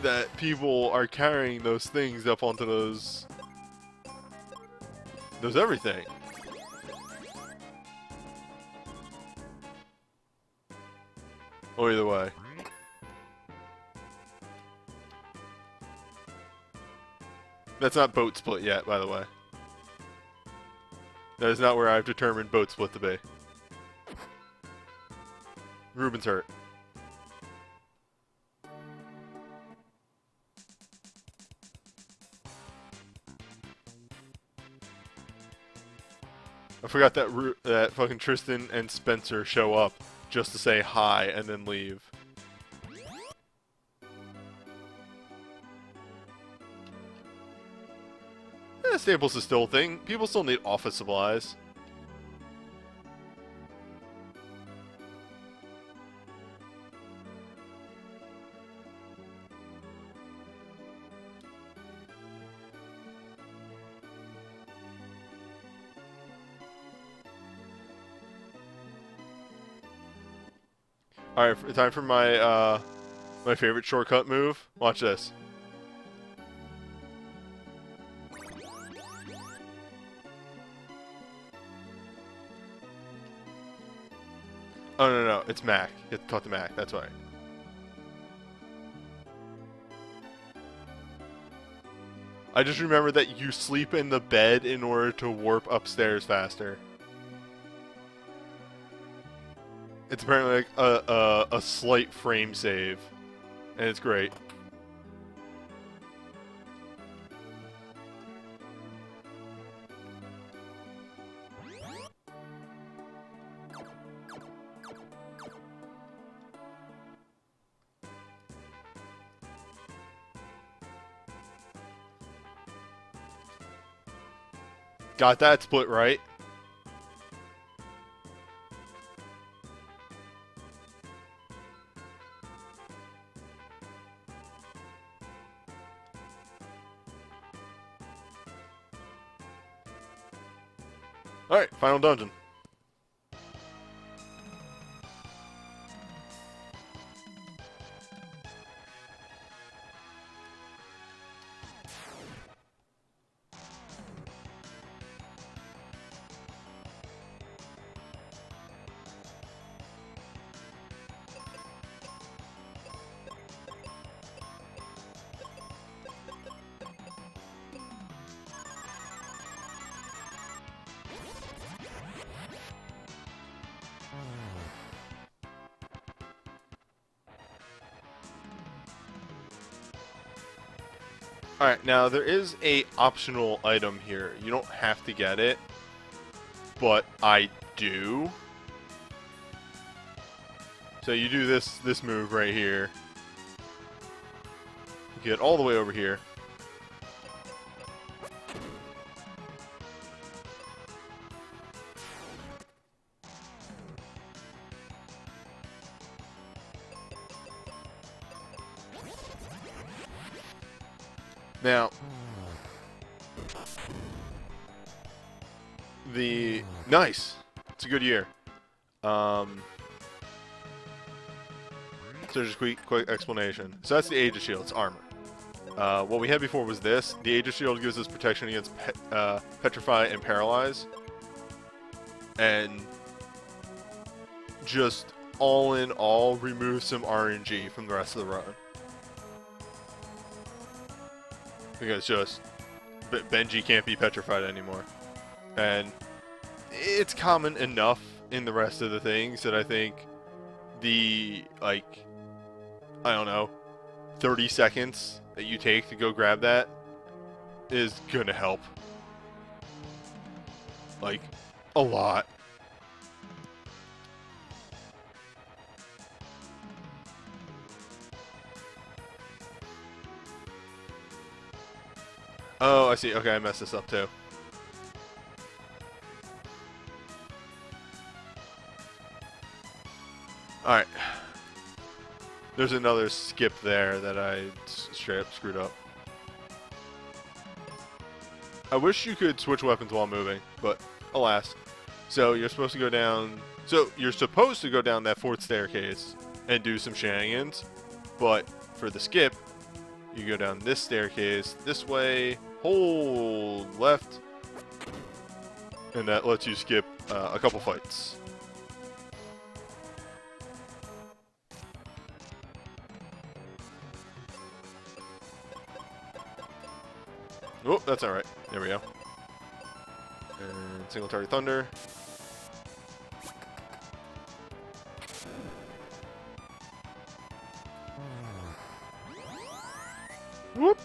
That people are carrying those things up onto those everything. Or either way. That's not boat split yet, by the way. That is not where I've determined boat split to be. Ruben's hurt. I forgot that fucking Tristan and Spencer show up just to say hi and then leave. Staples is still a thing. People still need office supplies. Alright, time for my my favorite shortcut move. Watch this. Oh, no, it's Mac. You have to talk to Mac, that's why. I just remember that you sleep in the bed in order to warp upstairs faster. It's apparently like a slight frame save, and it's great. Got that split right. Alright, final dungeon. Alright, now there is a optional item here. You don't have to get it, but I do. So you do this move right here. You get all the way over here. Now, nice. It's a good year. So just quick explanation. So that's the Age of Shield. It's armor. What we had before was this. The Age of Shield gives us protection against Petrify and Paralyze. And just all in all, remove some RNG from the rest of the run. Because just Benji can't be petrified anymore. And it's common enough in the rest of the things that I think the, like, I don't know, 30 seconds that you take to go grab that is gonna help. Like, a lot. Oh, I see. Okay, I messed this up too. Alright. There's another skip there that I straight up screwed up. I wish you could switch weapons while moving, but alas. So you're supposed to go down... So you're supposed to go down that fourth staircase and do some shenanigans, but for the skip, you go down this staircase, this way, hold left, and that lets you skip a couple fights. Oh, that's alright. There we go. And single target thunder. Whoop!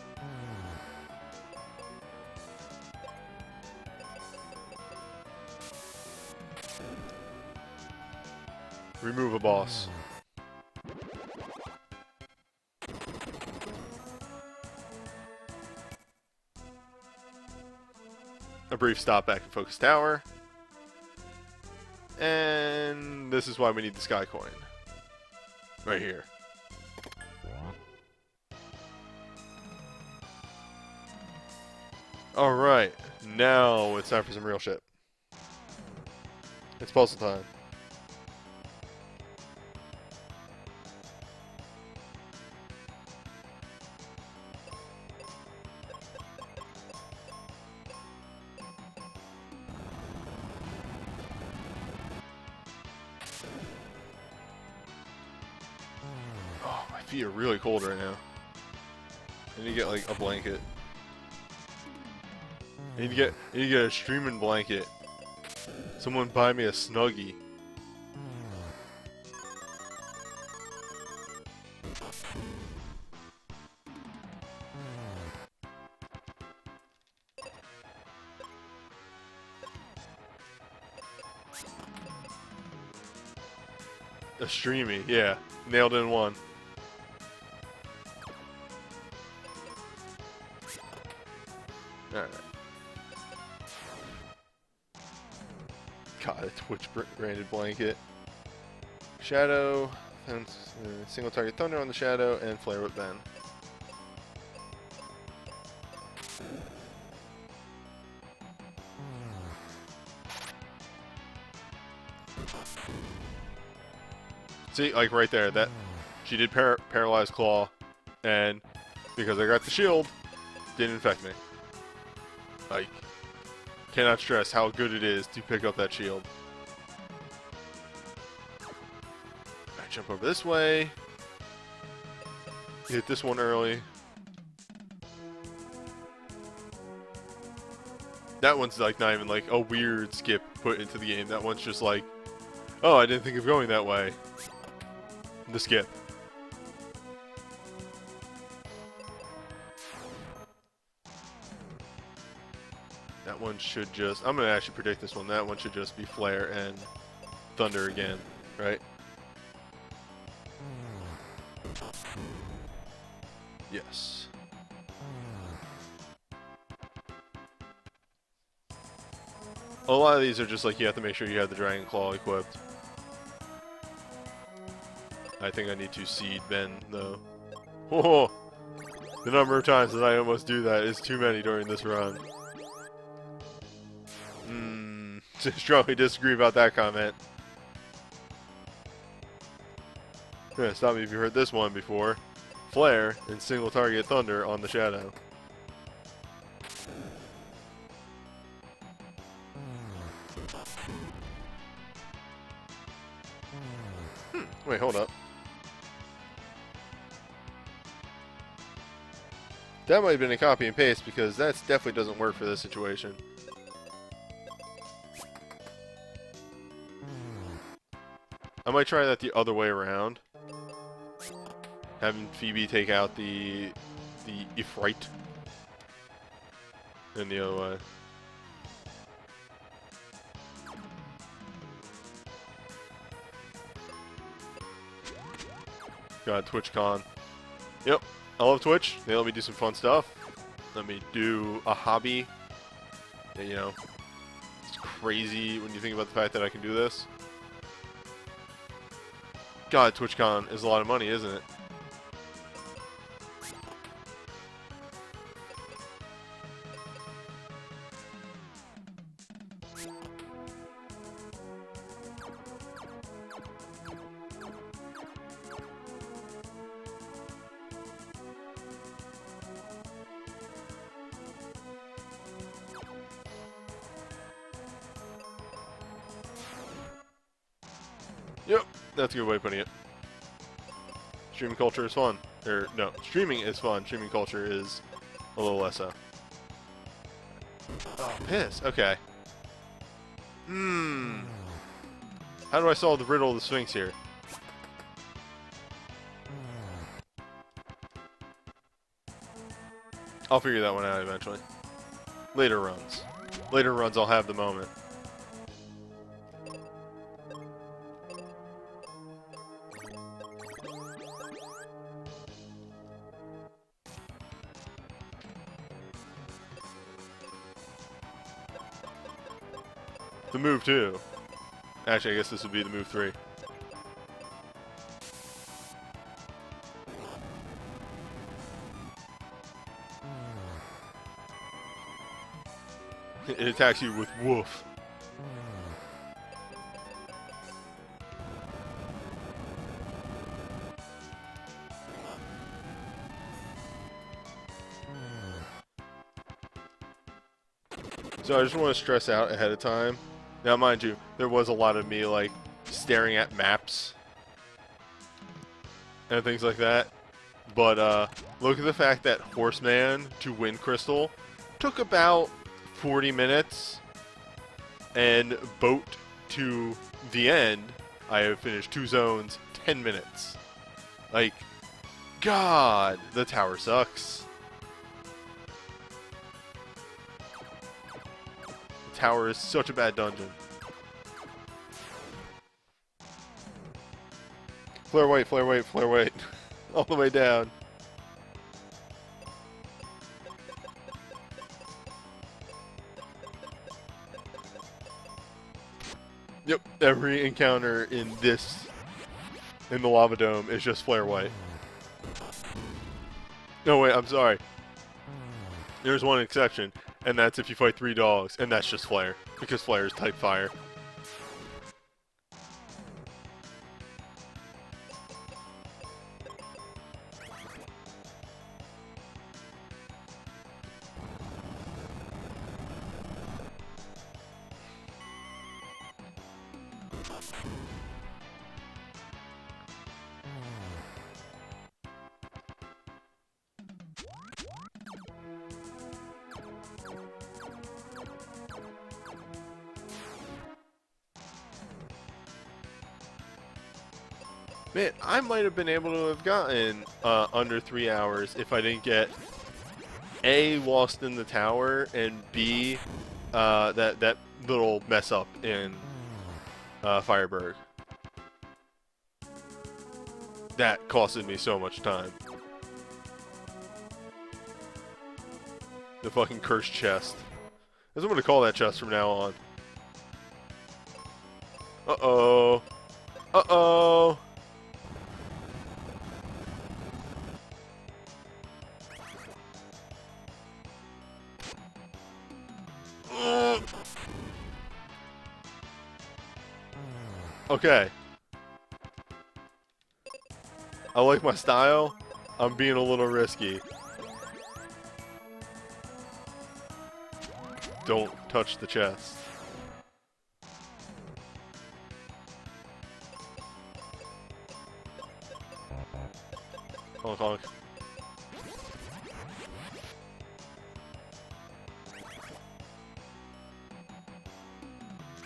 Remove a boss. A brief stop back in Focus Tower. And this is why we need the Sky Coin. Right here. Alright, now it's time for some real shit. It's puzzle time. Oh, my feet are really cold right now. I need to get like a blanket. I need to get a streaming blanket. Someone buy me a Snuggie. A streamy, yeah. Nailed in one. Alright. God, a Twitch branded blanket. Shadow, and single target thunder on the shadow, and flare with Ben. See, like right there, that she did paralyzed claw, and because I got the shield, didn't infect me. Like, cannot stress how good it is to pick up that shield. I jump over this way. Hit this one early. That one's like not even like a weird skip put into the game. That one's just like, oh, I didn't think of going that way. The skip. That one should just... I'm going to actually predict this one. That one should just be Flare and Thunder again, right? Yes. A lot of these are just like you have to make sure you have the Dragon Claw equipped. I think I need to seed Ben, though. Whoa! The number of times that I almost do that is too many during this run. Strongly disagree about that comment. Yeah, stop me if you heard this one before. Flare and single target thunder on the shadow. Wait, hold up. That might have been a copy and paste because that definitely doesn't work for this situation. I might try that the other way around. Having Phoebe take out the Ifrit. And the other way. God, TwitchCon. Yep, I love Twitch. They let me do some fun stuff. Let me do a hobby. And, you know, it's crazy when you think about the fact that I can do this. God, TwitchCon is a lot of money, isn't it? Yep, that's a good way of putting it. Streaming culture is fun. Or, no, streaming is fun. Streaming culture is a little less so. Oh, piss. Okay. How do I solve the riddle of the Sphinx here? I'll figure that one out eventually. Later runs. Later runs I'll have the moment. The move 2. Actually, I guess this would be the move 3. It attacks you with woof. So I just want to stress out ahead of time. Now, mind you, there was a lot of me, like, staring at maps and things like that. But, look at the fact that Horseman to Wind Crystal took about 40 minutes. And Boat to the end, I have finished 2 zones, 10 minutes. Like, God, the tower sucks. Tower is such a bad dungeon. Flare weight, flare weight, flare weight. All the way down. Yep, every encounter in the lava dome is just flare white. No, wait, I'm sorry. There's one exception, and that's if you fight 3 dogs, and that's just flare, because flare is type fire. Man, I might have been able to have gotten under 3 hours if I didn't get A, lost in the tower, and B, that little mess up in Fireberg. That costed me so much time. The fucking cursed chest. That's what I'm gonna call that chest from now on. Uh-oh. Uh-oh. Okay. I like my style. I'm being a little risky. Don't touch the chest. Honk honk.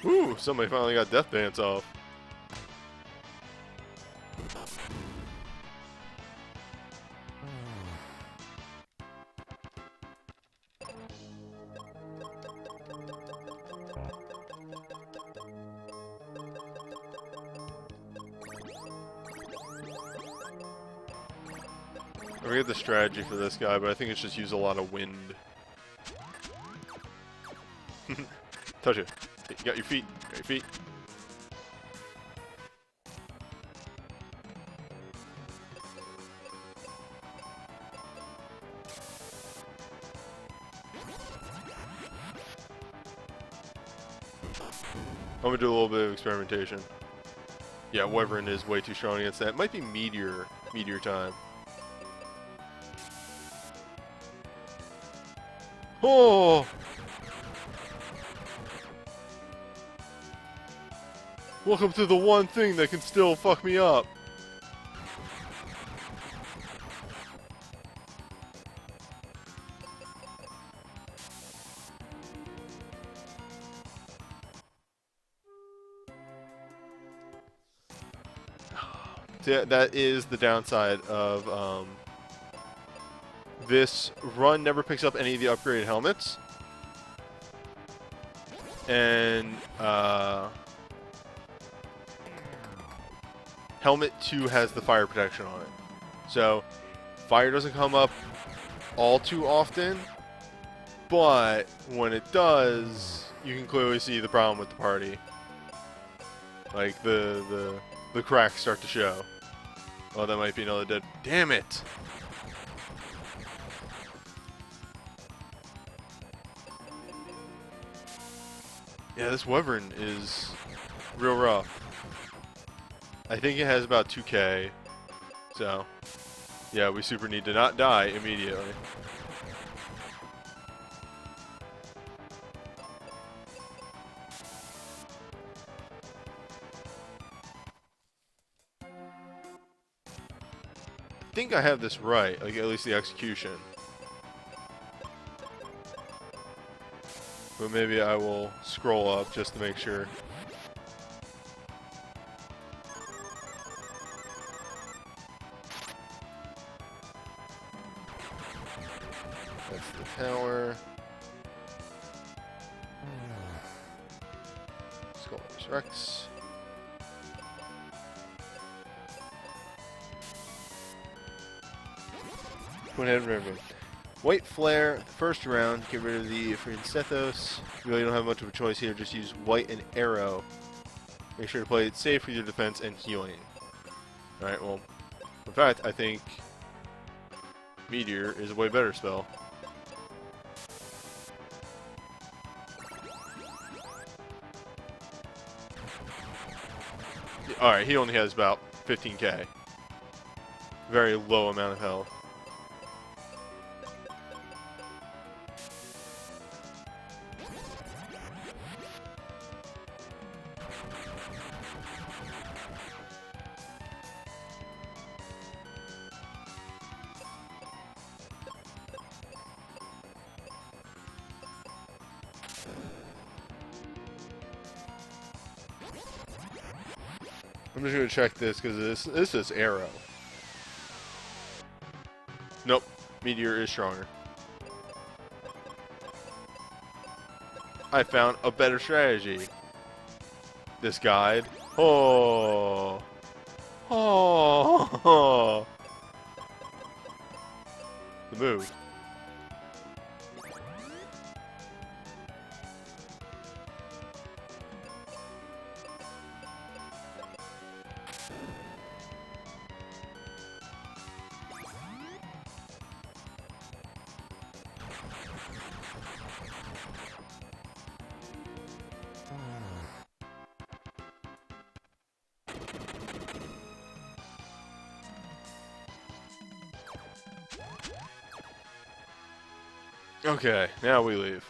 Ooh, somebody finally got Death Dance off. I forget the strategy for this guy, but I think it's just use a lot of wind. Touch it. You got your feet. You got your feet. I'm gonna do a little bit of experimentation. Yeah, Wyvern is way too strong against that. It might be Meteor time. Oh! Welcome to the one thing that can still fuck me up. That is the downside of this run. Never picks up any of the upgraded helmets, and Helmet 2 has the fire protection on it, so fire doesn't come up all too often, but when it does, you can clearly see the problem with the party. Like the cracks start to show. Oh, that might be another dead. Damn it! Yeah, this Wyvern is real rough. I think it has about 2k. So, yeah, we super need to not die immediately. I think I have this right, like at least the execution. But maybe I will scroll up just to make sure. That's the tower. Skull's Rex. Go ahead and remember. White Flare, first round, get rid of the Freedom Sethos. You really don't have much of a choice here, just use White and Arrow. Make sure to play it safe with your defense and healing. Alright, well, in fact, I think Meteor is a way better spell. Alright, he only has about 15k. Very low amount of health. I'm just gonna check this because this is Arrow. Nope, Meteor is stronger. I found a better strategy. This guide. Oh. Oh. The move. Okay, now we leave.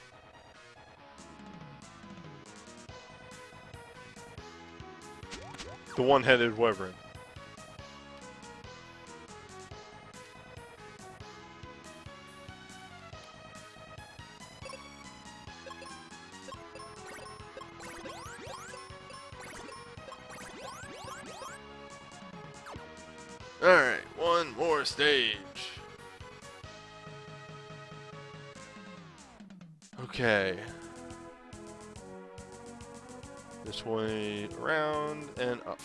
The one-headed Wyvern. Alright, one more stage. Okay. This way around and up.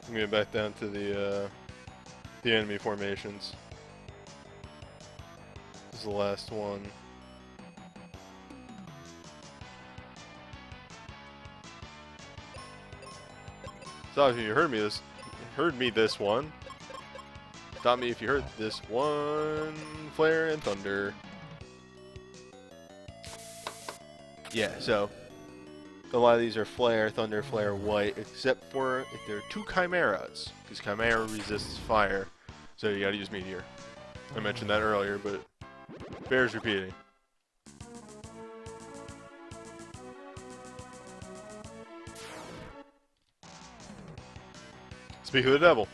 I'm gonna get back down to the enemy formations. This is the last one. So if you heard me this one. Stop me if you heard this one. Flare and Thunder. Yeah, so a lot of these are Flare, Thunder, Flare, White, except for if they're two Chimeras, because Chimera resists fire, so you gotta use Meteor. I mentioned that earlier, but it bears repeating. Speak of the devil.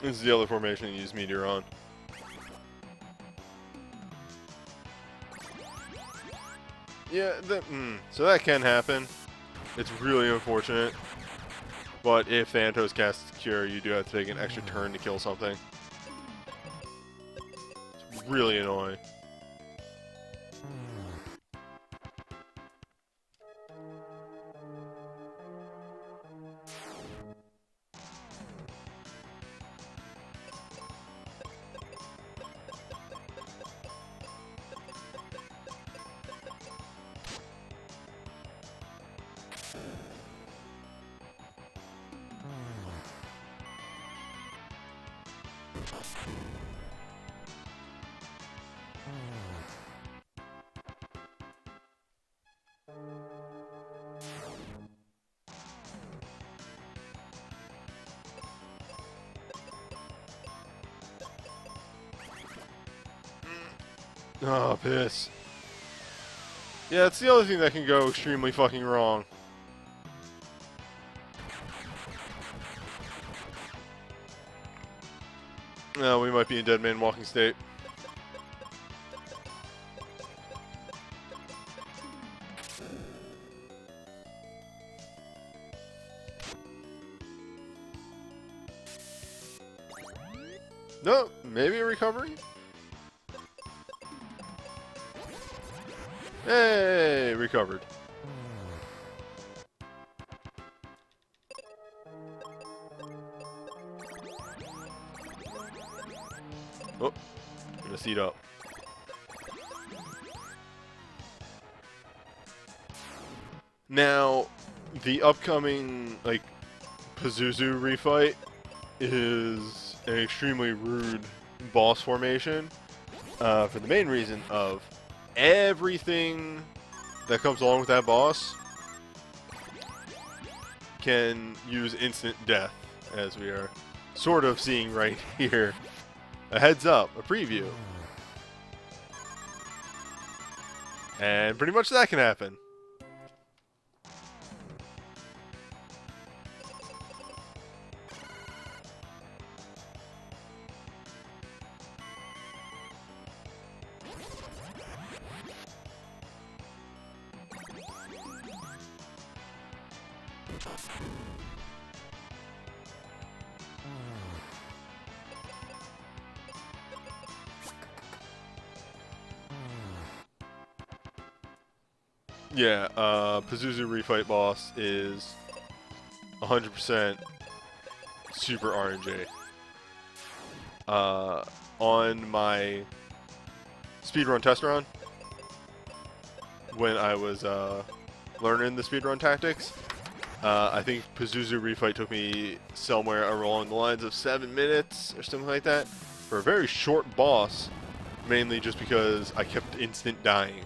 This is the other formation you use Meteor on. Yeah, so that can happen. It's really unfortunate. But if Thanatos casts Cure, you do have to take an extra turn to kill something. It's really annoying. Oh, piss. Yeah, it's the other thing that can go extremely fucking wrong. No, we might be in Dead Man Walking state. No, maybe a recovery? Hey, recovered. Oh, gonna seat up. Now, the upcoming, like, Pazuzu refight is an extremely rude boss formation for the main reason of everything that comes along with that boss can use instant death, as we are sort of seeing right here. A heads up, a preview. And pretty much that can happen. Yeah, Pazuzu refight boss is 100% super RNG. On my speedrun test run, when I was learning the speedrun tactics, I think Pazuzu refight took me somewhere along the lines of 7 minutes or something like that for a very short boss, mainly just because I kept instant dying.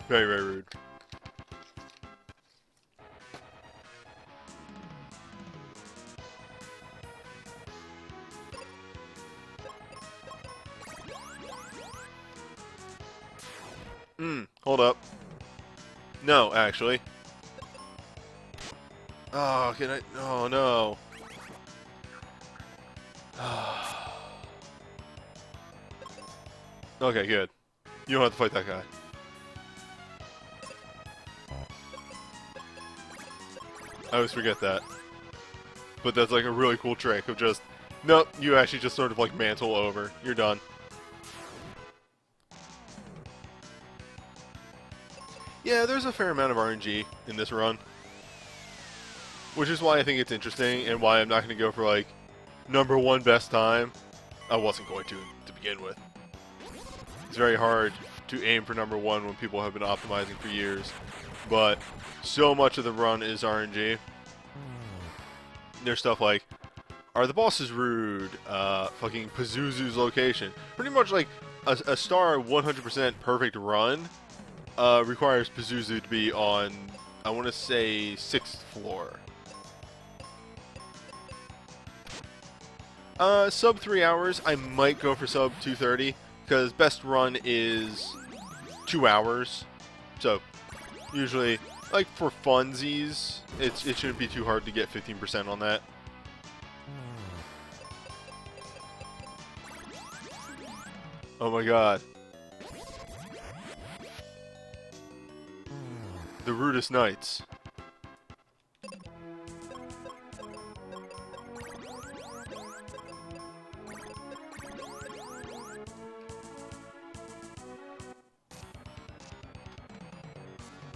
Very, very rude. Hold up. No, actually. Oh, can I? Oh, no. Okay, good. You don't have to fight that guy. I always forget that. But that's like a really cool trick of just, nope, you actually just sort of like mantle over. You're done. Yeah, there's a fair amount of RNG in this run. Which is why I think it's interesting and why I'm not going to go for like #1 best time. I wasn't going to begin with. It's very hard to aim for #1 when people have been optimizing for years. But so much of the run is RNG. There's stuff like, are the bosses rude? Fucking Pazuzu's location. Pretty much like a star 100% perfect run requires Pazuzu to be on, I want to say, 6th floor. Sub 3 hours, I might go for sub 230, because best run is 2 hours. So, usually like for funsies, it shouldn't be too hard to get 15% on that. Oh my god. The rudest knights.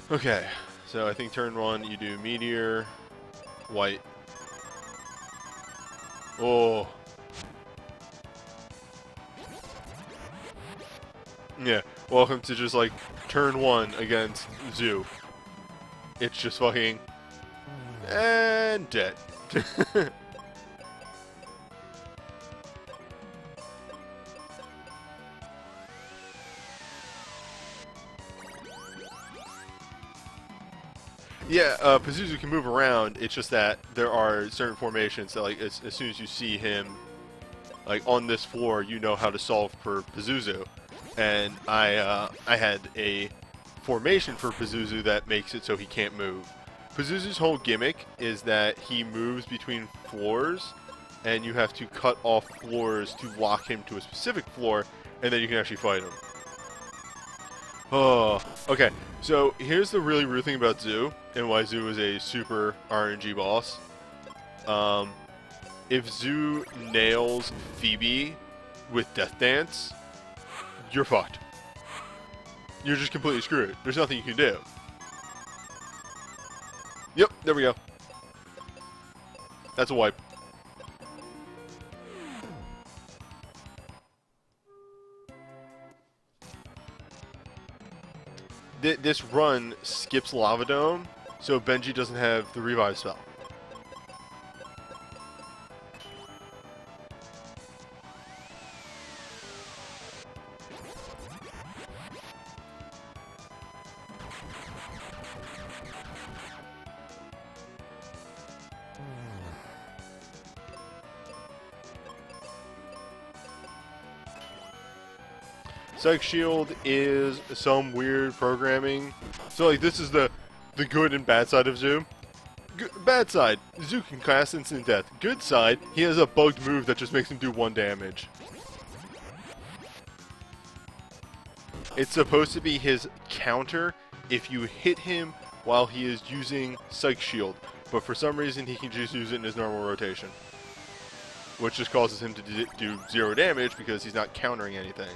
Okay, so I think turn 1 you do meteor, white. Oh. Yeah, welcome to just like turn 1 against Zoo. It's just fucking and dead. Yeah, Pazuzu can move around. It's just that there are certain formations that, like, as soon as you see him, like, on this floor, you know how to solve for Pazuzu. And I had a formation for Pazuzu that makes it so he can't move. Pazuzu's whole gimmick is that he moves between floors, and you have to cut off floors to lock him to a specific floor, and then you can actually fight him. Oh, okay. So here's the really rude thing about Zoo, and why Zoo is a super RNG boss. If Zoo nails Phoebe with Death Dance, you're fucked. You're just completely screwed. There's nothing you can do. Yep, there we go. That's a wipe. This run skips Lava Dome, so Benji doesn't have the revive spell. Psych Shield is some weird programming. So, like, this is the good and bad side of Zoo. Bad side, Zoo can cast instant death. Good side, he has a bugged move that just makes him do 1 damage. It's supposed to be his counter if you hit him while he is using Psych Shield. But for some reason, he can just use it in his normal rotation. Which just causes him to do 0 damage because he's not countering anything.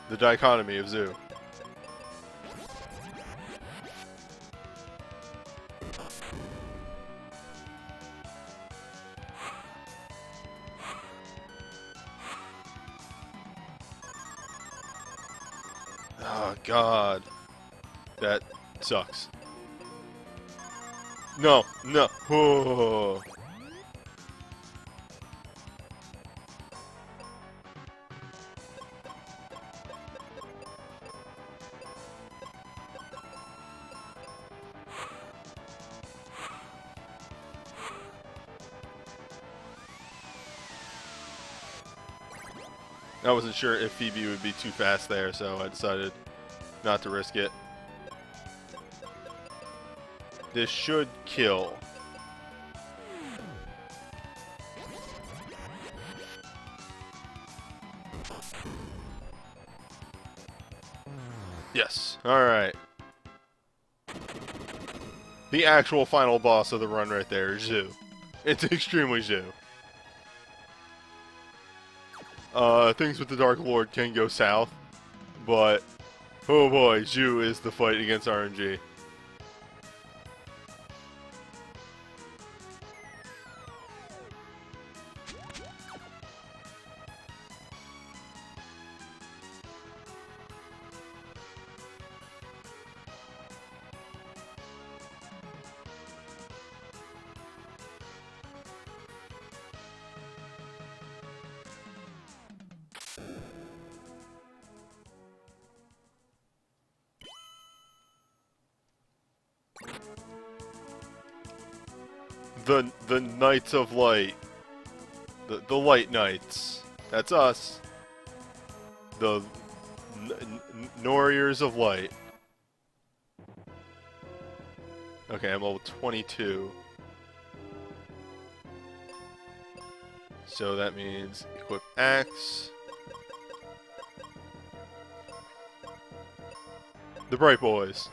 The dichotomy of Zoo. Oh god. That sucks. No, no. Oh. I wasn't sure if Phoebe would be too fast there, so I decided not to risk it. This should kill. Yes. Alright. The actual final boss of the run right there is Zoo. It's extremely Zoo. Things with the Dark Lord can go south, but oh boy, Zoo is the fight against RNG. The Knights of Light. The Light Knights. That's us. The Warriors of Light. Okay, I'm level 22. So that means equip axe. The Bright Boys.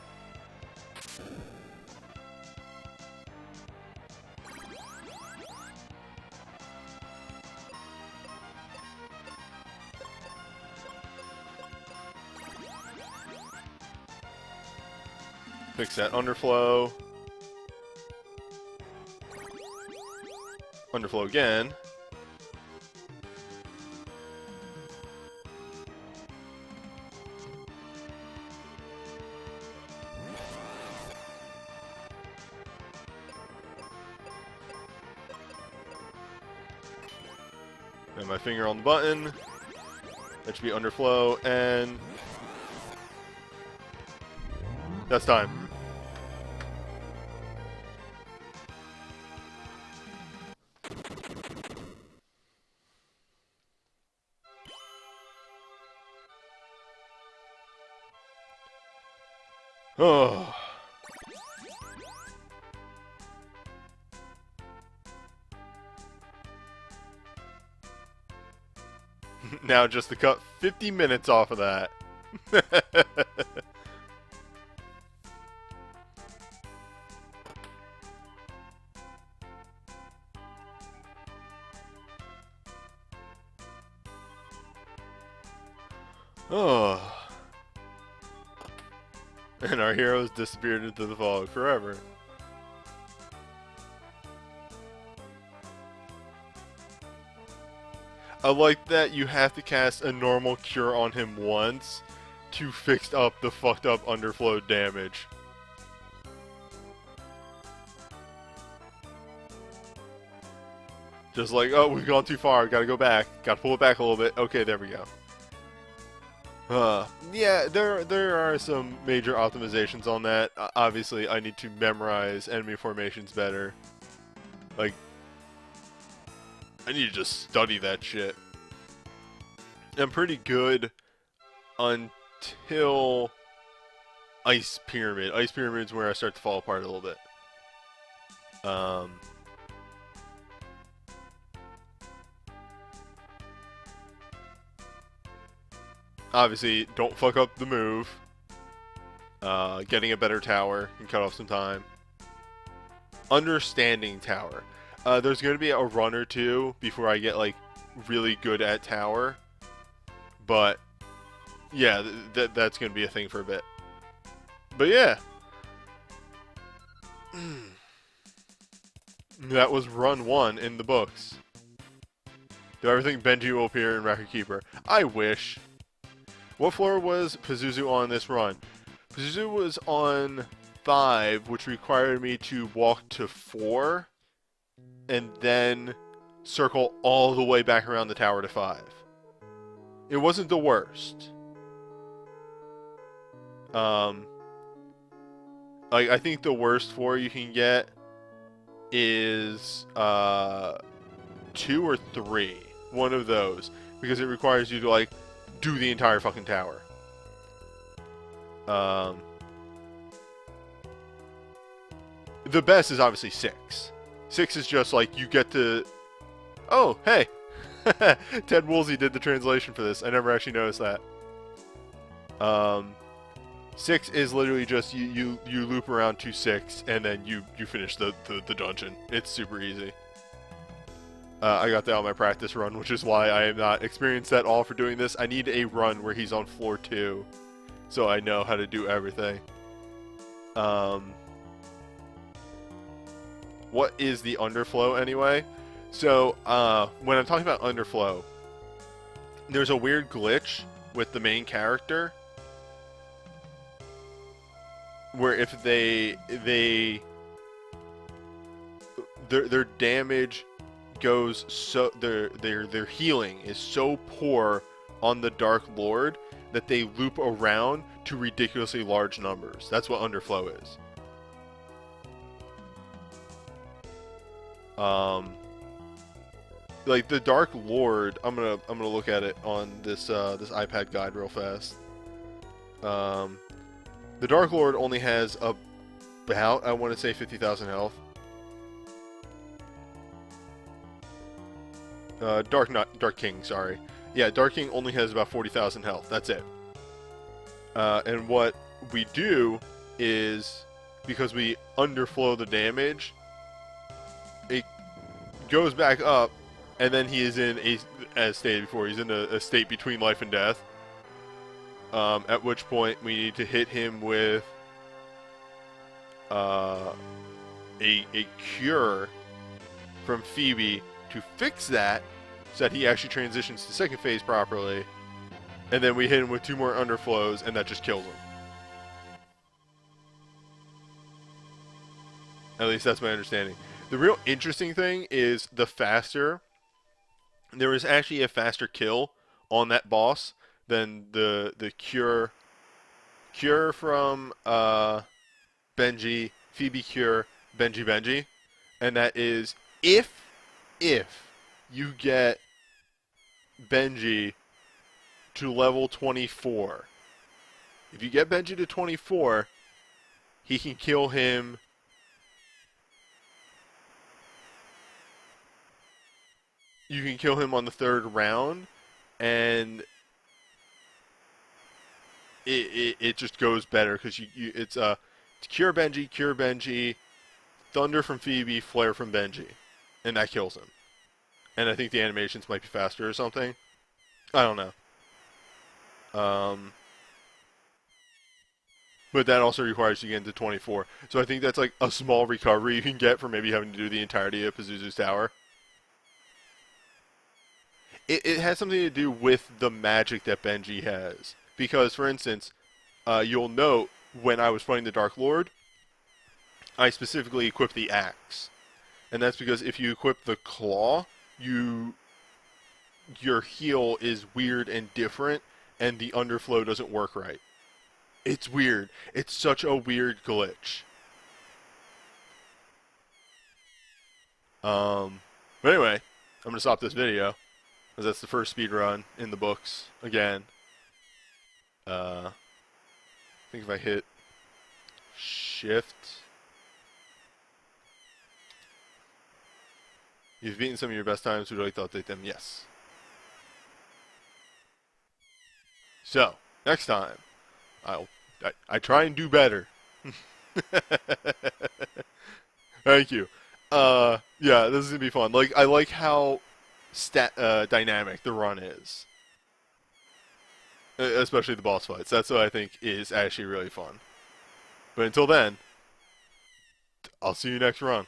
Fix that underflow. Underflow again. And my finger on the button. That should be underflow, and that's time. Oh. Now just to cut 50 minutes off of that. Oh. And our heroes disappeared into the fog forever. I like that you have to cast a normal cure on him once to fix up the fucked up underflow damage. Just like, oh, we've gone too far, gotta go back, gotta pull it back a little bit. Okay, there we go. Yeah, there are some major optimizations on that. Obviously, I need to memorize enemy formations better. Like, I need to just study that shit. I'm pretty good until Ice Pyramid. Ice Pyramid's where I start to fall apart a little bit. Obviously, don't fuck up the move. Getting a better tower can cut off some time. Understanding tower. There's going to be a run or two before I get, like, really good at tower. But, yeah, that's going to be a thing for a bit. But, yeah. That was run 1 in the books. Do I ever think Benji will appear in Record Keeper? I wish. What floor was Pazuzu on this run? Pazuzu was on 5, which required me to walk to 4. And then circle all the way back around the tower to 5. It wasn't the worst. Like, I think the worst floor you can get is 2 or 3. One of those. Because it requires you to, like, do the entire fucking tower. The best is obviously 6. 6 is just like you get to... Oh, hey! Ted Woolsey did the translation for this. I never actually noticed that. 6 is literally just you loop around to 6 and then you finish the dungeon. It's super easy. I got that on my practice run, which is why I am not experienced at all for doing this. I need a run where he's on floor 2, so I know how to do everything. What is the underflow anyway? So, when I'm talking about underflow, there's a weird glitch with the main character where if their damage goes so their healing is so poor on the Dark Lord that they loop around to ridiculously large numbers. That's what underflow is. Like the Dark Lord, I'm gonna look at it on this this iPad guide real fast. Um, the Dark Lord only has about, I want to say, 50,000 health. Dark King, sorry. Yeah, Dark King only has about 40,000 health. That's it. And what we do is, because we underflow the damage, it goes back up, and then he is in a, as stated before, he's in a state between life and death. At which point we need to hit him with a cure from Phoebe to fix that, so that he actually transitions to second phase properly, and then we hit him with 2 more underflows, and that just kills him. At least that's my understanding. The real interesting thing is the faster. There was actually a faster kill on that boss than the cure from Benji, Phoebe cure, Benji, and that is if you get Benji to level 24. If you get Benji to 24, he can kill him. You can kill him on the 3rd round, and it just goes better because it's cure Benji, thunder from Phoebe, flare from Benji, and that kills him. And I think the animations might be faster or something. I don't know. But that also requires you to get into 24. So I think that's like a small recovery you can get for maybe having to do the entirety of Pazuzu's Tower. It has something to do with the magic that Benji has. Because, for instance, you'll note when I was fighting the Dark Lord, I specifically equipped the axe. And that's because if you equip the claw, your heal is weird and different, and the underflow doesn't work right. It's weird. It's such a weird glitch. But anyway, I'm going to stop this video, because that's the first speed run in the books. Again, I think if I hit shift, you've beaten some of your best times. Would you like to update them? Yes. So, next time, I try and do better. Thank you. Yeah, this is gonna be fun. Like, I like how dynamic the run is, especially the boss fights. That's what I think is actually really fun. But until then, I'll see you next run.